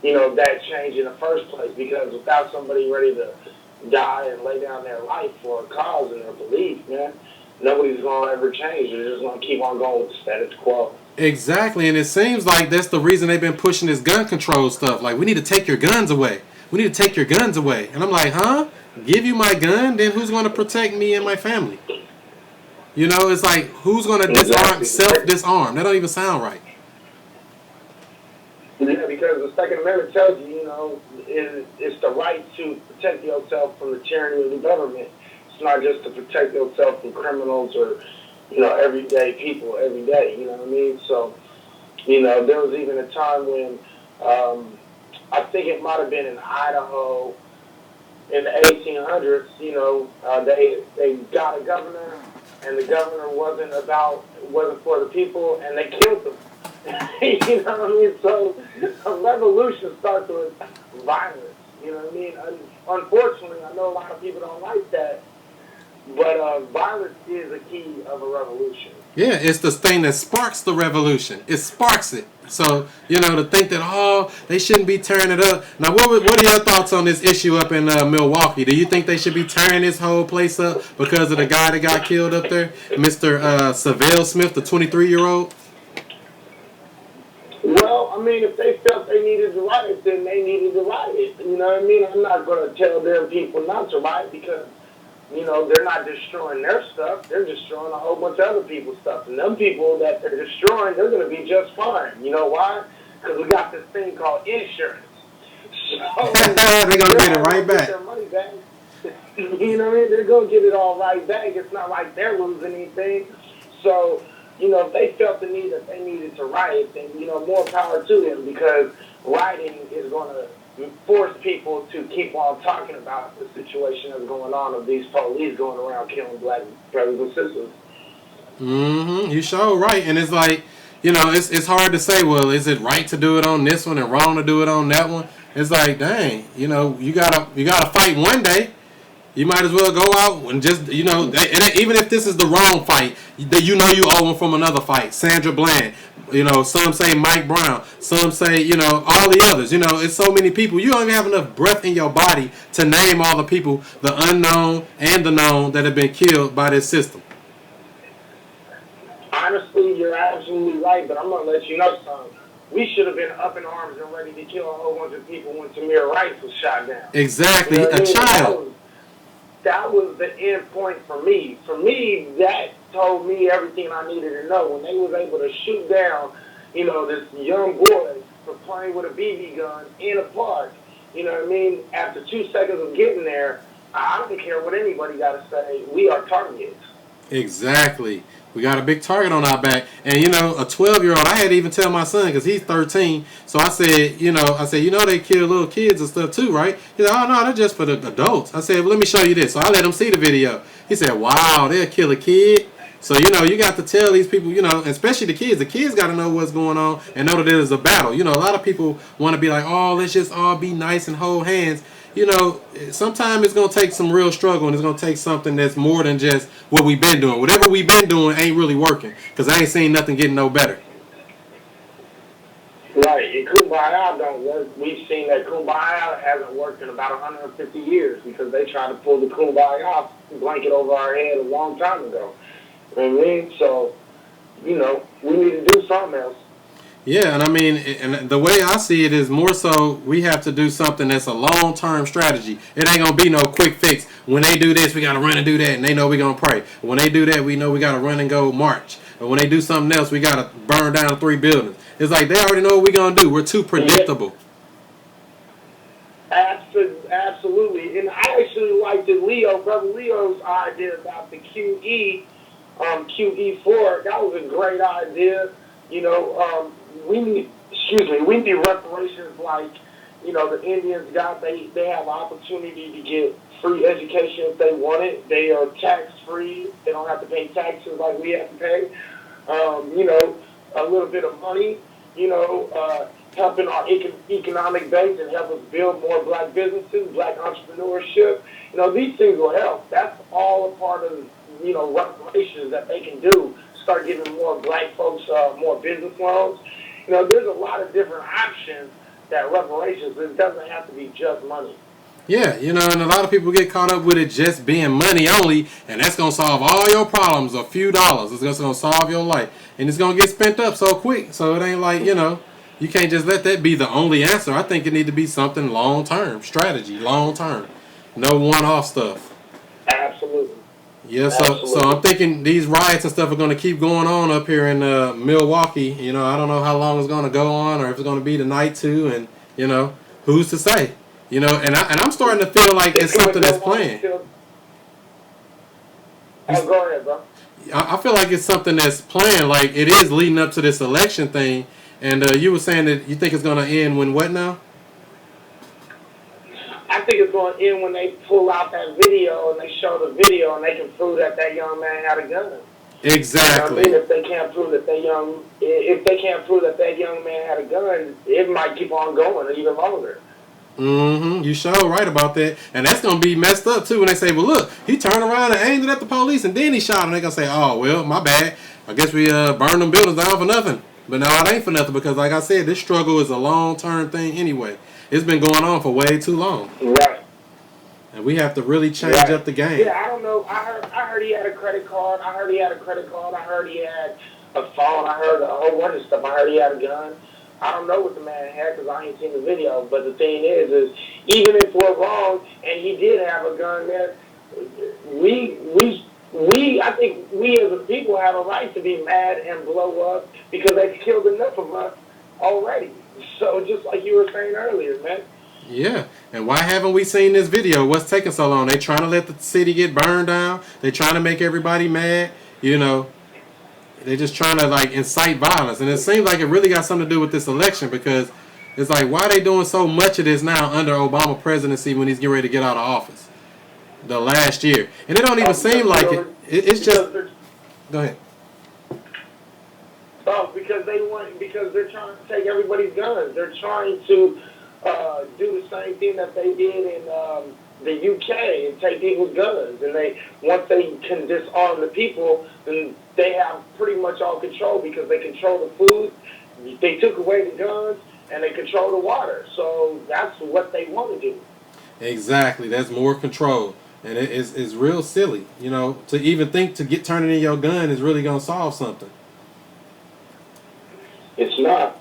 J: that change in the first place. Because without somebody ready to die and lay down their life for a cause and their belief, man, nobody's going to ever change. They're just going to keep on going with the status quo.
C: Exactly, and it seems like that's the reason they've been pushing this gun control stuff. Like, we need to take your guns away. We need to take your guns away. And I'm like, huh? Give you my gun? Then who's going to protect me and my family? It's like, who's going to self-disarm? That don't even sound right.
J: Yeah, because the Second Amendment tells you, it's the right to protect yourself from the tyranny of the government. It's not just to protect yourself from criminals or, everyday people every day, you know what I mean? So, there was even a time when, I think it might have been in Idaho in the 1800s, they got a governor and the governor wasn't for the people and they killed them. You know what I mean? So a revolution starts with violence, you know what I mean? Unfortunately, I know a lot of people don't like that, but violence is a key of a revolution.
C: Yeah, it's the thing that sparks the revolution. It sparks it. So, to think that, they shouldn't be tearing it up. Now, what are your thoughts on this issue up in Milwaukee? Do you think they should be tearing this whole place up because of the guy that got killed up there? Mr. Savelle Smith, the 23-year-old?
J: Well, I mean, if they felt they needed to riot, then they needed to riot. You know what I mean? I'm not going to tell them people not to riot because, they're not destroying their stuff. They're destroying a whole bunch of other people's stuff. And them people that they're destroying, they're going to be just fine. You know why? Because we got this thing called insurance. So
C: they're going to get it right back.
J: Their money back. You know what I mean? They're going to get it all right back. It's not like they're losing anything. So, if they felt the need that they needed to riot, then, more power to them because rioting is going to force people to keep on talking about the situation that's going on of these police going around killing black brothers and sisters.
C: Mm-hmm. You sure right. And it's like, it's hard to say, well, is it right to do it on this one and wrong to do it on that one? It's like, dang, you gotta fight one day. You might as well go out and just, even if this is the wrong fight, you owe them from another fight. Sandra Bland, some say Mike Brown, some say, all the others. It's so many people. You don't even have enough breath in your body to name all the people, the unknown and the known, that have been killed by this system.
J: Honestly, you're absolutely right, but I'm going to let you know something. We should have been up in arms and ready to kill a whole bunch of people when Tamir Rice was shot down.
C: Exactly, a child.
J: That was the end point for me. For me, that told me everything I needed to know. When they was able to shoot down, this young boy for playing with a BB gun in a park, after 2 seconds of getting there, I don't care what anybody got to say. We are targets.
C: Exactly. We got a big target on our back. And, a 12-year-old, I had to even tell my son because he's 13. So I said, they kill little kids and stuff too, right? He said, oh, no, they're just for the adults. I said, well, let me show you this. So I let him see the video. He said, wow, they'll kill a kid. So, you got to tell these people, especially the kids. The kids got to know what's going on and know that it is a battle. A lot of people want to be like, oh, let's just all be nice and hold hands. Sometimes it's going to take some real struggle and it's going to take something that's more than just what we've been doing. Whatever we've been doing ain't really working because I ain't seen nothing getting no better.
J: Right. And Kumbaya don't work. We've seen that Kumbaya hasn't worked in about 150 years because they tried to pull the Kumbaya blanket over our head a long time ago. You know what I mean? So, we need to do something else.
C: Yeah, and I mean, and the way I see it is more so we have to do something that's a long-term strategy. It ain't going to be no quick fix. When they do this, we got to run and do that, and they know we're going to pray. When they do that, we know we got to run and go march. Or when they do something else, we got to burn down 3 buildings. It's like they already know what we're going to do. We're too predictable.
J: Absolutely. And I actually liked Brother Leo's idea about the QE4. That was a great idea. we need reparations like, the Indians got. They have opportunity to get free education if they want it. They are tax free. They don't have to pay taxes like we have to pay. A little bit of money, helping our economic base and help us build more black businesses, black entrepreneurship. These things will help. That's all a part of, reparations that they can do. Start giving more black folks more business loans. There's a lot of different options that reparations. It doesn't have to be just money.
C: Yeah, and a lot of people get caught up with it just being money only, and that's going to solve all your problems, a few dollars. It's just going to solve your life. And it's going to get spent up so quick. So it ain't like, you can't just let that be the only answer. I think it need to be something long-term, strategy, long-term. No one-off stuff.
J: Absolutely.
C: Yeah, so I'm thinking these riots and stuff are going to keep going on up here in Milwaukee. I don't know how long it's going to go on or if it's going to be tonight too. And, who's to say? And I'm starting to feel like it's something that's planned.
J: Oh, go ahead, bro.
C: I feel like it's something that's planned. Like it is leading up to this election thing. And you were saying that you think it's going to end when what now?
J: I think it's going to end when they pull out that video and they show the video and they can prove that young man had a gun.
C: Exactly.
J: If they can't prove that that young man had a gun, it might keep on going even longer.
C: Mm-hmm. You sure right about that. And that's going to be messed up, too, when they say, well, look, he turned around and aimed it at the police, and then he shot him. They're going to say, oh, well, my bad. I guess we burned them buildings down for nothing. But no, it ain't for nothing because, like I said, this struggle is a long-term thing anyway. It's been going on for way too long.
J: Right.
C: And we have to really change up the game.
J: Yeah, I don't know. I heard he had a credit card. I heard he had a phone. I heard a whole bunch of stuff. I heard he had a gun. I don't know what the man had because I ain't seen the video. But the thing is even if we're wrong and he did have a gun there, I think we as a people have a right to be mad and blow up because they've killed enough of us already. So just like you were saying earlier, man.
C: Yeah, and why haven't we seen this video? What's taking so long? They trying to let the city get burned down. They trying to make everybody mad. They're just trying to like incite violence, and it seems like it really got something to do with this election because it's like why are they doing so much of this now under Obama presidency when he's getting ready to get out of office the last year, and it don't even seem like it. It's just go ahead.
J: Oh, because they're trying to take everybody's guns. They're trying to do the same thing that they did in the UK and take people's guns. And once they can disarm the people, then they have pretty much all control because they control the food. They took away the guns and they control the water. So that's what they want to do.
C: Exactly. That's more control. And it's real silly, to even think to get turning in your gun is really going to solve something.
J: It's not.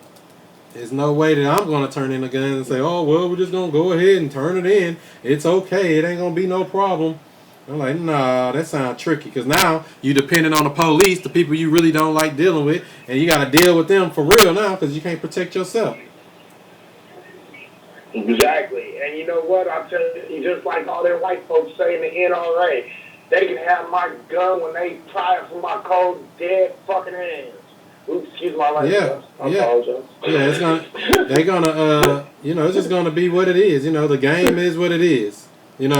C: There's no way that I'm going to turn in a gun and say, oh, well, we're just going to go ahead and turn it in. It's okay. It ain't going to be no problem. I'm like, nah, that sounds tricky because now you depending on the police, the people you really don't like dealing with, and you got to deal with them for real now because you can't protect yourself.
J: Exactly. And you know what? I'll tell you, just like all them white folks say in the NRA, they can have my gun when they pry it from my cold, dead fucking hands. Oops, excuse my language. I apologize.
C: Yeah, it's just gonna be what it is. The game is what it is. And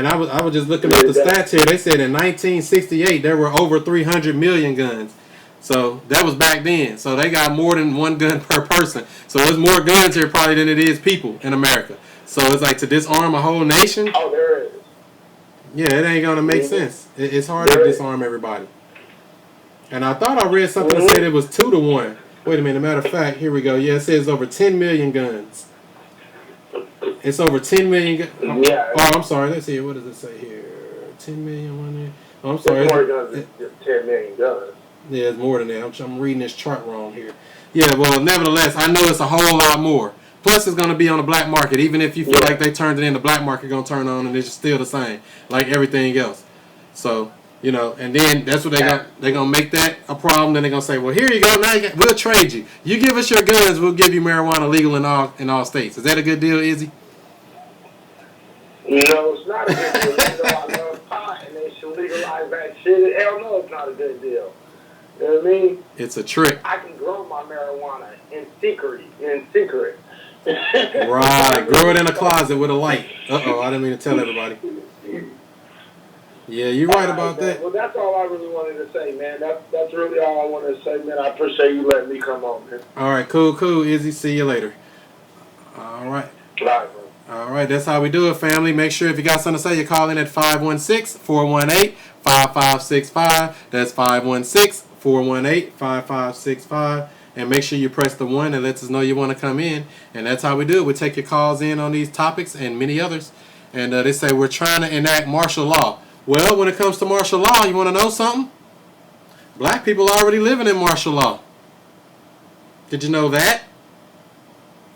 C: I was just looking at the stats here. They said in 1968 there were over 300 million guns. So that was back then. So they got more than one gun per person. So there's more guns here probably than it is people in America. So it's like to disarm a whole nation.
J: Oh, there is.
C: Yeah, it ain't gonna make sense. It's hard to disarm everybody. And I thought I read something that said it was 2-1. Wait a minute. Matter of fact, here we go. Yeah, it says over 10 million guns. It's over 10 million.
J: Yeah.
C: Oh, I'm sorry. Let's see. What does it say here? 10 million one there. Oh, I'm sorry.
J: It's more guns than just 10 million guns.
C: Yeah, it's more than that. I'm reading this chart wrong here. Yeah, well, nevertheless, I know it's a whole lot more. Plus, it's going to be on the black market. Even if you feel like they turned it in, the black market going to turn on and it's still the same, like everything else. So, and then that's what they're going to make that a problem. Then they're going to say, well, here you go. Now we'll trade you. You give us your guns, we'll give you marijuana legal in all states. Is that a good deal, Izzy?
J: No, it's not a good deal. I love pot and they should legalize that shit. Hell no, it's not a good deal. You know what I mean?
C: It's a trick.
J: I can grow my marijuana in secret.
C: Right. Grow it in a closet with a light. Uh-oh, I didn't mean to tell everybody. Yeah, you're right about that.
J: Well, that's all I really wanted to say, man. That's really all I wanted to say, man. I appreciate you letting me come on, man.
C: All right, cool. Izzy, see you later. All right.
J: Bye, bro.
C: All right, that's how we do it, family. Make sure if you got something to say, you call in at 516-418-5565. That's 516-418-5565. And make sure you press the 1 that lets us know you want to come in. And that's how we do it. We take your calls in on these topics and many others. And they say we're trying to enact martial law. Well, when it comes to martial law, you want to know something? Black people are already living in martial law. Did you know that?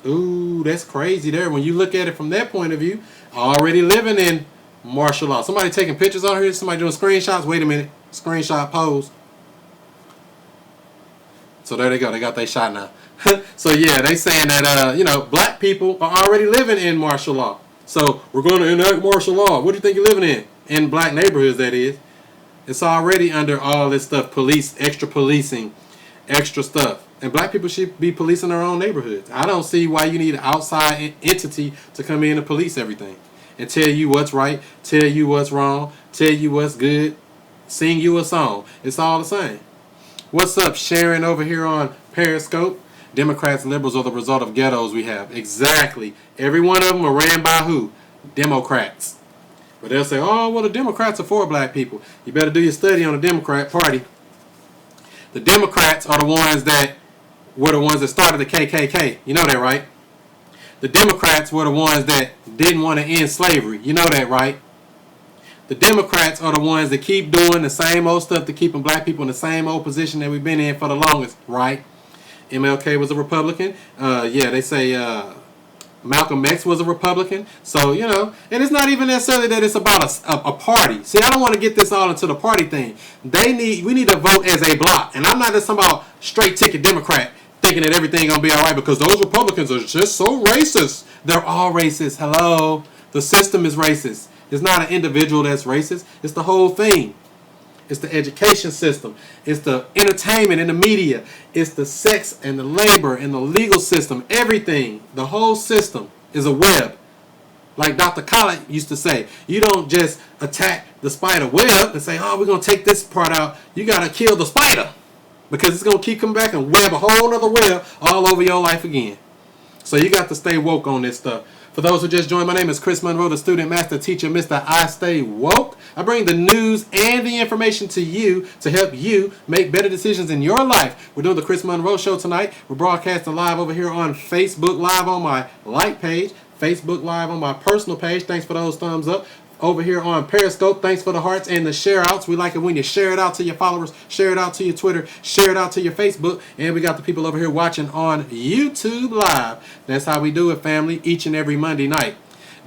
C: Ooh, that's crazy there. When you look at it from that point of view, already living in martial law. Somebody taking pictures on here? Somebody doing screenshots? Wait a minute. Screenshot pose. So there they go. They got their shot now. So yeah, they saying that, black people are already living in martial law. So we're going to enact martial law. What do you think you're living in? In black neighborhoods, that is. It's already under all this stuff. Police, extra policing, extra stuff. And black people should be policing their own neighborhoods. I don't see why you need an outside entity to come in and police everything. And tell you what's right, tell you what's wrong, tell you what's good, sing you a song. It's all the same. What's up, Sharon over here on Periscope? Democrats and liberals are the result of ghettos we have. Exactly. Every one of them are ran by who? Democrats. But they'll say, oh, well, the Democrats are for black people. You better do your study on the Democrat Party. The Democrats are the ones that were the ones that started the KKK. You know that, right? The Democrats were the ones that didn't want to end slavery. You know that, right? The Democrats are the ones that keep doing the same old stuff to keeping black people in the same old position that we've been in for the longest, right? MLK was a Republican. They say Malcolm X was a Republican. So, and it's not even necessarily that it's about a party. See, I don't want to get this all into the party thing. We need to vote as a block. And I'm not just talking about straight ticket Democrat thinking that everything going to be all right because those Republicans are just so racist. They're all racist. Hello. The system is racist. It's not an individual that's racist. It's the whole thing. It's the education system. It's the entertainment and the media. It's the sex and the labor and the legal system. Everything. The whole system is a web. Like Dr. Khaled used to say, you don't just attack the spider web and say, oh, we're going to take this part out. You got to kill the spider because it's going to keep coming back and web a whole other web all over your life again. So you got to stay woke on this stuff. For those who just joined, my name is Chris Monroe, the student master teacher, Mr. I Stay Woke. I bring the news and the information to you to help you make better decisions in your life. We're doing the Chris Monroe Show tonight. We're broadcasting live over here on Facebook Live on my like page, Facebook Live on my personal page. Thanks for those thumbs up. Over here on Periscope, thanks for the hearts and the share outs. We like it when you share it out to your followers, share it out to your Twitter, share it out to your Facebook. And we got the people over here watching on YouTube Live. That's how we do it, family, each and every Monday night.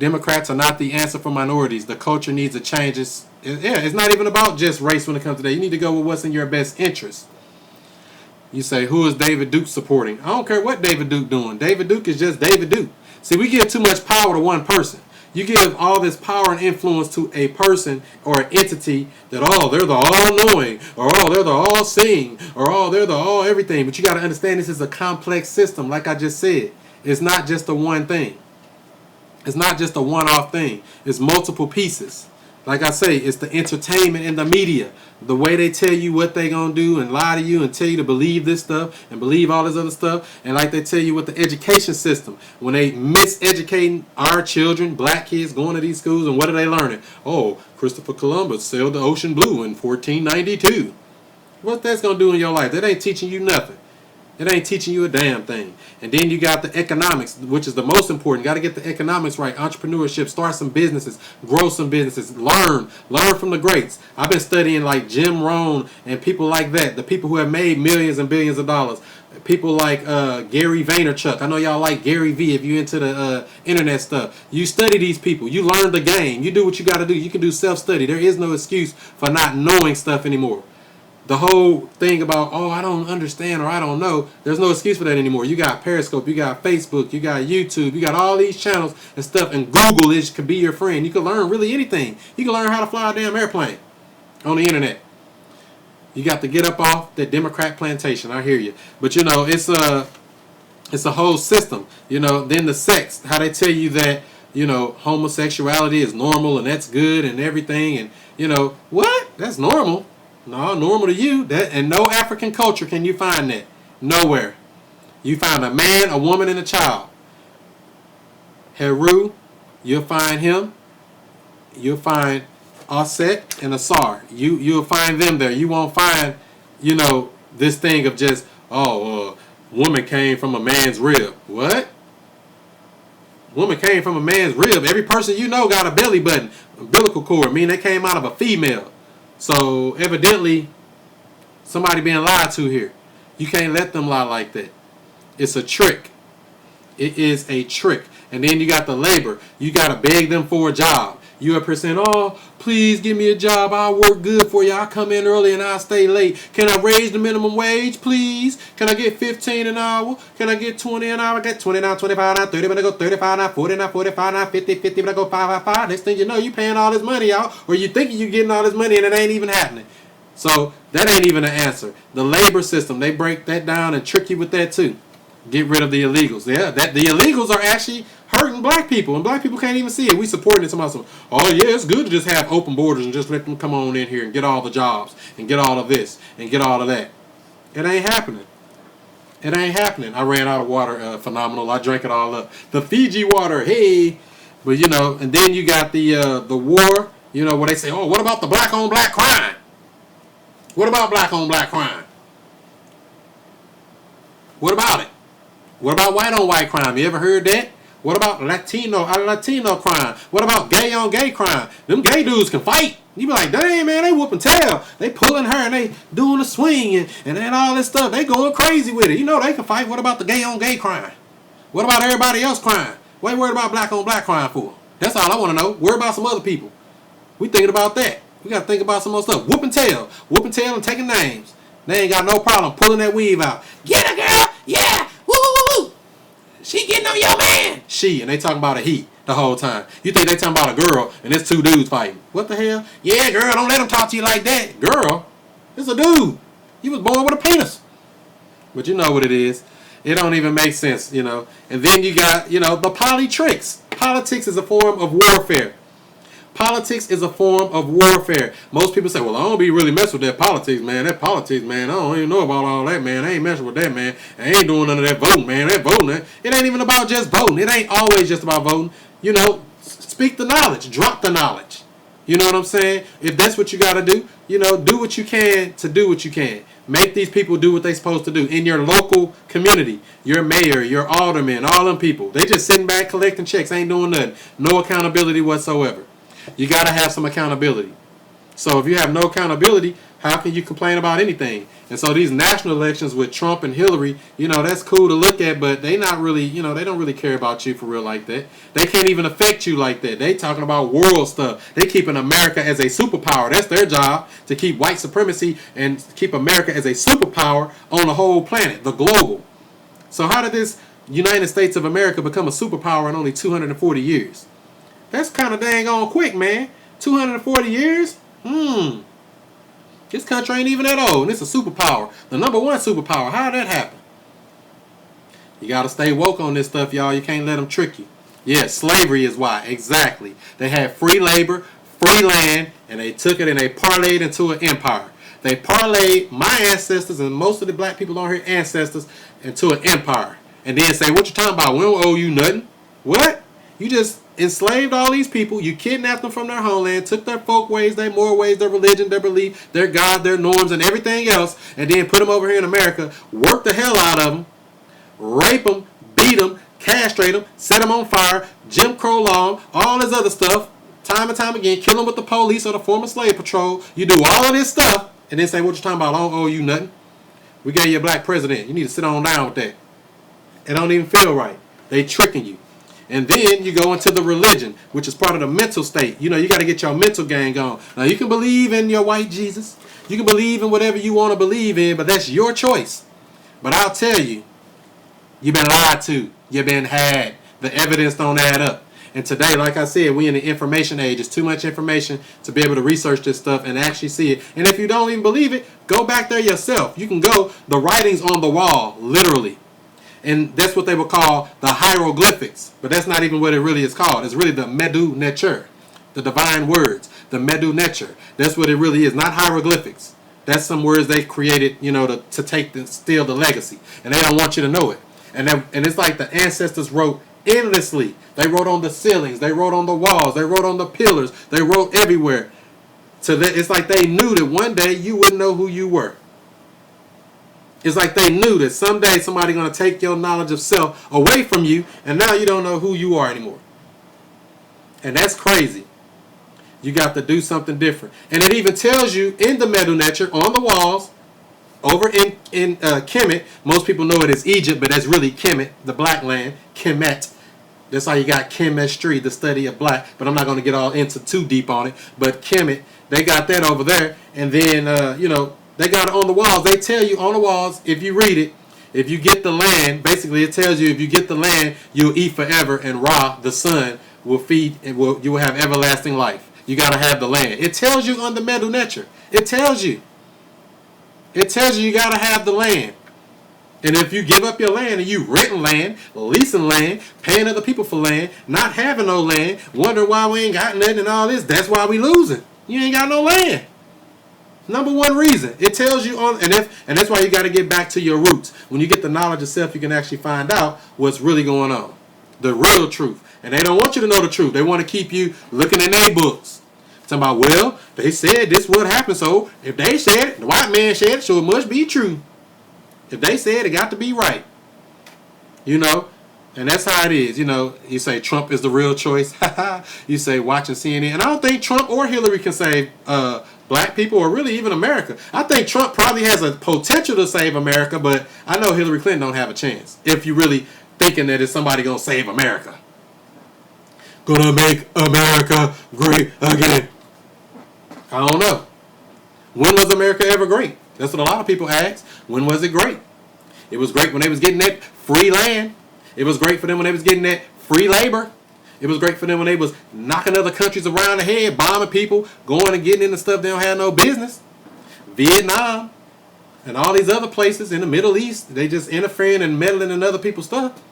C: Democrats are not the answer for minorities. The culture needs a change. It's not even about just race when it comes to that. You need to go with what's in your best interest. You say, who is David Duke supporting? I don't care what David Duke doing. David Duke is just David Duke. See, we give too much power to one person. You give all this power and influence to a person or an entity that, oh, they're the all-knowing, or oh, they're the all-seeing, or oh, they're the all-everything. But you got to understand this is a complex system, like I just said. It's not just a one thing. It's not just a one-off thing. It's multiple pieces. Like I say, it's the entertainment and the media. The way they tell you what they going to do and lie to you and tell you to believe this stuff and believe all this other stuff. And like they tell you with the education system, when they miseducating our children, black kids going to these schools, and what are they learning? Oh, Christopher Columbus sailed the ocean blue in 1492. What that's going to do in your life? That ain't teaching you nothing. It ain't teaching you a damn thing. And then you got the economics, which is the most important. You got to get the economics right. Entrepreneurship, start some businesses, grow some businesses, learn from the greats. I've been studying like Jim Rohn and people like that, the people who have made millions and billions of dollars. People like Gary Vaynerchuk. I know y'all like Gary V if you're into the internet stuff. You study these people. You learn the game. You do what you got to do. You can do self-study. There is no excuse for not knowing stuff anymore. The whole thing about, oh, I don't understand or I don't know, there's no excuse for that anymore. You got Periscope, you got Facebook, you got YouTube, you got all these channels and stuff, and Google could be your friend. You can learn really anything. You can learn how to fly a damn airplane on the internet. You got to get up off that Democrat plantation. I hear you. But, you know, it's a whole system. You know, then the sex, how they tell you that, you know, homosexuality is normal and that's good and everything. And, you know, what? That's normal. No, normal to you. That, and no African culture can you find that. Nowhere. You find a man, a woman, and a child. Heru, you'll find him. You'll find Aset and Asar. You'll find them there. You won't find, you know, this thing of just, woman came from a man's rib. What? Woman came from a man's rib. Every person you know got a belly button, umbilical cord. Meaning they came out of a female. So evidently, somebody being lied to here. You can't let them lie like that. It's a trick. It is a trick. And then you got the labor. You got to beg them for a job. You up here saying, oh, please give me a job. I'll work good for you. I'll come in early and I'll stay late. Can I raise the minimum wage, please? Can I get 15 an hour? Can I get 20 an hour? I get 20 now, 25 now, 30 when I go 35 now, 40 now, 45 now, 50 when I go 5. Next thing you know, you paying all this money out, or you thinking you getting all this money and it ain't even happening. So that ain't even an answer. The labor system, they break that down and trick you with that too. Get rid of the illegals. Yeah, that the illegals are actually hurting black people, and black people can't even see it. We supporting it to myself. Oh yeah, it's good to just have open borders and just let them come on in here and get all the jobs and get all of this and get all of that. It ain't happening. It ain't happening. I ran out of water. Phenomenal. I drank it all up. The Fiji water. Hey, but you know, and then you got the war. You know where they say, oh, what about the black on black crime? What about black on black crime? What about it? What about white on white crime? You ever heard that? What about Latino crime? What about gay on gay crime? Them gay dudes can fight. You be like, dang, man, they whooping tail. They pulling her and they doing a swing and all this stuff. They going crazy with it. You know they can fight. What about the gay on gay crime? What about everybody else crime? What you worried about black on black crime for? That's all I want to know. Worry about some other people. We thinking about that. We got to think about some more stuff. Whooping tail and taking names. They ain't got no problem pulling that weave out. Get her, girl. Yeah. Woo, woo, woo, woo. She getting on your man. She, and they talking about a he the whole time. You think they talking about a girl and it's two dudes fighting. What the hell? Yeah, girl, don't let them talk to you like that. Girl, it's a dude. You was born with a penis. But you know what it is. It don't even make sense, you know. And then you got, you know, the tricks. Politics is a form of warfare. Politics is a form of warfare. Most people say, well, I don't be really messing with that politics, man. That politics, man, I don't even know about all that, man. I ain't messing with that, man. I ain't doing none of that voting, man. That voting, it ain't even about just voting. It ain't always just about voting. You know, speak the knowledge. Drop the knowledge. You know what I'm saying? If that's what you got to do, you know, do what you can to do what you can. Make these people do what they supposed to do in your local community. Your mayor, your alderman, all them people. They just sitting back collecting checks, ain't doing nothing. No accountability whatsoever. You got to have some accountability. So if you have no accountability, how can you complain about anything? And so these national elections with Trump and Hillary, you know, that's cool to look at, but they not really, you know, they don't really care about you for real like that. They can't even affect you like that. They talking about world stuff. They keeping America as a superpower. That's their job, to keep white supremacy and keep America as a superpower on the whole planet, the global. So how did this United States of America become a superpower in only 240 years? That's kind of dang on quick, man. 240 years? This country ain't even that old, and it's a superpower. The number one superpower. How did that happen? You got to stay woke on this stuff, y'all. You can't let them trick you. Yeah, slavery is why. Exactly. They had free labor, free land, and they took it and they parlayed into an empire. They parlayed my ancestors and most of the black people on here ancestors into an empire. And then say, what you talking about? We don't owe you nothing. What? You just enslaved all these people. You kidnapped them from their homeland, took their folk ways, their moral ways, their religion, their belief, their God, their norms, and everything else, and then put them over here in America, work the hell out of them, rape them, beat them, castrate them, set them on fire, Jim Crow law, all this other stuff, time and time again, kill them with the police or the former slave patrol. You do all of this stuff, and then say, what you talking about? I don't owe you nothing. We gave you a black president. You need to sit on down with that. It don't even feel right. They tricking you. And then you go into the religion, which is part of the mental state. You know, you got to get your mental gang on. Now, you can believe in your white Jesus. You can believe in whatever you want to believe in, but that's your choice. But I'll tell you, you've been lied to. You've been had. The evidence don't add up. And today, like I said, we in the information age. It's too much information to be able to research this stuff and actually see it. And if you don't even believe it, go back there yourself. You can go, the writings on the wall, literally. And that's what they would call the hieroglyphics. But that's not even what it really is called. It's really the Medu Neter, the divine words, the Medu Neter. That's what it really is, not hieroglyphics. That's some words they created, you know, to take the steal the legacy. And they don't want you to know it. And it's like the ancestors wrote endlessly. They wrote on the ceilings. They wrote on the walls. They wrote on the pillars. They wrote everywhere. It's like they knew that one day you wouldn't know who you were. It's like they knew that someday somebody's going to take your knowledge of self away from you, and now you don't know who you are anymore. And that's crazy. You got to do something different. And it even tells you in the Medu Neter on the walls, over in Kemet, most people know it as Egypt, but that's really Kemet, the black land, Kemet. That's how you got chemistry, the study of black. But I'm not going to get all into too deep on it. But Kemet, they got that over there. And then, you know, they got it on the walls. They tell you on the walls, if you read it, if you get the land, basically it tells you if you get the land, you'll eat forever, and Ra, the sun, will feed, and you will have everlasting life. You got to have the land. It tells you on the Medu Neter. It tells you. It tells you got to have the land. And if you give up your land and you renting land, leasing land, paying other people for land, not having no land, wondering why we ain't got nothing and all this, that's why we losing. You ain't got no land. Number one reason. It tells you on, and that's why you got to get back to your roots. When you get the knowledge of self, you can actually find out what's really going on. The real truth. And they don't want you to know the truth. They want to keep you looking in their books. Talking about, well, they said this would happen, so if they said it, the white man said it, so it must be true. If they said it, got to be right. You know? And that's how it is. You know, you say Trump is the real choice. You say watching CNN. And I don't think Trump or Hillary can save black people or really even America. I think Trump probably has a potential to save America, but I know Hillary Clinton don't have a chance. If you really thinking that it's somebody going to save America. Gonna make America great again. I don't know. When was America ever great? That's what a lot of people ask. When was it great? It was great when they was getting that free land. It was great for them when they was getting that free labor. It was great for them when they was knocking other countries around the head, bombing people, going and getting into stuff they don't have no business. Vietnam and all these other places in the Middle East, they just interfering and meddling in other people's stuff.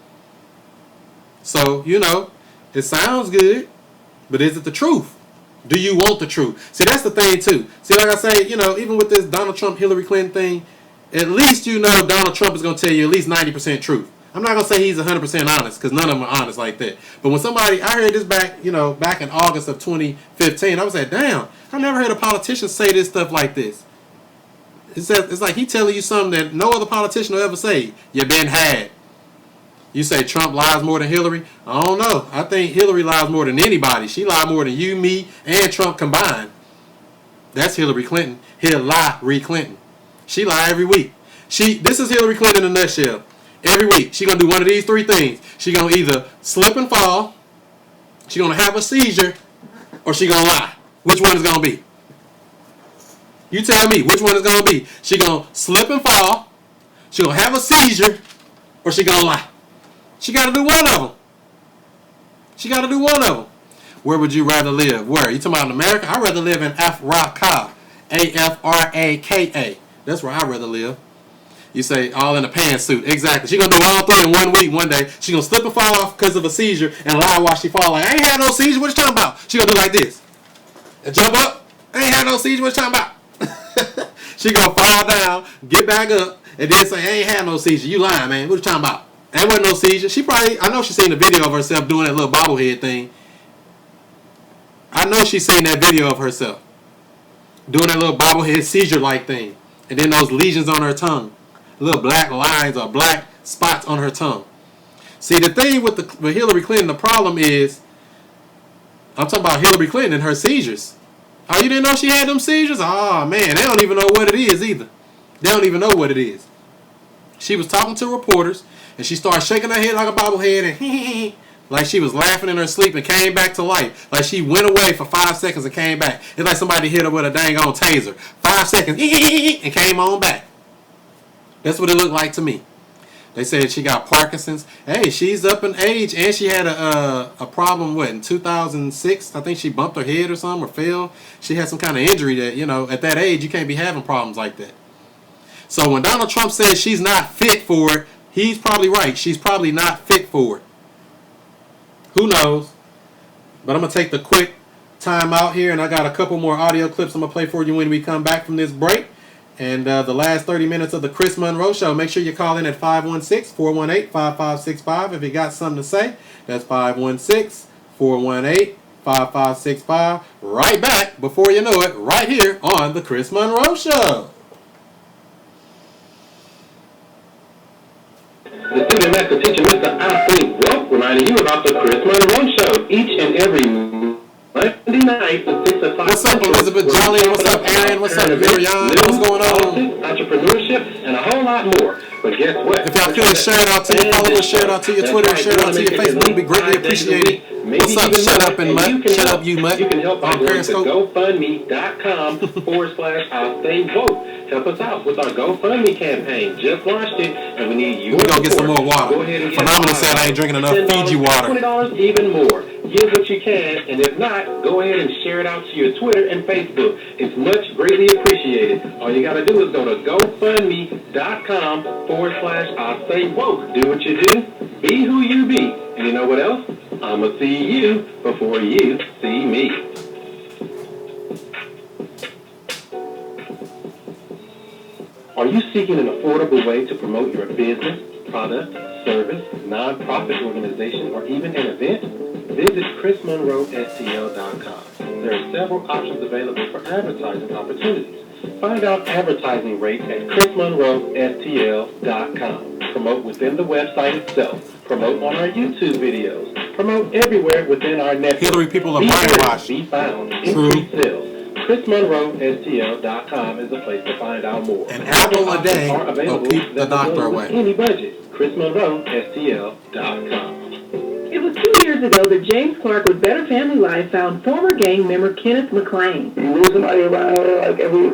C: So, you know, it sounds good, but is it the truth? Do you want the truth? See, that's the thing, too. See, like I say, you know, even with this Donald Trump, Hillary Clinton thing, at least you know Donald Trump is going to tell you at least 90% truth. I'm not going to say he's 100% honest, because none of them are honest like that. But when somebody, I heard this back, you know, back in August of 2015, I was like, damn, I never heard a politician say this stuff like this. It's like he telling you something that no other politician will ever say. You've been had. You say Trump lies more than Hillary? I don't know. I think Hillary lies more than anybody. She lied more than you, me, and Trump combined. That's Hillary Clinton. Hillary Clinton. She lie every week. This is Hillary Clinton in a nutshell. Every week, she going to do one of these three things. She going to either slip and fall, she going to have a seizure, or she going to lie. Which one is going to be? You tell me which one is going to be. She going to slip and fall, she going to have a seizure, or she going to lie. She got to do one of them. She got to do one of them. Where would you rather live? Where? You talking about in America? I'd rather live in Africa. Afrika. That's where I'd rather live. You say all in a pantsuit. Exactly. She going to do all three in 1 week, one day. She going to slip and fall off because of a seizure and lie while she fall. Like, I ain't had no seizure. What you talking about? She going to do like this. And jump up. I ain't had no seizure. What you talking about? She going to fall down, get back up, and then say, I ain't had no seizure. You lying, man. What you talking about? There wasn't no seizure. She probably, I know she seen the video of herself doing that little bobblehead thing. I know she seen that video of herself doing that little bobblehead seizure-like thing. And then those lesions on her tongue. Little black lines or black spots on her tongue. See, the thing with Hillary Clinton, the problem is, I'm talking about Hillary Clinton and her seizures. Oh, you didn't know she had them seizures? Oh, man, they don't even know what it is either. They don't even know what it is. She was talking to reporters, and she started shaking her head like a bobblehead and like she was laughing in her sleep and came back to life. Like she went away for 5 seconds and came back. It's like somebody hit her with a dang on taser. 5 seconds and came on back. That's what it looked like to me. They said she got Parkinson's. Hey, she's up in age, and she had a problem, what, in 2006? I think she bumped her head or something, or fell. She had some kind of injury that, you know, at that age, you can't be having problems like that. So when Donald Trump says she's not fit for it, he's probably right. She's probably not fit for it. Who knows? But I'm going to take the quick time out here, and I got a couple more audio clips I'm going to play for you when we come back from this break. And the last 30 minutes of the Chris Monroe Show. Make sure you call in at 516-418-5565 if you got something to say. That's 516-418-5565. Right back, before you know it, right here on the Chris Monroe Show.
B: The student master teacher, Mr. I Think Wealth, reminding you about the Chris Monroe Show each and every Monday night at 6 o'clock.
C: What's up, Elizabeth Jolly? What's up, Aaron? What's up, Miriam? What's going on?
B: Entrepreneurship, and a whole lot more. But guess what?
C: If y'all could share it out to your followers, share it out to your Twitter, share it out to your Facebook, it'd be greatly appreciated. What's up? Shut up and mutt. Shut up, you mutt.
B: You can help by
C: on
B: going to
C: Periscope.
B: GoFundMe.com/I'll Stay Woke. Help us out with our GoFundMe campaign. Just launched it, and we need you.
C: We're going to get some more water.
B: Go ahead and get
C: Phenomenal said I ain't drinking enough Fiji water.
B: $20, even more. Give what you can, and if not, go ahead and share it out to your Twitter and Facebook. It's much greatly appreciated. All you got to do is go to GoFundMe.com/I'll Stay Woke. Do what you do. Be who you be. And you know what else? I'ma see you before you see me. Are you seeking an affordable way to promote your business, product, service, nonprofit organization, or even an event? Visit ChrisMonroeSTL.com. There are several options available for advertising opportunities. Find out advertising rates at ChrisMonroeSTL.com. Promote within the website itself. Promote on our YouTube videos. Promote everywhere within our network.
C: Hillary people are
B: Be
C: brainwashed.
B: Be found.
C: True.
B: Increase sales. ChrisMonroeSTL.com is the place to find out more.
C: An apple a day
B: are
C: will
B: available
C: keep the
B: that
C: doctor
B: will
C: away.
B: Any budget. ChrisMonroeSTL.com.
E: It was 2 years ago that James Clark with Better Family Life found former gang member Kenneth McLean.
G: You lose somebody around here like every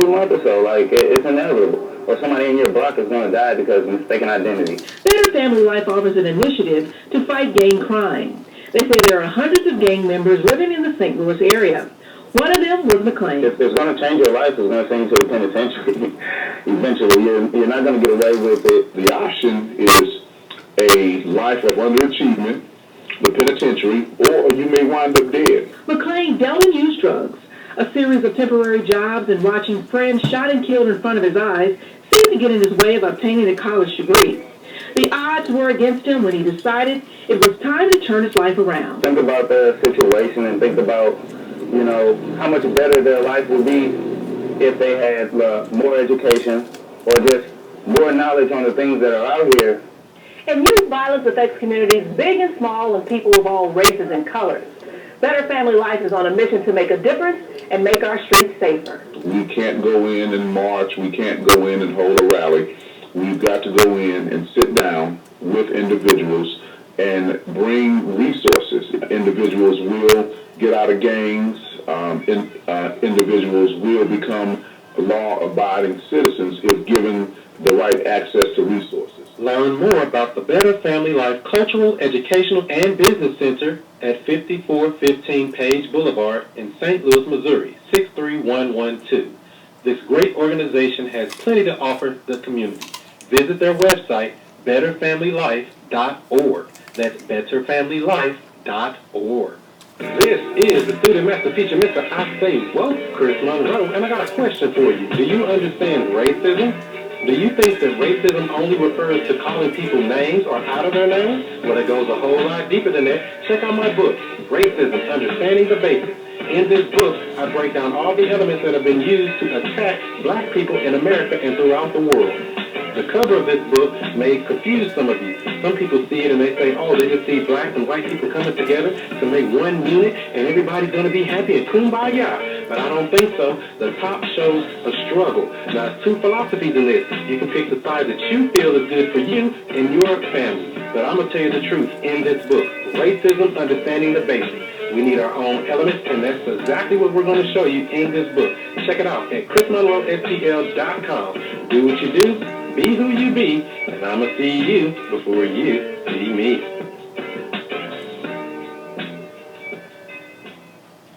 G: month or so. Like, it's inevitable. Or somebody in your block is going to die because of mistaken identity.
E: Better Family Life offers an initiative to fight gang crime. They say there are hundreds of gang members living in the St. Louis area. One of them was McLean.
G: If it's going to change your life, it's going to send you to the penitentiary. Eventually, you're not going to get away with it.
H: The option is a life of underachievement, the penitentiary, or you may wind up dead.
E: McLean dealt and used drugs. A series of temporary jobs and watching friends shot and killed in front of his eyes seemed to get in his way of obtaining a college degree. The odds were against him when he decided it was time to turn his life around.
G: Think about their situation and think about, you know, how much better their life would be if they had more education or just more knowledge on the things that are out here.
E: And youth violence affects communities big and small and people of all races and colors. Better Family Life is on a mission to make a difference and make our streets safer.
H: We can't go in and march. We can't go in and hold a rally. We've got to go in and sit down with individuals and bring resources. Individuals will get out of gangs. Individuals will become law-abiding citizens if given the right access to resources.
B: Learn more about the Better Family Life Cultural, Educational, and Business Center at 5415 Page Boulevard in St. Louis, Missouri, 63112. This great organization has plenty to offer the community. Visit their website, betterfamilylife.org. That's betterfamilylife.org. This is the student master teacher, Mr. I Say Woke, Chris Monroe, and I got a question for you. Do you understand racism? Do you think that racism only refers to calling people names or out of their names? Well, it goes a whole lot deeper than that. Check out my book, Racism, Understanding the Basics. In this book, I break down all the elements that have been used to attack black people in America and throughout the world. The cover of this book may confuse some of you. Some people see it and they say, oh, they just see black and white people coming together to make one unit and everybody's going to be happy and kumbaya. But I don't think so. The top shows a struggle. Now, there's two philosophies in this. You can pick the side that you feel is good for you and your family. But I'm going to tell you the truth in this book, Racism, Understanding the Basics. We need our own elements, and that's exactly what we're going to show you in this book. Check it out at ChrisMonroeSTL.com. Do what you do, be who you be, and I'm going to see you before you see me.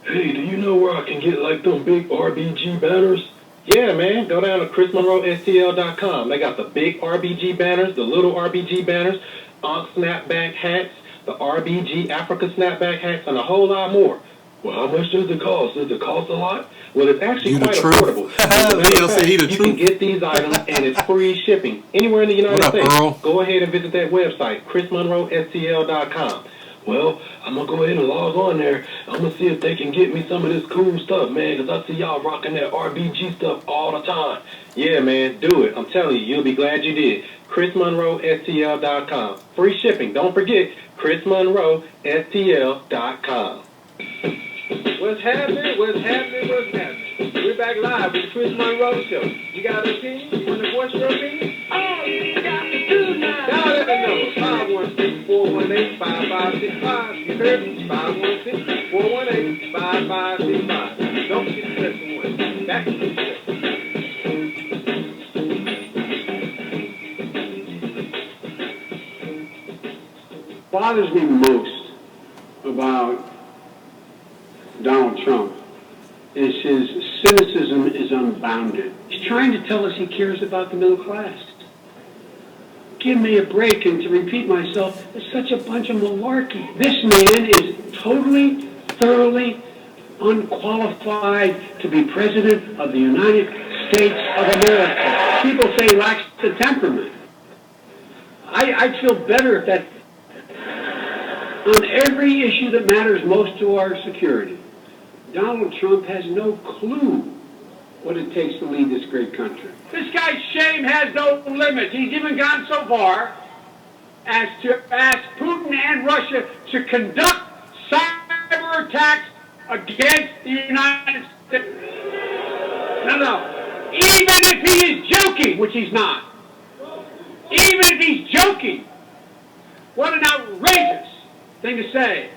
K: Hey, do you know where I can get like them big RBG banners?
B: Yeah, man. Go down to ChrisMonroeSTL.com. They got the big RBG banners, the little RBG banners, Ankh snapback hats, the RBG Africa snapback hats, and a whole lot more.
K: Well, how much does it cost? Does it cost a lot?
B: Well, it's actually
C: You the
B: quite
C: truth.
B: affordable.
C: Leo said he the
B: You
C: truth.
B: can get these items, and it's free shipping anywhere in the United
C: What up,
B: States.
C: Earl?
B: Go ahead and visit that website, ChrisMonroeSTL.com.
K: Well, I'm going to go ahead and log on there. I'm going to see if they can get me some of this cool stuff, man, because I see y'all rocking that RBG stuff all the time.
B: Yeah, man, do it. I'm telling you, you'll be glad you did. ChrisMonroeSTL.com. Free shipping. Don't forget, ChrisMonroeSTL.com.
L: What's happening? What's happening? What's happening? We're back live with the Chris Monroe Show. You got an opinion? You want to voice your opinion? Oh, you got to do now. Now let me know. 516-418-5565. You heard me? 516-418-5565. Don't get stressed away. Back to the show.
M: Bothers me most about Donald Trump is his cynicism is unbounded. He's trying to tell us he cares about the middle class. Give me a break, and to repeat myself, it's such a bunch of malarkey. This man is totally, thoroughly unqualified to be president of the United States of America. People say he lacks the temperament. I'd feel better if that, on every issue that matters most to our security, Donald Trump has no clue what it takes to lead this great country. This guy's shame has no limits. He's even gone so far as to ask Putin and Russia to conduct cyber attacks against the United States. No. Even if he is joking, which he's not. Even if he's joking, what an outrageous thing to say.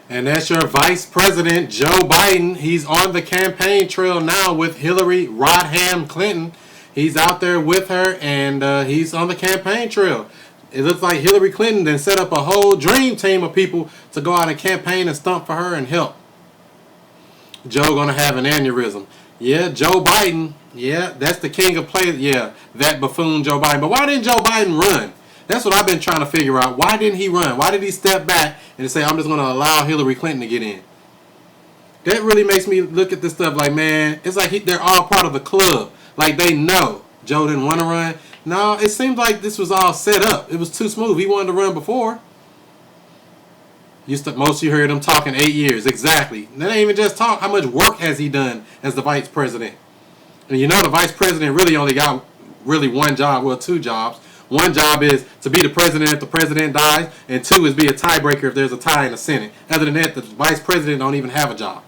C: And that's your Vice President, Joe Biden. He's on the campaign trail now with Hillary Rodham Clinton. He's out there with her, and he's on the campaign trail. It looks like Hillary Clinton then set up a whole dream team of people to go out and campaign and stump for her and help. Joe gonna have an aneurysm. Yeah, Joe Biden. Yeah, that's the king of players. Yeah, that buffoon Joe Biden. But why didn't Joe Biden run? That's what I've been trying to figure out. Why didn't he run? Why did he step back and say, I'm just going to allow Hillary Clinton to get in? That really makes me look at this stuff like, man, it's like they're all part of the club. Like they know Joe didn't want to run. No, it seemed like this was all set up. It was too smooth. He wanted to run before. Most of you heard him talking 8 years. Exactly. They didn't even just talk. How much work has he done as the vice president? And you know the vice president really only got one job. Well, two jobs. One job is to be the president if the president dies, and two is be a tiebreaker if there's a tie in the Senate. Other than that, the vice president don't even have a job.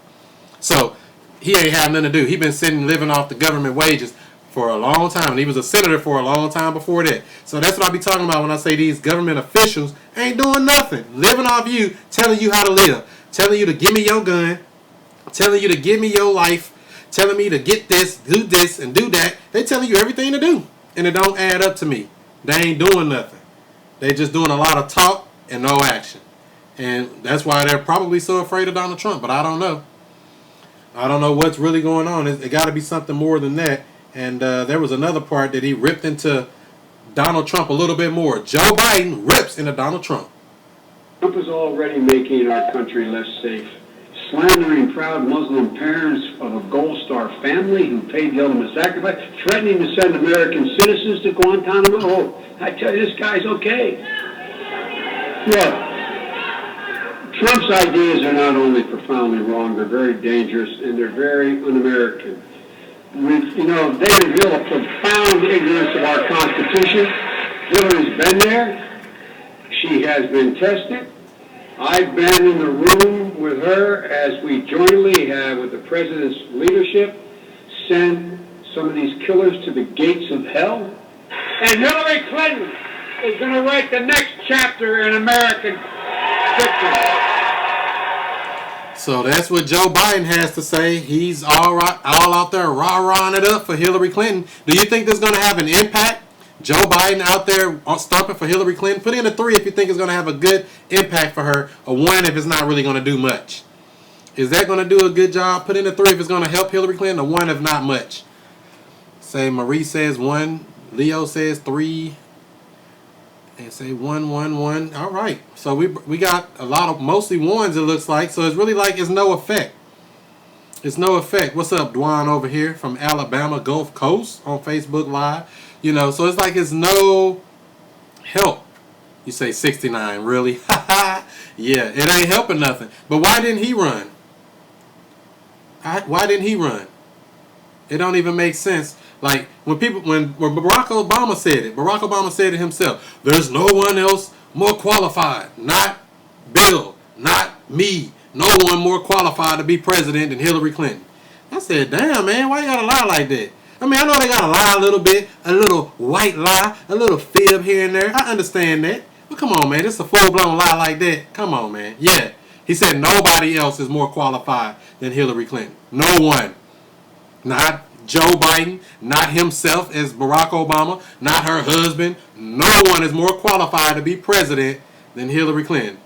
C: So he ain't have nothing to do. He been living off the government wages for a long time, and he was a senator for a long time before that. So that's what I be talking about when I say these government officials ain't doing nothing. Living off you, telling you how to live, telling you to give me your gun, telling you to give me your life, telling me to get this, and do that. They telling you everything to do, and it don't add up to me. They ain't doing nothing. They just doing a lot of talk and no action. And that's why they're probably so afraid of Donald Trump. But I don't know. I don't know what's really going on. It got to be something more than that. And there was another part that he ripped into Donald Trump a little bit more. Joe Biden rips into Donald Trump.
M: Trump is already making our country less safe. Slandering proud Muslim parents of a Gold Star family who paid the ultimate sacrifice, threatening to send American citizens to Guantanamo. Oh, I tell you, this guy's okay. Look, Trump's ideas are not only profoundly wrong, they're very dangerous, and they're very un-American. They reveal a profound ignorance of our Constitution. Hillary's been there. She has been tested. I've been in the room with her as we jointly have, with the president's leadership, send some of these killers to the gates of hell. And Hillary Clinton is going to write the next chapter in American history.
C: So that's what Joe Biden has to say. He's all out there rah-rahing it up for Hillary Clinton. Do you think this is going to have an impact? Joe Biden out there stomping for Hillary Clinton? Put in a 3 if you think it's going to have a good impact for her. A 1 if it's not really going to do much. Is that going to do a good job? Put in a 3 if it's going to help Hillary Clinton. A 1 if not much. Say Marie says 1. Leo says 3. And say 1, 1, 1. All right. So we got a lot of mostly 1s, it looks like. So it's really like it's no effect. It's no effect. What's up, Dwan over here from Alabama Gulf Coast on Facebook Live? You know, so it's like it's no help. You say 69, really? Yeah, it ain't helping nothing. But why didn't he run? Why didn't he run? It don't even make sense. Like when Barack Obama said it. Barack Obama said it himself. There's no one else more qualified. Not Bill. Not me. No one more qualified to be president than Hillary Clinton. I said, damn, man, why you gotta lie like that? I mean, I know they gotta lie a little bit. A little white lie. A little fib here and there. I understand that. But come on, man. It's a full-blown lie like that. Come on, man. Yeah. He said nobody else is more qualified than Hillary Clinton. No one. Not Joe Biden, not himself as Barack Obama, not her husband. No one is more qualified to be president than Hillary Clinton.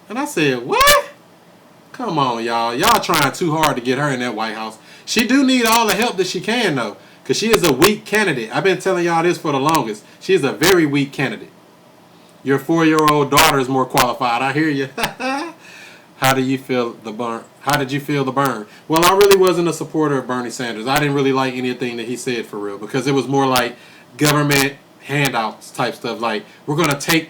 C: And I said, what? Come on, y'all. Y'all trying too hard to get her in that White House. She do need all the help that she can, though, because she is a weak candidate. I've been telling y'all this for the longest. She is a very weak candidate. Your 4-year-old daughter is more qualified. I hear you. How do you feel the burn? How did you feel the burn? Well, I really wasn't a supporter of Bernie Sanders. I didn't really like anything that he said for real because it was more like government handouts type stuff. Like, we're going to take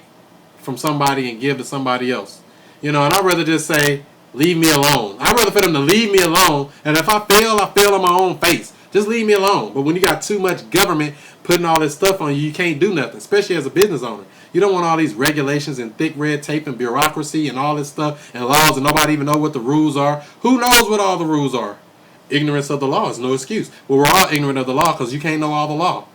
C: from somebody and give to somebody else. You know, and I'd rather just say, leave me alone. I'd rather for them to leave me alone. And if I fail on my own face. Just leave me alone. But when you got too much government putting all this stuff on you, you can't do nothing, especially as a business owner. You don't want all these regulations and thick red tape and bureaucracy and all this stuff and laws and nobody even know what the rules are. Who knows what all the rules are? Ignorance of the law is no excuse. Well, we're all ignorant of the law because you can't know all the law.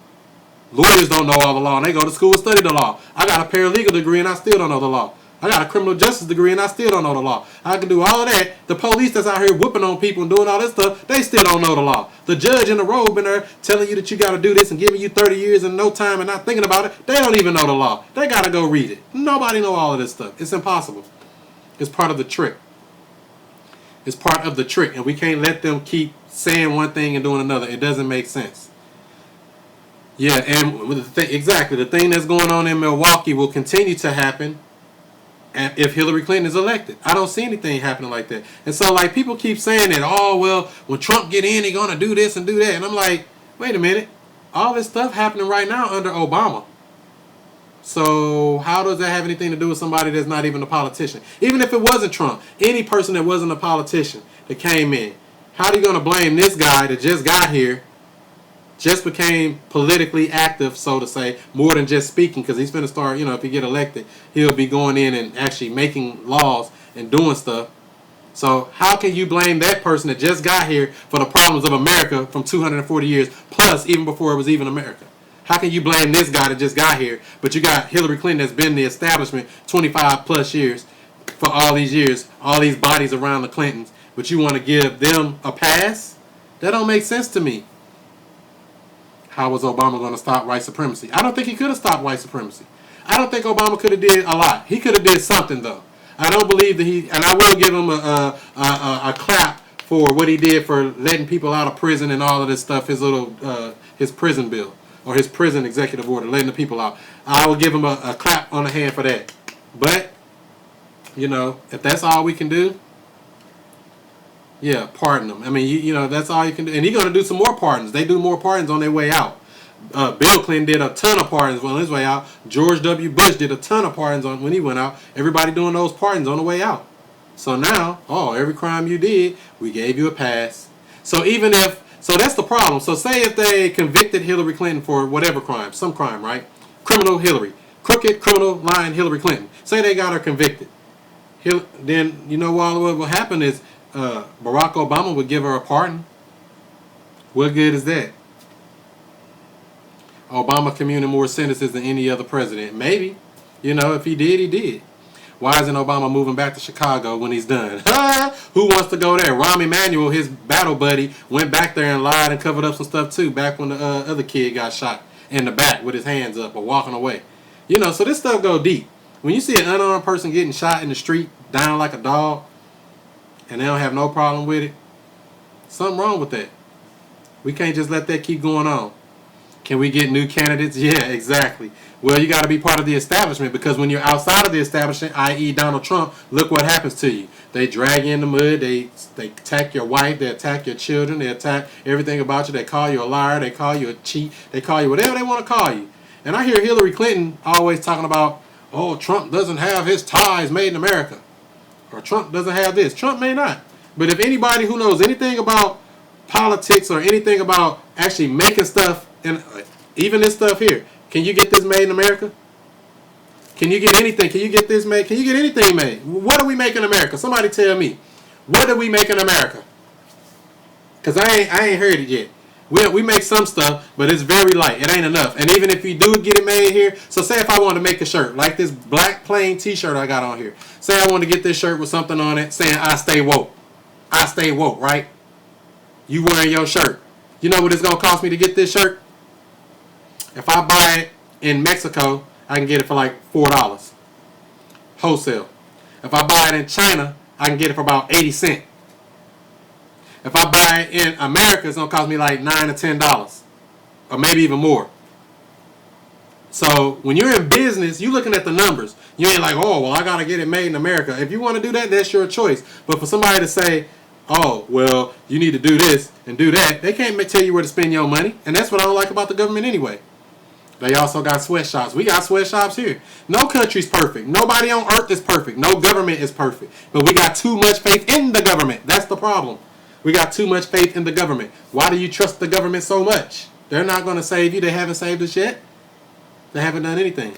C: Lawyers don't know all the law and they go to school to study the law. I got a paralegal degree and I still don't know the law. I got a criminal justice degree and I still don't know the law. I can do all of that. The police that's out here whooping on people and doing all this stuff, they still don't know the law. The judge in the robe in there telling you that you got to do this and giving you 30 years and no time and not thinking about it, they don't even know the law. They got to go read it. Nobody know all of this stuff. It's impossible. It's part of the trick. It's part of the trick, and we can't let them keep saying one thing and doing another. It doesn't make sense. Yeah, and exactly, the thing that's going on in Milwaukee will continue to happen if Hillary Clinton is elected. I don't see anything happening like that. And so, like, people keep saying that, oh, well, when Trump get in, he's going to do this and do that. And I'm like, wait a minute. All this stuff happening right now under Obama. So how does that have anything to do with somebody that's not even a politician? Even if it wasn't Trump, any person that wasn't a politician that came in, how are you going to blame this guy that just got here, just became politically active, so to say, more than just speaking, because he's going to start, you know, if he get elected, he'll be going in and actually making laws and doing stuff. So how can you blame that person that just got here for the problems of America from 240 years, plus even before it was even America? How can you blame this guy that just got here, but you got Hillary Clinton that's been in the establishment 25 plus years for all these years, all these bodies around the Clintons, but you want to give them a pass? That don't make sense to me. How was Obama going to stop white supremacy? I don't think he could have stopped white supremacy. I don't think Obama could have did a lot. He could have did something, though. I don't believe that he, and I will give him a clap for what he did for letting people out of prison and all of this stuff, his little, his prison bill, or his prison executive order, letting the people out. I will give him a clap on the hand for that. But, you know, if that's all we can do, yeah, pardon them. I mean, you know, that's all you can do. And he's going to do some more pardons. They do more pardons on their way out. Bill Clinton did a ton of pardons on his way out. George W. Bush did a ton of pardons when he went out. Everybody doing those pardons on the way out. So now, oh, every crime you did, we gave you a pass. So even if, so that's the problem. So say if they convicted Hillary Clinton for whatever crime, some crime, right? Criminal Hillary. Crooked, criminal, lying Hillary Clinton. Say they got her convicted. Then, you know what will happen is Barack Obama would give her a pardon. What good is that? Obama commuted more sentences than any other president. Maybe. You know, if he did, he did. Why isn't Obama moving back to Chicago when he's done? Who wants to go there? Rahm Emanuel, his battle buddy, went back there and lied and covered up some stuff too, back when the other kid got shot in the back with his hands up or walking away. You know, so this stuff go deep. When you see an unarmed person getting shot in the street, down like a dog, and they don't have no problem with it, something wrong with that. We can't just let that keep going on. Can we get new candidates? Yeah, exactly. Well, you got to be part of the establishment, because when you're outside of the establishment, i.e. Donald Trump, look what happens to you. They drag you in the mud. They attack your wife. They attack your children. They attack everything about you. They call you a liar. They call you a cheat. They call you whatever they want to call you. And I hear Hillary Clinton always talking about, oh, Trump doesn't have his ties made in America. Or Trump doesn't have this. Trump may not. But if anybody who knows anything about politics or anything about actually making stuff, and even this stuff here, can you get this made in America? Can you get anything? Can you get this made? Can you get anything made? What do we make in America? Somebody tell me. What do we make in America? Because I ain't heard it yet. We make some stuff, but it's very light. It ain't enough. And even if you do get it made here, so say if I want to make a shirt, like this black plain t-shirt I got on here. Say I want to get this shirt with something on it saying, I stay woke. I stay woke, right? You wearing your shirt. You know what it's going to cost me to get this shirt? If I buy it in Mexico, I can get it for like $4. Wholesale. If I buy it in China, I can get it for about 80 cents. If I buy it in America, it's going to cost me like $9 or $10. Or maybe even more. So when you're in business, you're looking at the numbers. You ain't like, oh, well, I got to get it made in America. If you want to do that, that's your choice. But for somebody to say, oh, well, you need to do this and do that, they can't tell you where to spend your money. And that's what I don't like about the government anyway. They also got sweatshops. We got sweatshops here. No country's perfect. Nobody on earth is perfect. No government is perfect. But we got too much faith in the government. That's the problem. We got too much faith in the government. Why do you trust the government so much? They're not going to save you. They haven't saved us yet. They haven't done anything.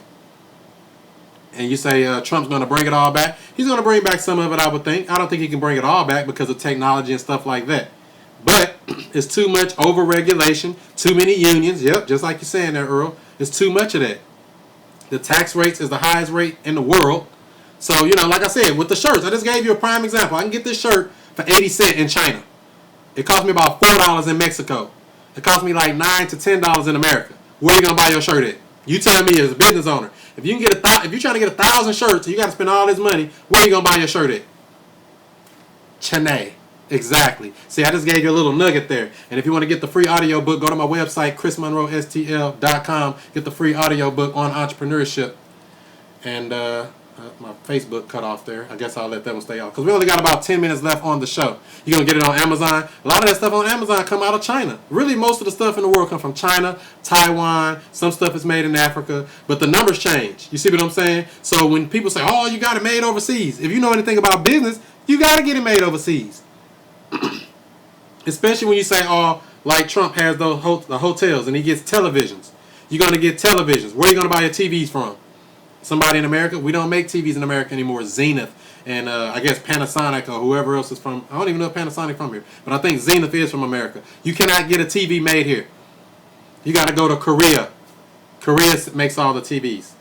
C: And you say Trump's going to bring it all back. He's going to bring back some of it, I would think. I don't think he can bring it all back because of technology and stuff like that. But it's too much over-regulation, too many unions. Yep, just like you're saying there, Earl. It's too much of that. The tax rates is the highest rate in the world. So, you know, like I said, with the shirts, I just gave you a prime example. I can get this shirt for 80 cents in China. It cost me about $4 in Mexico. It cost me like $9 to $10 in America. Where are you going to buy your shirt at? You tell me as a business owner. If you can get if you're trying to get 1,000 shirts and you got to spend all this money, where are you going to buy your shirt at? Chennai. Exactly. See, I just gave you a little nugget there. And if you want to get the free audio book, go to my website, chrismonroestl.com. Get the free audio book on entrepreneurship. And my Facebook cut off there. I guess I'll let that one stay off. Because we only got about 10 minutes left on the show. You're going to get it on Amazon. A lot of that stuff on Amazon come out of China. Really, most of the stuff in the world come from China, Taiwan. Some stuff is made in Africa. But the numbers change. You see what I'm saying? So when people say, oh, you got it made overseas. If you know anything about business, you got to get it made overseas. Especially when you say, oh, like Trump has the hotels and he gets televisions. You're going to get televisions. Where are you going to buy your TVs from? Somebody in America? We don't make TVs in America anymore. Zenith and I guess Panasonic or whoever else is from. I don't even know if Panasonic from here. But I think Zenith is from America. You cannot get a TV made here. You got to go to Korea. Korea makes all the TVs.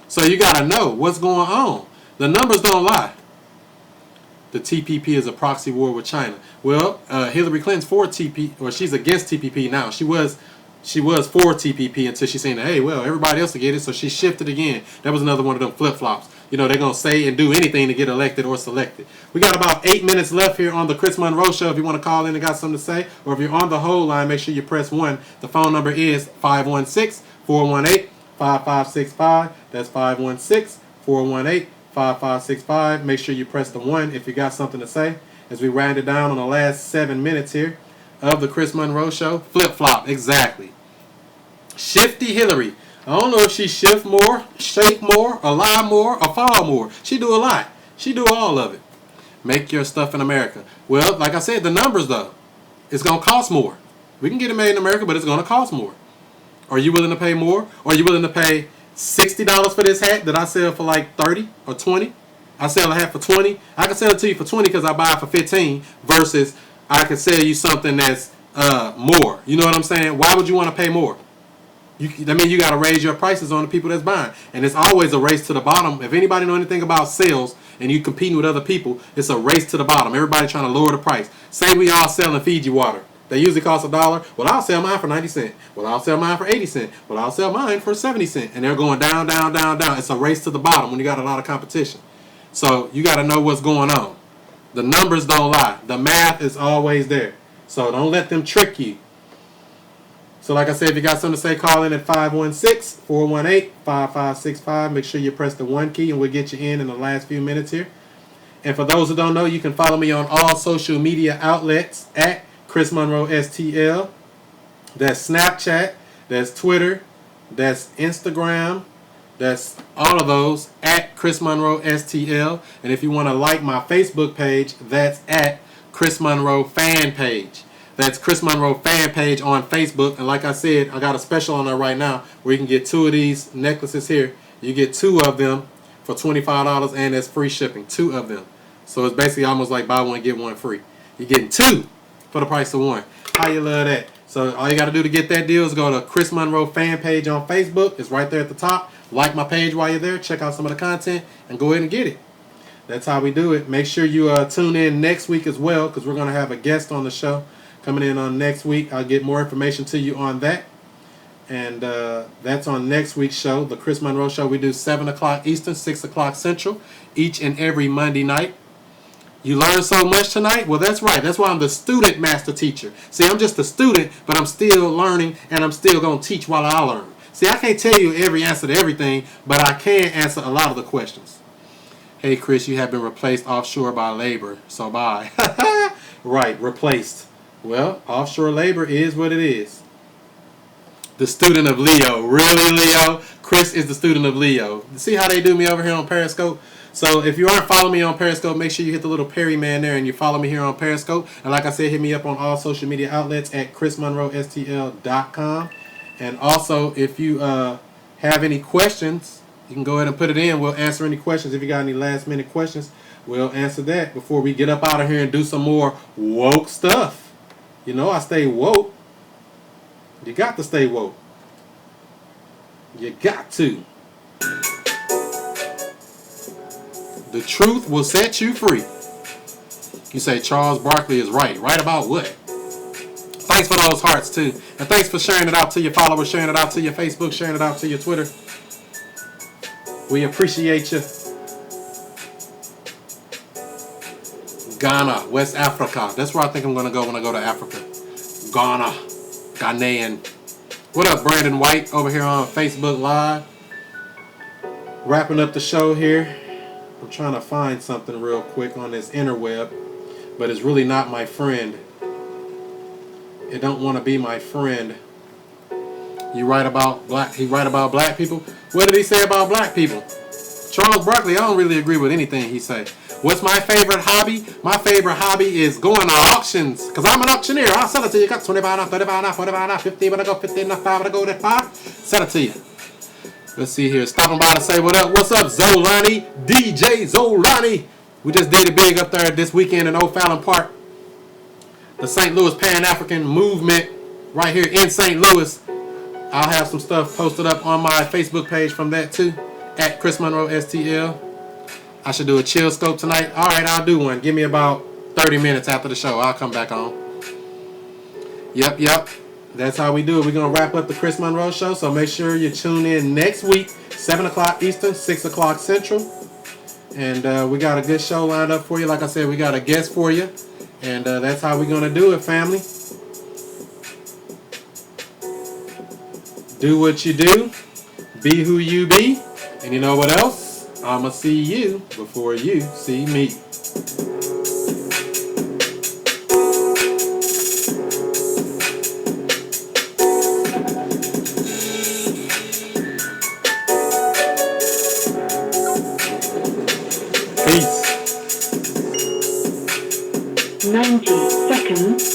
C: So you got to know what's going on. The numbers don't lie. The TPP is a proxy war with China. Well, Hillary Clinton's for TPP, or she's against TPP now. She was for TPP until she's saying, hey, well, everybody else will get it, so she shifted again. That was another one of them flip-flops. You know, they're going to say and do anything to get elected or selected. We got about 8 minutes left here on the Chris Monroe Show. If you want to call in and got something to say, or if you're on the hold line, make sure you press 1. The phone number is 516-418-5565. That's 516-418-5565. Make sure you press the 1 if you got something to say. As we round it down on the last 7 minutes here of the Chris Monroe Show. Flip-flop, exactly. Shifty Hillary. I don't know if she shift more, shake more, or lie more, or fall more. She do a lot. She do all of it. Make your stuff in America. Well, like I said, the numbers though. It's going to cost more. We can get it made in America, but it's going to cost more. Are you willing to pay more? Or are you willing to pay $60 for this hat that I sell for like 30 or 20? I sell a hat for 20. I can sell it to you for 20 because I buy it for 15 versus I can sell you something that's more. You know what I'm saying? Why would you want to pay more? That means you got to raise your prices on the people that's buying. And it's always a race to the bottom. If anybody know anything about sales and you competing with other people, it's a race to the bottom. Everybody trying to lower the price. Say we all selling Fiji water. They usually cost $1. Well, I'll sell mine for 90 cents. Well, I'll sell mine for 80 cents. Well, I'll sell mine for 70 cents. And they're going down, down, down, down. It's a race to the bottom when you got a lot of competition. So you got to know what's going on. The numbers don't lie. The math is always there. So don't let them trick you. So like I said, if you got something to say, call in at 516-418-5565. Make sure you press the 1 key and we'll get you in the last few minutes here. And for those who don't know, you can follow me on all social media outlets at Chris Monroe STL. That's Snapchat, that's Twitter, that's Instagram, that's all of those at Chris Monroe STL. And if you want to like my Facebook page, that's at Chris Monroe Fan Page. That's Chris Monroe Fan Page on Facebook. And like I said, I got a special on there right now where you can get 2 of these necklaces here. You get 2 of them for $25 and it's free shipping. 2 of them. So it's basically almost like buy one, get one free. You're getting 2 for the price of 1. How you love that? So all you got to do to get that deal is go to Chris Monroe Fan Page on Facebook. It's right there at the top. Like my page while you're there. Check out some of the content and go ahead and get it. That's how we do it. Make sure you tune in next week as well because we're going to have a guest on the show coming in on next week. I'll get more information to you on that. And that's on next week's show, the Chris Monroe Show. We do 7 o'clock Eastern, 6 o'clock Central, each and every Monday night. You learned so much tonight? Well, that's right. That's why I'm the student master teacher. See, I'm just a student, but I'm still learning, and I'm still going to teach while I learn. See, I can't tell you every answer to everything, but I can answer a lot of the questions. Hey, Chris, you have been replaced offshore by labor, so bye. Right, replaced. Well, offshore labor is what it is. The student of Leo. Really, Leo? Chris is the student of Leo. See how they do me over here on Periscope? So if you aren't following me on Periscope, make sure you hit the little Perry man there and you follow me here on Periscope. And like I said, hit me up on all social media outlets at chrismonroestl.com. And also, if you have any questions, you can go ahead and put it in. We'll answer any questions. If you got any last minute questions, we'll answer that before we get up out of here and do some more woke stuff. You know, I stay woke. You got to stay woke. You got to. The truth will set you free. You say Charles Barkley is right. Right about what? Thanks for those hearts too. And thanks for sharing it out to your followers, sharing it out to your Facebook, sharing it out to your Twitter. We appreciate you. Ghana, West Africa. That's where I think I'm going to go when I go to Africa. Ghana. Ghanaian. What up, Brandon White over here on Facebook Live? Wrapping up the show here. I'm trying to find something real quick on this interweb, but it's really not my friend. It don't want to be my friend. You write about black. He write about black people. What did he say about black people? Charles Barkley. I don't really agree with anything he say. What's my favorite hobby? My favorite hobby is going to auctions. Because I'm an auctioneer. I'll sell it to you. Got $25 now, $35 now, $45 now, $50 when I go, $15 now, $5 when I go, that $5. Sell it to you. Let's see here. Stopping by to say what up. What's up, Zolani? DJ Zolani. We just did it big up there this weekend in O'Fallon Park. The St. Louis Pan-African movement right here in St. Louis. I'll have some stuff posted up on my Facebook page from that too. At Chris Monroe STL. I should do a chill scope tonight. Alright, I'll do one. Give me about 30 minutes after the show. I'll come back on. Yep. That's how we do it. We're going to wrap up the Chris Monroe Show. So make sure you tune in next week. 7 o'clock Eastern, 6 o'clock Central. And we got a good show lined up for you. Like I said, we got a guest for you. And that's how we're going to do it, family. Do what you do. Be who you be. And you know what else? I'ma see you before you see me.
A: Peace. 90 seconds.